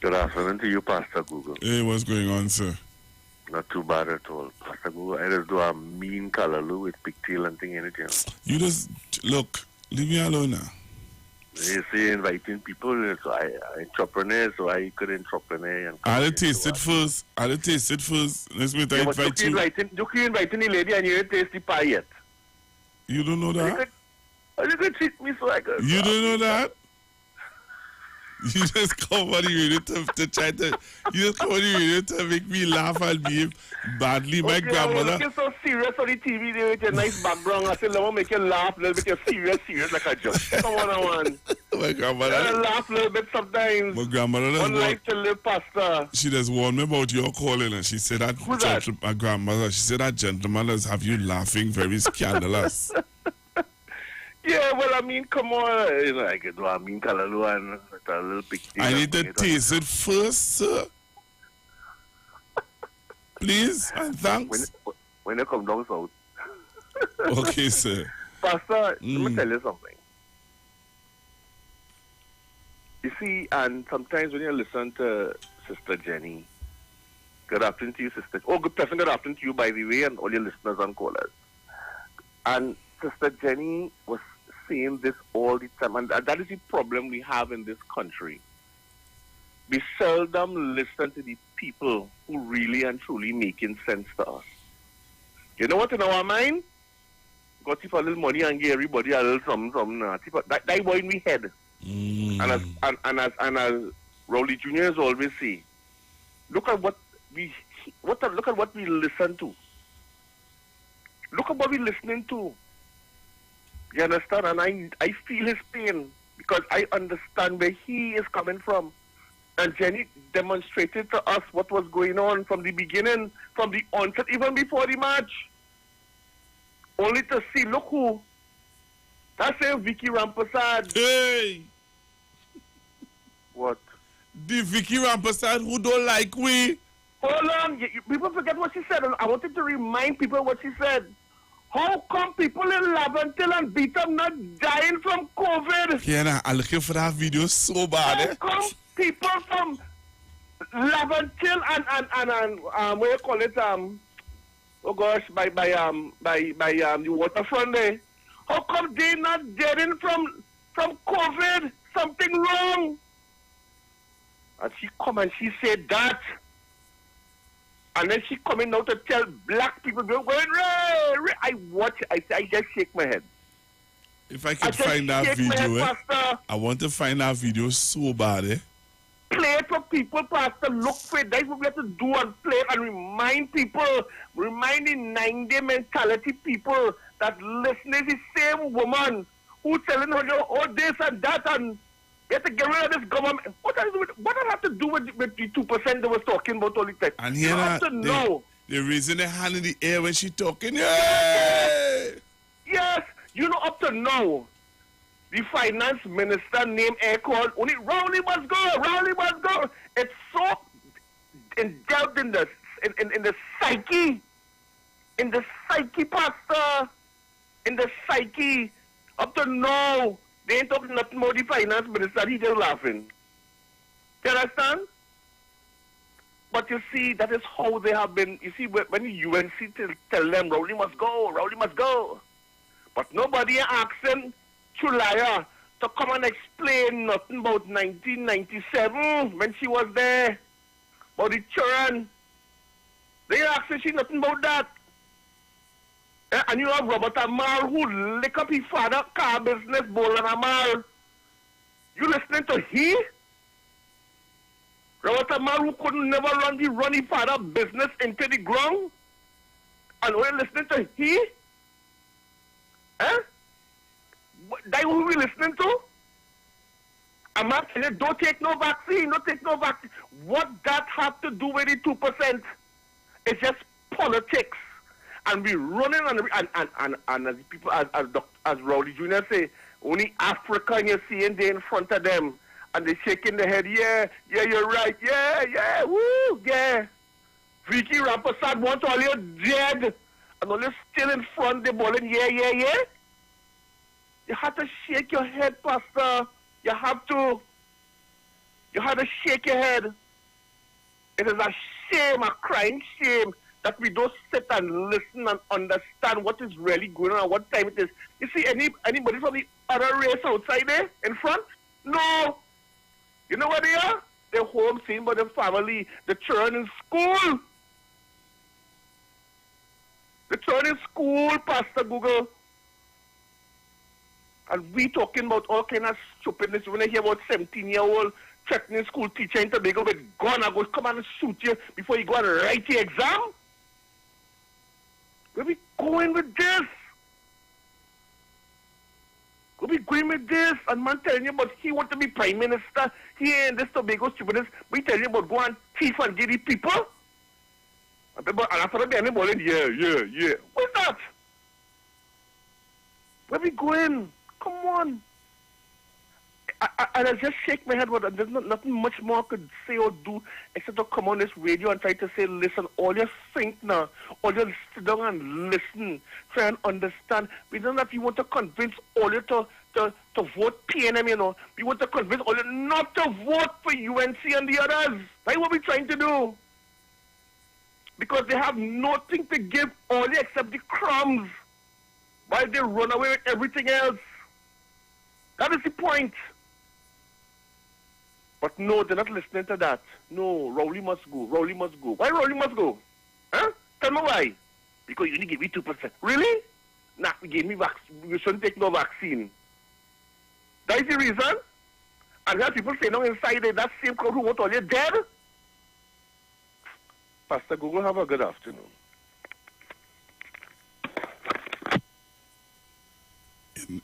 Good afternoon to you, Pastor Google. Hey, what's going on, sir? Not too bad at all. Pastor Google, I just do a mean callaloo with pigtail and thing in it, you know. You just, look, leave me alone now. You see, inviting people, so I entrepreneur, so I could entrepreneur. And I'll taste it first. Let's me to invite you. You keep inviting the lady and you ain't taste the pie yet. You don't know that? You could treat me so I could. You don't know that? You just come on the radio to try to... You just come on the radio to make me laugh and behave badly. My grandmother... You're so serious on the TV there with your nice background. I said, let me make you laugh, let me make you serious like a joke. Come on, man. My grandmother. I laugh a little bit sometimes. My grandmother does One life to live, Pastor. She just warned me about your calling, and she said that, my grandmother, she said that gentleman does have you laughing very scandalous. Yeah, well, I mean, come on. You know, I get what I mean, Kalalu, and a little picture. I need to taste it first, sir. Please, and thanks. When you come down south. Okay, sir. Pastor, let me tell you something. You see, and sometimes when you listen to Sister Jenny, good afternoon to you, Sister. Oh, good afternoon to you, by the way, and all your listeners and callers. And Sister Jenny was saying this all the time, and that is the problem we have in this country. We seldom listen to the people who really and truly making sense to us. You know what, in our mind? Got for a little money and give everybody a little something. That boy in we head. And as Rowley Juniors always say, look at what we listen to. Look at what we're listening to. You understand? And I feel his pain because I understand where he is coming from. And Jenny demonstrated to us what was going on from the beginning, from the onset, even before the match. Only to see, look who. That's Vicky Rampasad. Hey! What? The Vicky Rampasad who don't like we. Hold on. People forget what she said. I wanted to remind people what she said. How come people in Laventil and Beetham not dying from COVID? Yeah, I'm looking for that video so bad. How come people from Laventil and what you call it, oh gosh, by the waterfront there, how come they not deading from COVID? Something wrong. And she come and she said that. And then she coming out to tell black people, going, Ray. I watch it, I just shake my head. If I can find that video, I want to find that video so bad, Play it for people, Pastor. Look for it. That's what we have to do and play it and remind people, remind the 9-day mentality people that listen is the same woman who telling her, oh, this and that, and we have to get rid of this government. What does that have to do with the 2% they was talking about all the time? And you have to know. They're raising their hand in the air when she talking. Yay! Yes, you know, up to now, the finance minister named called only Rowley must go. It's so indulged in the psyche, Pastor, in the psyche. Up to now, they ain't talking nothing about the finance minister. He just laughing. You understand? But you see, that is how they have been. You see, when the UNC tell them Rowley must go. But nobody asking Chulaya to come and explain nothing about 1997 when she was there. About the children. They asking she nothing about that. And you have Robert Amal who lick up his father car business, Bolan Amal. You listening to he? Robert Amal who couldn't never run his father business into the ground? And we're listening to he? That who we listening to? I'm not saying don't take no vaccine. What that have to do with the 2%? It's just politics. And we running and as people as Rowley Jr. say, only Africa and you're seeing they in front of them and they shaking their head, yeah, you're right, yeah, woo, yeah. Vicky Rampasad want all you dead and all you still in front the ball and yeah. You have to shake your head, Pastor. You have to shake your head. It is a shame, a crying shame, that we don't sit and listen and understand what is really going on and what time it is. You see anybody from the other race outside there in front? No. You know where they are? They're home seen by the family. The children in school. The children in school, Pastor Google. And we talking about all kind of stupidness. When I hear about 17-year-old threatening school teacher in Tobago with gun, I go come and shoot you before you go and write your exam. Where we going with this? Where we going with this? And man telling you about he want to be prime minister here in this Tobago stupidness. We telling you about go and thief and get the people. And after that, anybody, yeah. What's that? Where we going? Come on. I just shake my head. But there's nothing much more I could say or do except to come on this radio and try to say, listen, all you think now, all you sit down and listen, try and understand. We don't know if you want to convince all you to vote PNM, you know. We want to convince all you not to vote for UNC and the others. That's what we're trying to do. Because they have nothing to give all you except the crumbs while they run away with everything else. That is the point. But no, they're not listening to that. No, Rowley must go. Rowley must go. Why Rowley must go? Huh? Tell me why. Because you only give me 2%. Really? Nah, you gave me vaccine. You shouldn't take no vaccine. That is the reason. And there are people saying now inside that same crowd who want all you dead. Pastor Google, have a good afternoon.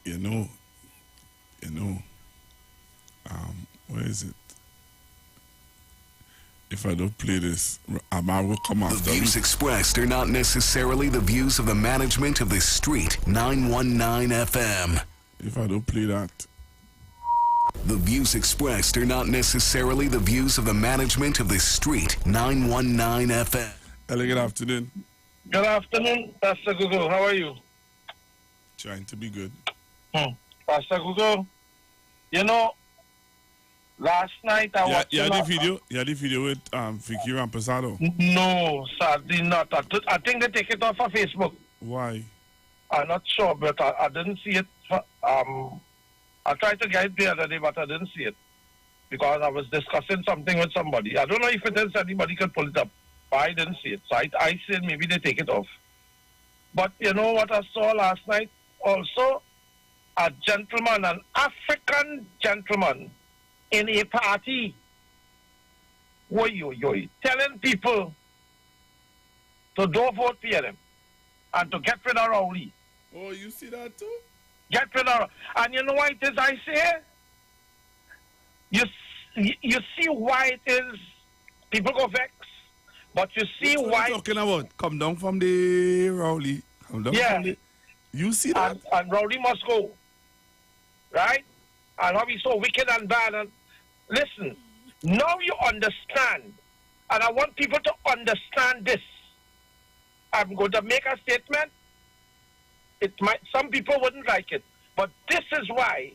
You know, where is it? If I don't play this, I will come after. The views expressed are not necessarily the views of the management of the Street 919 FM. If I don't play that. The views expressed are not necessarily the views of the management of the Street 919 FM. Hello, good afternoon. Good afternoon, Pastor Google. How are you? Trying to be good. Pastor Google, you know, last night I watched... You had the video with Vicky Rampasado? No, sadly not. I think they take it off of Facebook. Why? I'm not sure, but I didn't see it. I tried to get it the other day, but I didn't see it. Because I was discussing something with somebody. I don't know if it is anybody could pull it up. But I didn't see it. So I said maybe they take it off. But you know what I saw last night? Also, a gentleman, an African gentleman in a party, telling people to don't vote for them and to get rid of Rowley. Oh, you see that too? Get rid of, and you know why it is I say? You see why it is people go vex, but you see what why... What are you talking about? Come down from the Rowley. Come down from the... You see that? And Rowley must go. Right? And how he's so wicked and bad. And listen, now you understand. And I want people to understand this. I'm going to make a statement. Some people wouldn't like it. But this is why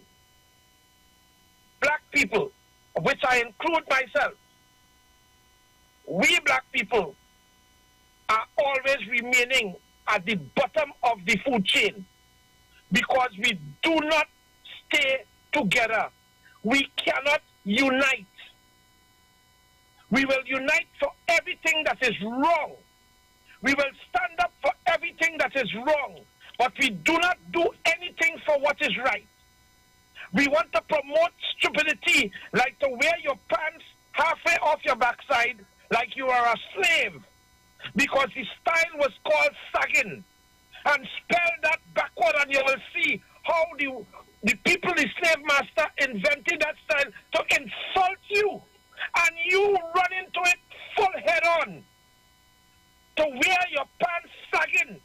black people, which I include myself, we black people are always remaining at the bottom of the food chain because we do not stay together. We cannot unite. We will unite for everything that is wrong. We will stand up for everything that is wrong, but we do not do anything for what is right. We want to promote stupidity, like to wear your pants halfway off your backside like you are a slave, because the style was called sagging. And spell that backward and you will see how the people, the slave master, invented that style to insult you. And you run into it full head on. To wear your pants sagging.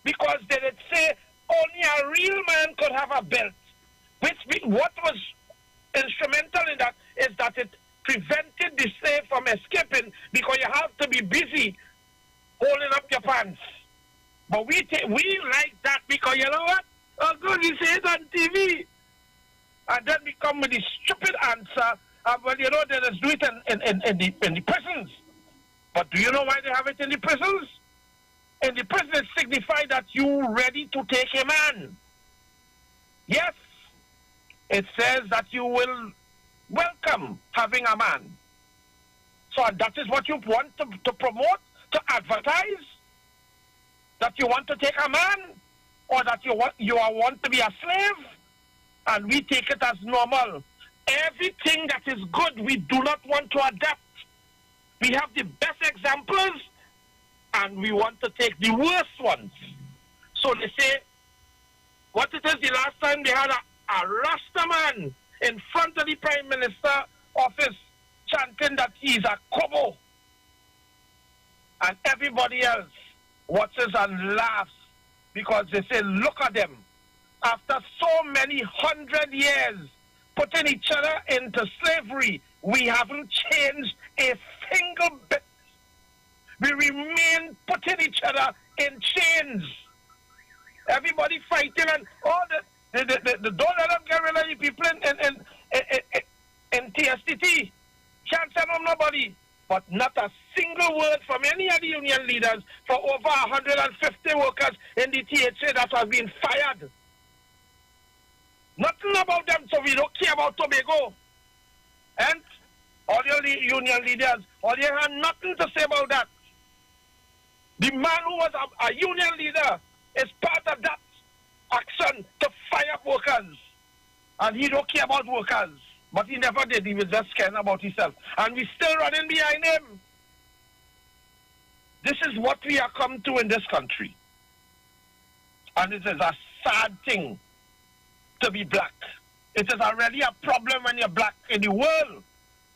Because they did say only a real man could have a belt. What was instrumental in that is that it prevented the slave from escaping because you have to be busy holding up your pants. But we like that because you know what? Oh, good, you say it on TV. And then we come with the stupid answer. Well, you know, they just do it in the prisons. But do you know why they have it in the prisons? In the prison, it signifies that you're ready to take a man. Yes, it says that you will welcome having a man. So that is what you want to promote, to advertise? That you want to take a man? Or that you want to be a slave? And we take it as normal. Everything that is good, we do not want to adapt. We have the best examples, and we want to take the worst ones. So they say, what it is, the last time they had a Rastaman in front of the Prime Minister office chanting that he's a Kobo. And everybody else watches and laughs because they say, look at them. After so many 100 years putting each other into slavery, we haven't changed a single bit. We remain putting each other in chains. Everybody fighting and all the don't let them get rid of the people in TSTT. Can't send home nobody. But not a single word from any of the union leaders for over 150 workers in the THA that have been fired. Nothing about them, so we don't care about Tobago. And all your union leaders, all you have nothing to say about that. The man who was a union leader is part of that action to fire workers. And he don't care about workers. But he never did. He was just caring about himself. And we still running behind him. This is what we have come to in this country. And it is a sad thing to be black. It is already a problem when you're black in the world.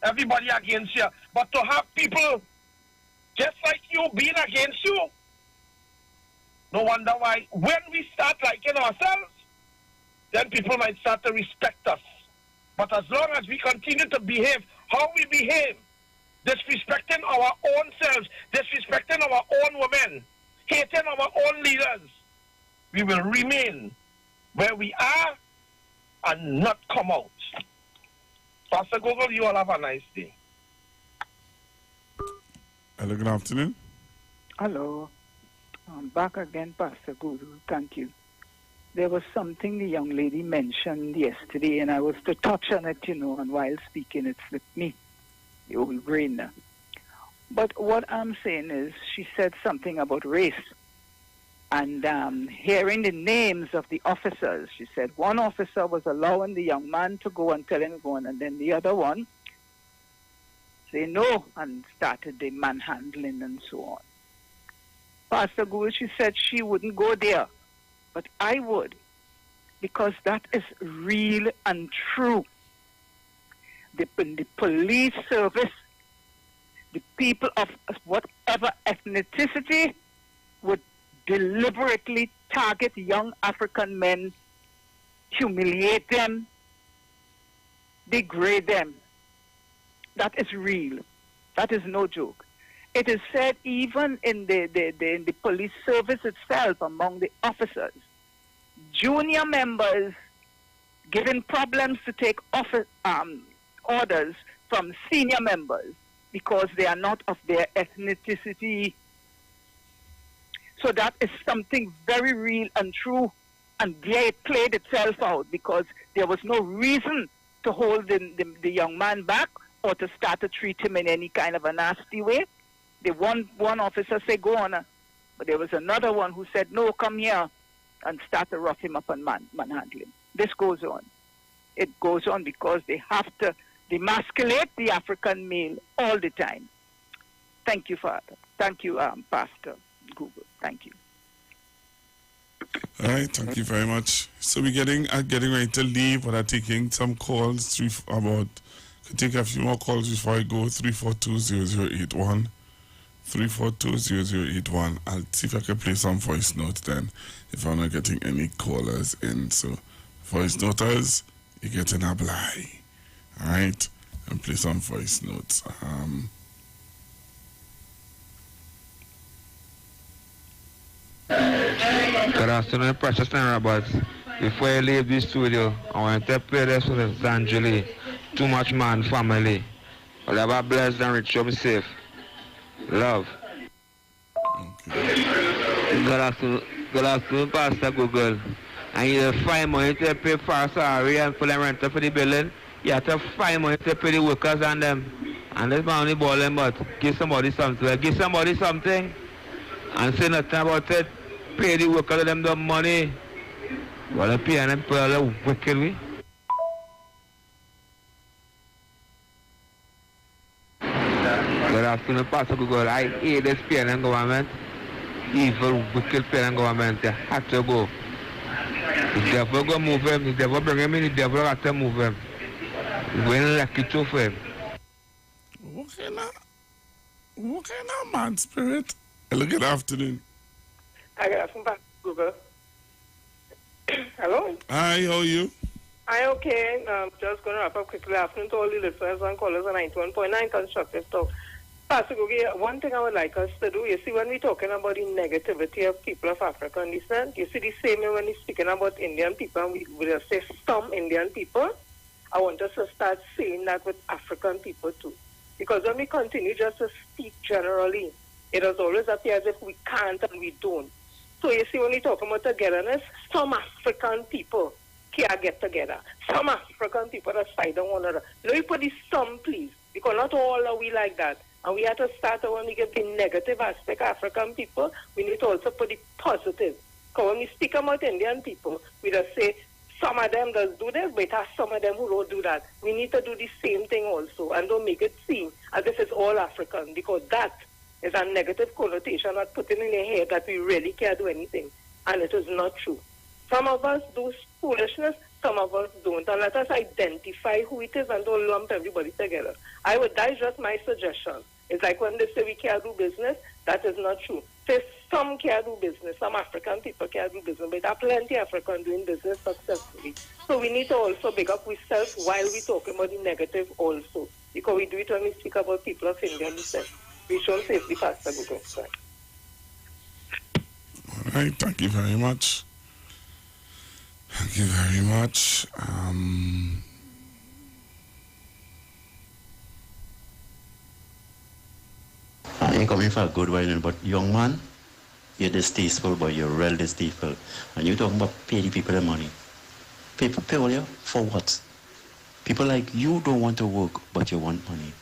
Everybody against you. But to have people just like you being against you, no wonder why when we start liking ourselves, then people might start to respect us. But as long as we continue to behave how we behave, disrespecting our own selves, disrespecting our own women, hating our own leaders, we will remain where we are and not come out. Pastor Google, you all have a nice day. Hello, good afternoon. Hello. I'm back again, Pastor Google. Thank you. There was something the young lady mentioned yesterday, and I was to touch on it, and while speaking, it slipped me, the old brain. But what I'm saying is, she said something about race. And hearing the names of the officers, she said one officer was allowing the young man to go and tell him go on, and then the other one say no and started the manhandling and so on. Pastor Gould, she said she wouldn't go there, but I would, because that is real and true. The police service, the people of whatever ethnicity would deliberately target young African men, humiliate them, degrade them. That is real. That is no joke. It is said even in the police service itself, among the officers, junior members giving problems to take orders from senior members because they are not of their ethnicity. So that is something very real and true, and there it played itself out because there was no reason to hold the young man back or to start to treat him in any kind of a nasty way. The one officer said, go on, but there was another one who said, no, come here, and start to rough him up and manhandle him. This goes on. It goes on because they have to demasculate the African male all the time. Thank you, Father. Thank you, Pastor Google. Thank you. All right, thank you very much. So we're getting ready to leave, but I'm taking some calls. Could take a few more calls before I go. 342-0081. 342-0081. I'll see if I can play some voice notes then, if I'm not getting any callers in. So, voice noters, you're getting a blind. All right, and play some voice notes. Good afternoon, precious and Roberts. Before I leave the studio, I want to play this with Zanjuli, Too Much Man family. Well, have a blessed and rich, be safe. Love. Good afternoon, Pastor Google. And you have 5 months to pay for salary and for the rent for the building. You have to 5 months to pay the workers and them. And this man only balling, but give somebody something. Give somebody something. And say nothing about it. Pay the workers them the money. Well, I pay them for all the wicked way. Good afternoon, Pastor Google. I hate this parent government. Evil, wicked parent government. They have to go. The devil go move him. The devil bring him in. The devil have to move him. When like it for him. Okay now, man spirit. Hello, good afternoon. I got from Google. Hello? Hi, how are you? Hi, okay. Just going to wrap up quickly. Afternoon to all the listeners and callers on 91.9 Constructive Talk. Pastor Gugi, one thing I would like us to do, you see, when we're talking about the negativity of people of African descent, you see the same way when we're speaking about Indian people, and we will say some Indian people, I want us to start saying that with African people too. Because when we continue just to speak generally, it does always appear as if we can't and we don't. So you see, when we talk about togetherness, some African people can't get together. Some African people are side on one another. Let me put this some, please, because not all are we like that. And we have to start when we get the negative aspect of African people, we need to also put the positive. Because when we speak about Indian people, we just say, some of them does do this, but there's some of them who don't do that. We need to do the same thing also, and don't make it seem as if it's all African, because that is a negative connotation that putting in your head that we really can't do anything, and it is not true. Some of us do foolishness, some of us don't, and let us identify who it is and don't lump everybody together. That is just my suggestion. It's like when they say we can't do business, that is not true. Say some can't do business, some African people can't do business, but there are plenty of Africans doing business successfully. So we need to also big up ourselves while we're talking about the negative also, because we do it when we speak about people of Indian descent. We should safely Pastor Google. All right, thank you very much. Thank you very much. I ain't coming for a good while, but young man, you're distasteful, but you're real distasteful. And you're talking about pay the people the money. Pay all you for what? People like you don't want to work, but you want money.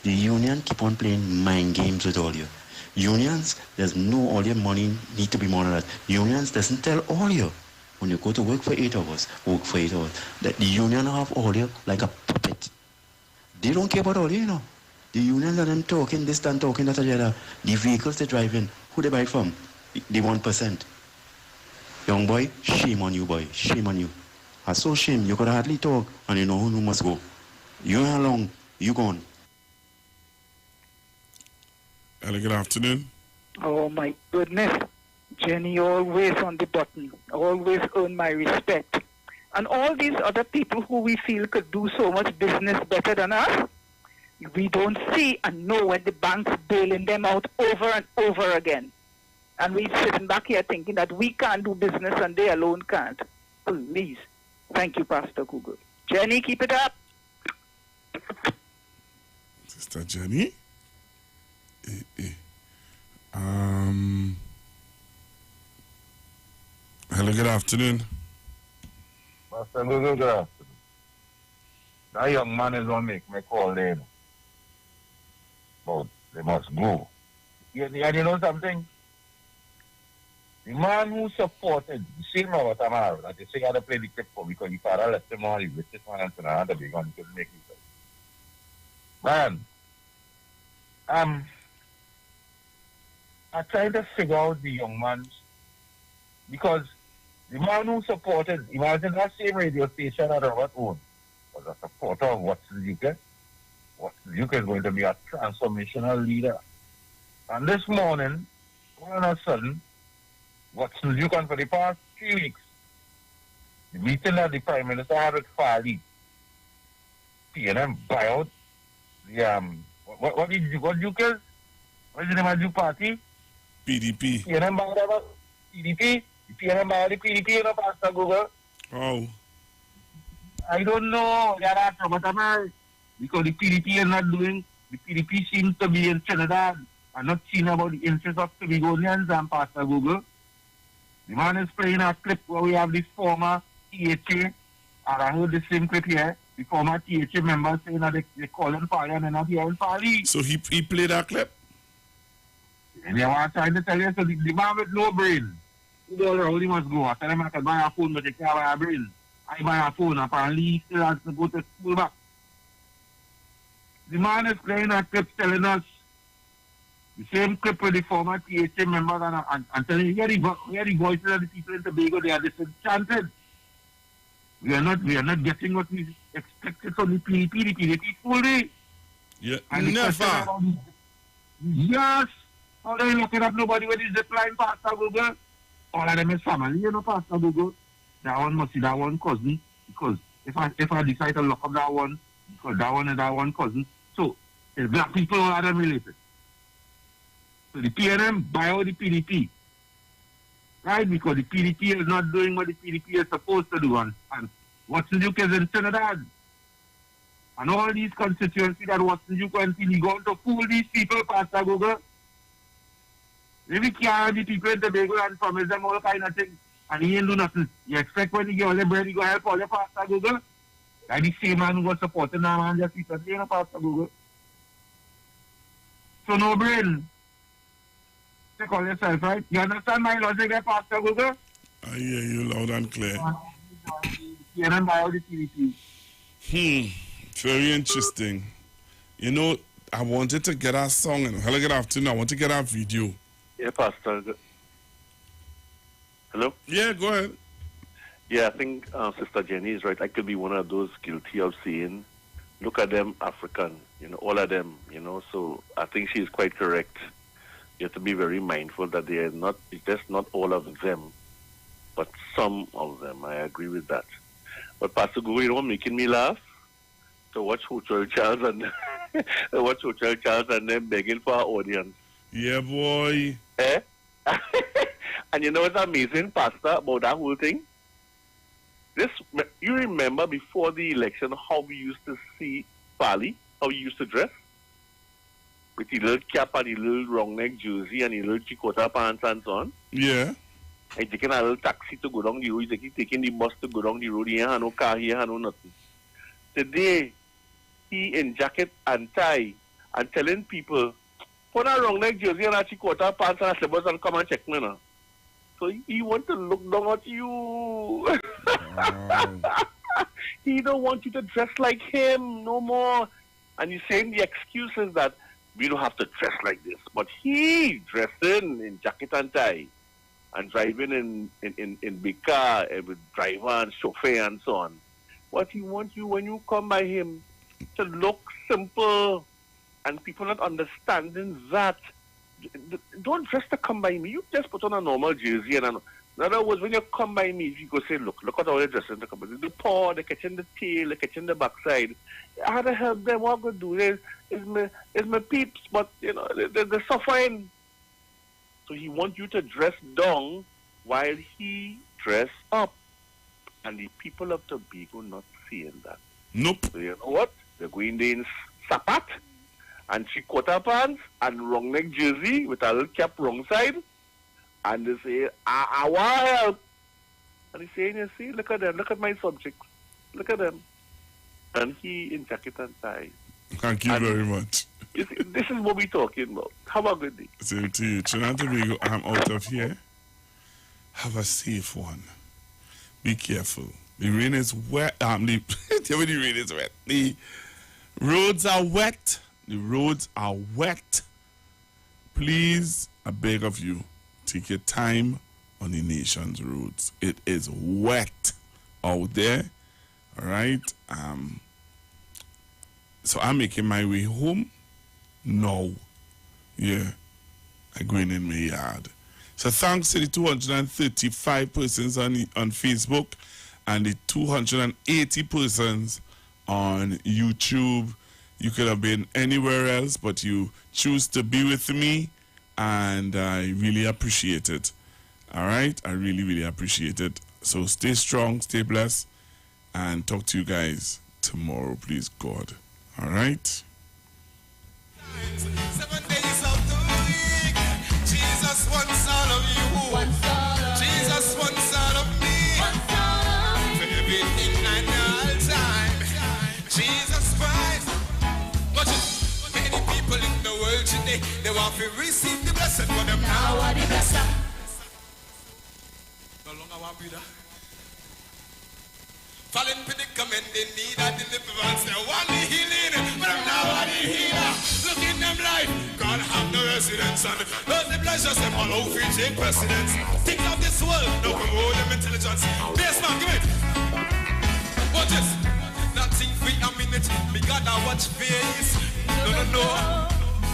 The union keep on playing mind games with all you. Unions, there's no all your money need to be more than that. Unions doesn't tell all you. When you go to work for 8 hours, work for 8 hours. That the union have all you like a puppet. They don't care about all you, you know. The unions are them talking this and talking that together. The vehicles they drive in, who they buy it from? The 1%. Young boy, shame on you, boy. Shame on you. I so shame. You could hardly talk and you know who must go. You ain't along. You gone. Hello, good afternoon. Oh my goodness. Jenny always on the button. Always earn my respect. And all these other people who we feel could do so much business better than us, we don't see and know when the bank's bailing them out over and over again. And we're sitting back here thinking that we can't do business and they alone can't. Please. Thank you, Pastor Google. Jenny, keep it up. Sister Jenny? Hello, good afternoon. Pastor Google, good afternoon. That young man is going to make me call them. But they must go. And you know something? The man who supported, the same Robert Amaro, that they say he had to play the clip for because the father left him on, he with this man and said, I had to be gone, he couldn't make it. Man, I'm trying to figure out the young man's, because the man who supported, imagine that same radio station that Robert owned, was a supporter of Watson Duke. Watson Duke is going to be a transformational leader. And this morning, all of a sudden, Watson Duke, for the past 3 weeks, the meeting that the Prime Minister had with Fali, PNM buy out the, what Duke is? What is the name of the party? PDP. PNM buy out PDP? The PNM buy out the PDP, you know, Pastor Google? Oh. I don't know. That's Robert, because the PDP is not doing, the PDP seems to be in Trinidad and not seeing about the interests of Tobagonians and Pastor Google. The man is playing a clip where we have the former THA, and I heard the same clip here, the former THA members saying that they call him Fali and they're not here in Fali. So he played that clip? And they were trying to tell you, so the man with no brain, he don't know how he must go. I tell him I can buy a phone, but they can't buy a brain. I buy a phone, apparently he still has to go to school back. The man is playing a clip telling us, the same clip with the former THA members and telling you, hear the voices of the people in Tobago, they are disenchanted. We are not getting what we expected from the PDP. The PDP fully. Yeah, and never. Yes. How they looking up nobody with his decline, Pastor Google? All of them is family, you know, Pastor Google. That one must be that one cousin. Because if I decide to lock up that one, because that one and that one cousin. So, it's black people, all of them related. So the PNM buy out the PDP. Right? Because the PDP is not doing what the PDP is supposed to do. And Watson Duke is in Trinidad. And all these constituencies that Watson Duke went in, he going to fool these people, Pastor Google. Maybe carry the people in Tobago and promise them all kind of things. And he ain't do nothing. You expect when you get all the bread, you go help all the Pastor Google? Like the same man who was supporting that man just recently, you know, Pastor Google. So no brain. Take all yourself, right? You understand my logic there, Pastor Google? I hear you loud and clear. You don't buy all the PDP. Very interesting. You know, I wanted to get our song, and hello, good afternoon. I want to get our video. Yeah, Pastor. Hello? Yeah, go ahead. Yeah, I think Sister Jenny is right. I could be one of those guilty of saying, look at them African, you know, all of them, you know. So I think she is quite correct. You have to be very mindful that they are not, just not all of them, but some of them. I agree with that. But Pastor Google, you know what making me laugh? To watch Hotel Charles and them begging for our audience. Yeah, boy. Eh? And you know what's amazing, Pastor, about that whole thing? You remember before the election how we used to see Pali, how he used to dress? With the little cap and the little round neck jersey and the little chikota pants and so on. Yeah. He's taking a little taxi to go down the road. He's taking the bus to go down the road. He ain't no car, he ain't no nothing. Today, he in jacket and tie and telling people, put a round neck jersey and a chikota pants and a slippers and come and check me now. So he want to look down at you. He don't want you to dress like him no more. And he's saying the excuse is that we don't have to dress like this. But he dressing in jacket and tie and driving in big car with driver and chauffeur and so on. But he wants you, when you come by him, to look simple. And people not understanding that. Don't dress to come by me. You just put on a normal jersey. And in other words, when you come by me, you go say, look at all the dressing to come by. The paw, the catching the tail, the catching the backside. I had to help them. What I'm going to do is my peeps, but, you know, they're suffering. So he wants you to dress down while he dress up. And the people of Tobago not seeing that. Nope. So you know what? They're going there in sapat and chikota pants and wrong neck jersey with a little cap wrong side. And they say, I want help. And he's saying, you see, look at them, look at my subjects. Look at them. And he in jacket and tie. Thank you very much. You see, this is what we're talking about. Have a good day. Same to you. Trinidad and Tobago, I'm out of here. Have a safe one. Be careful. The rain is wet. The rain is wet. The roads are wet. The roads are wet. Please, I beg of you, take your time on the nation's roads. It is wet out there. All right. So I'm making my way home now. Yeah. I'm going in my yard. So thanks to the 235 persons on Facebook and the 280 persons on YouTube. You could have been anywhere else, but you choose to be with me, and I really appreciate it. All right? I really, really appreciate it. So stay strong, stay blessed, and talk to you guys tomorrow, please, God. All right? 7 days of the week, Jesus wants all of you. Jesus wants all of me. For everything and all time. Jesus Christ. But many people in the world today, they want to receive the blessing for them now. Are the blessing? No longer want to be that. Fallen predicament, they need a deliverance. They want the healing, but I'm now want the healer. Look in them life, God have no residence. And those the pleasures, them all over take precedence. Things of this world, no promote them intelligence. Yes, man, give it. Watch this. Nothing for a minute. Me gotta watch face. No.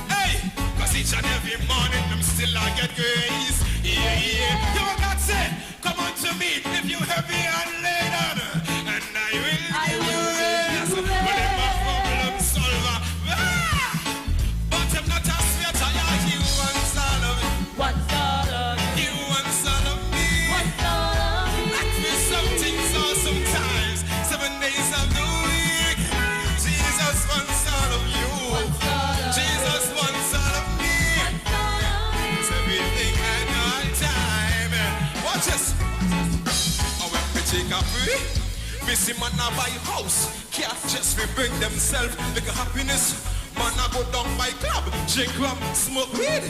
Hey, cause each and every morning them still I get grace. Yeah. You what God say? Come on to me if you heavy and laden, and I will give you rest. Whatever problem solver. But I'm not a sweat. You want all of it. One sort of you want all of me. One sort of me. Like me some things or sometimes 7 days of the week. Jesus wants all of you. Jesus wants all of me. It's everything and all time. Watch this. Oh, when we take a break, we see man a buy house. Can't just we bring themselves like a happiness. Man a go down by club, drink rum, smoke weed.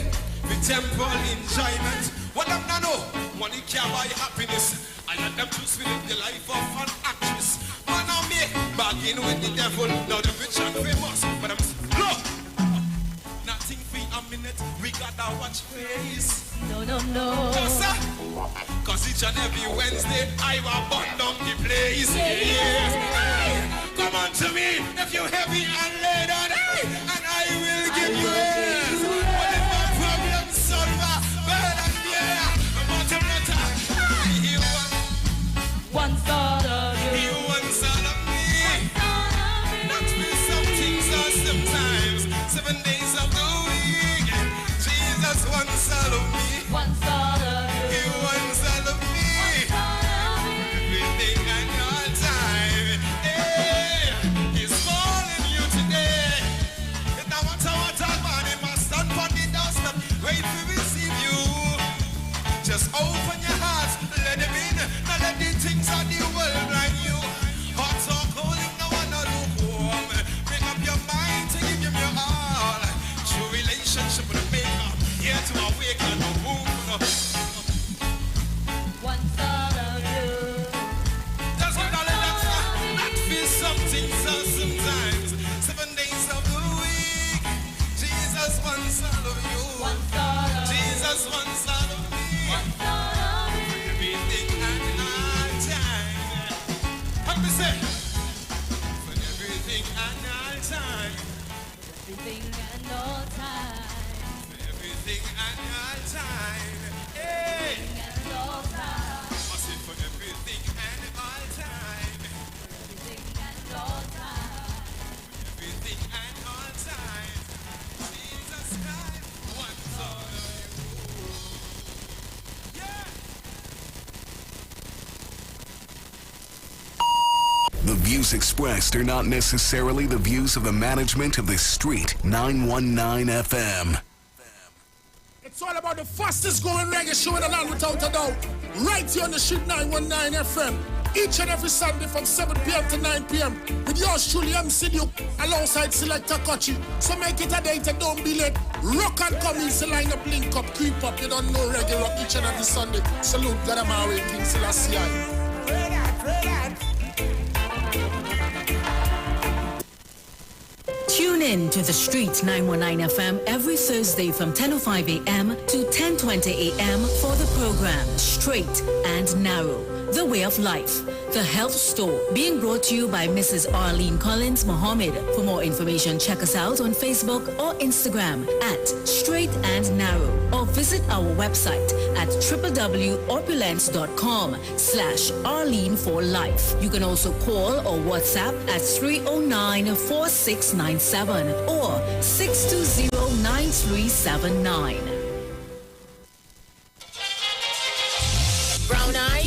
We temple enjoyment. What them not know? Money can't buy happiness. I let them choose to live the life of an actress. Man on me, bargain with the devil. Now the rich and famous, but I'm look. Nothing for a minute. We gotta watch face. No. Cause each and every Wednesday I will burn down the place. Yes. Come on to me if you're heavy and laden, and I will give you rest. Whatever problem solver, bird and bear, bottom letter. You want one sort of you. You want all of me. Not me some things or sometimes 7 days of the week. Jesus wants all of me. One sort of you. He wants all of me. Everything and all time. Hey, he's calling you today. It no matter what a man, he must stand on the doorstep, wait to receive you. Just open your heart, let him in. Now let the things of the world blind you. Hot or cold, if no one not lukewarm. Make up your mind to give him your all. True relationship with the maker, here to awaken the womb. One sort of you. Just gonna let that feel something so sometimes 7 days of the week. Jesus wants all of you. One sort of Jesus wants all of me. One sort of Everything and all time. Help me say. For everything and all time. everything and all time. For everything and all time. Hey. And all time. I say for everything and all time. Everything and all time. Everything and all time. Jesus Christ wants all of you. Yeah. The views expressed are not necessarily the views of the management of the Street 919 FM. It's all about the fastest growing reggae show in the land without a doubt. Right here on the Street 919 FM. Each and every Sunday from 7 p.m. to 9 p.m. with yours truly, MC Duke, alongside Selector Kochi. So make it a date and don't be late. Rock and come in, so line up, link up, creep up. You don't know reggae rock each and every Sunday. Salute Gadamawe, King Selassie. Tune in to The Street 919 FM every Thursday from 10:05 a.m. to 10:20 a.m. for the program Straight and Narrow, The Way of Life, The Health Store, being brought to you by Mrs. Arlene Collins Mohammed. For more information, check us out on Facebook or Instagram at Straight and Narrow, or visit our website at www.opulence.com/Arlene for Life. You can also call or WhatsApp at 309-4697 or 620-9379.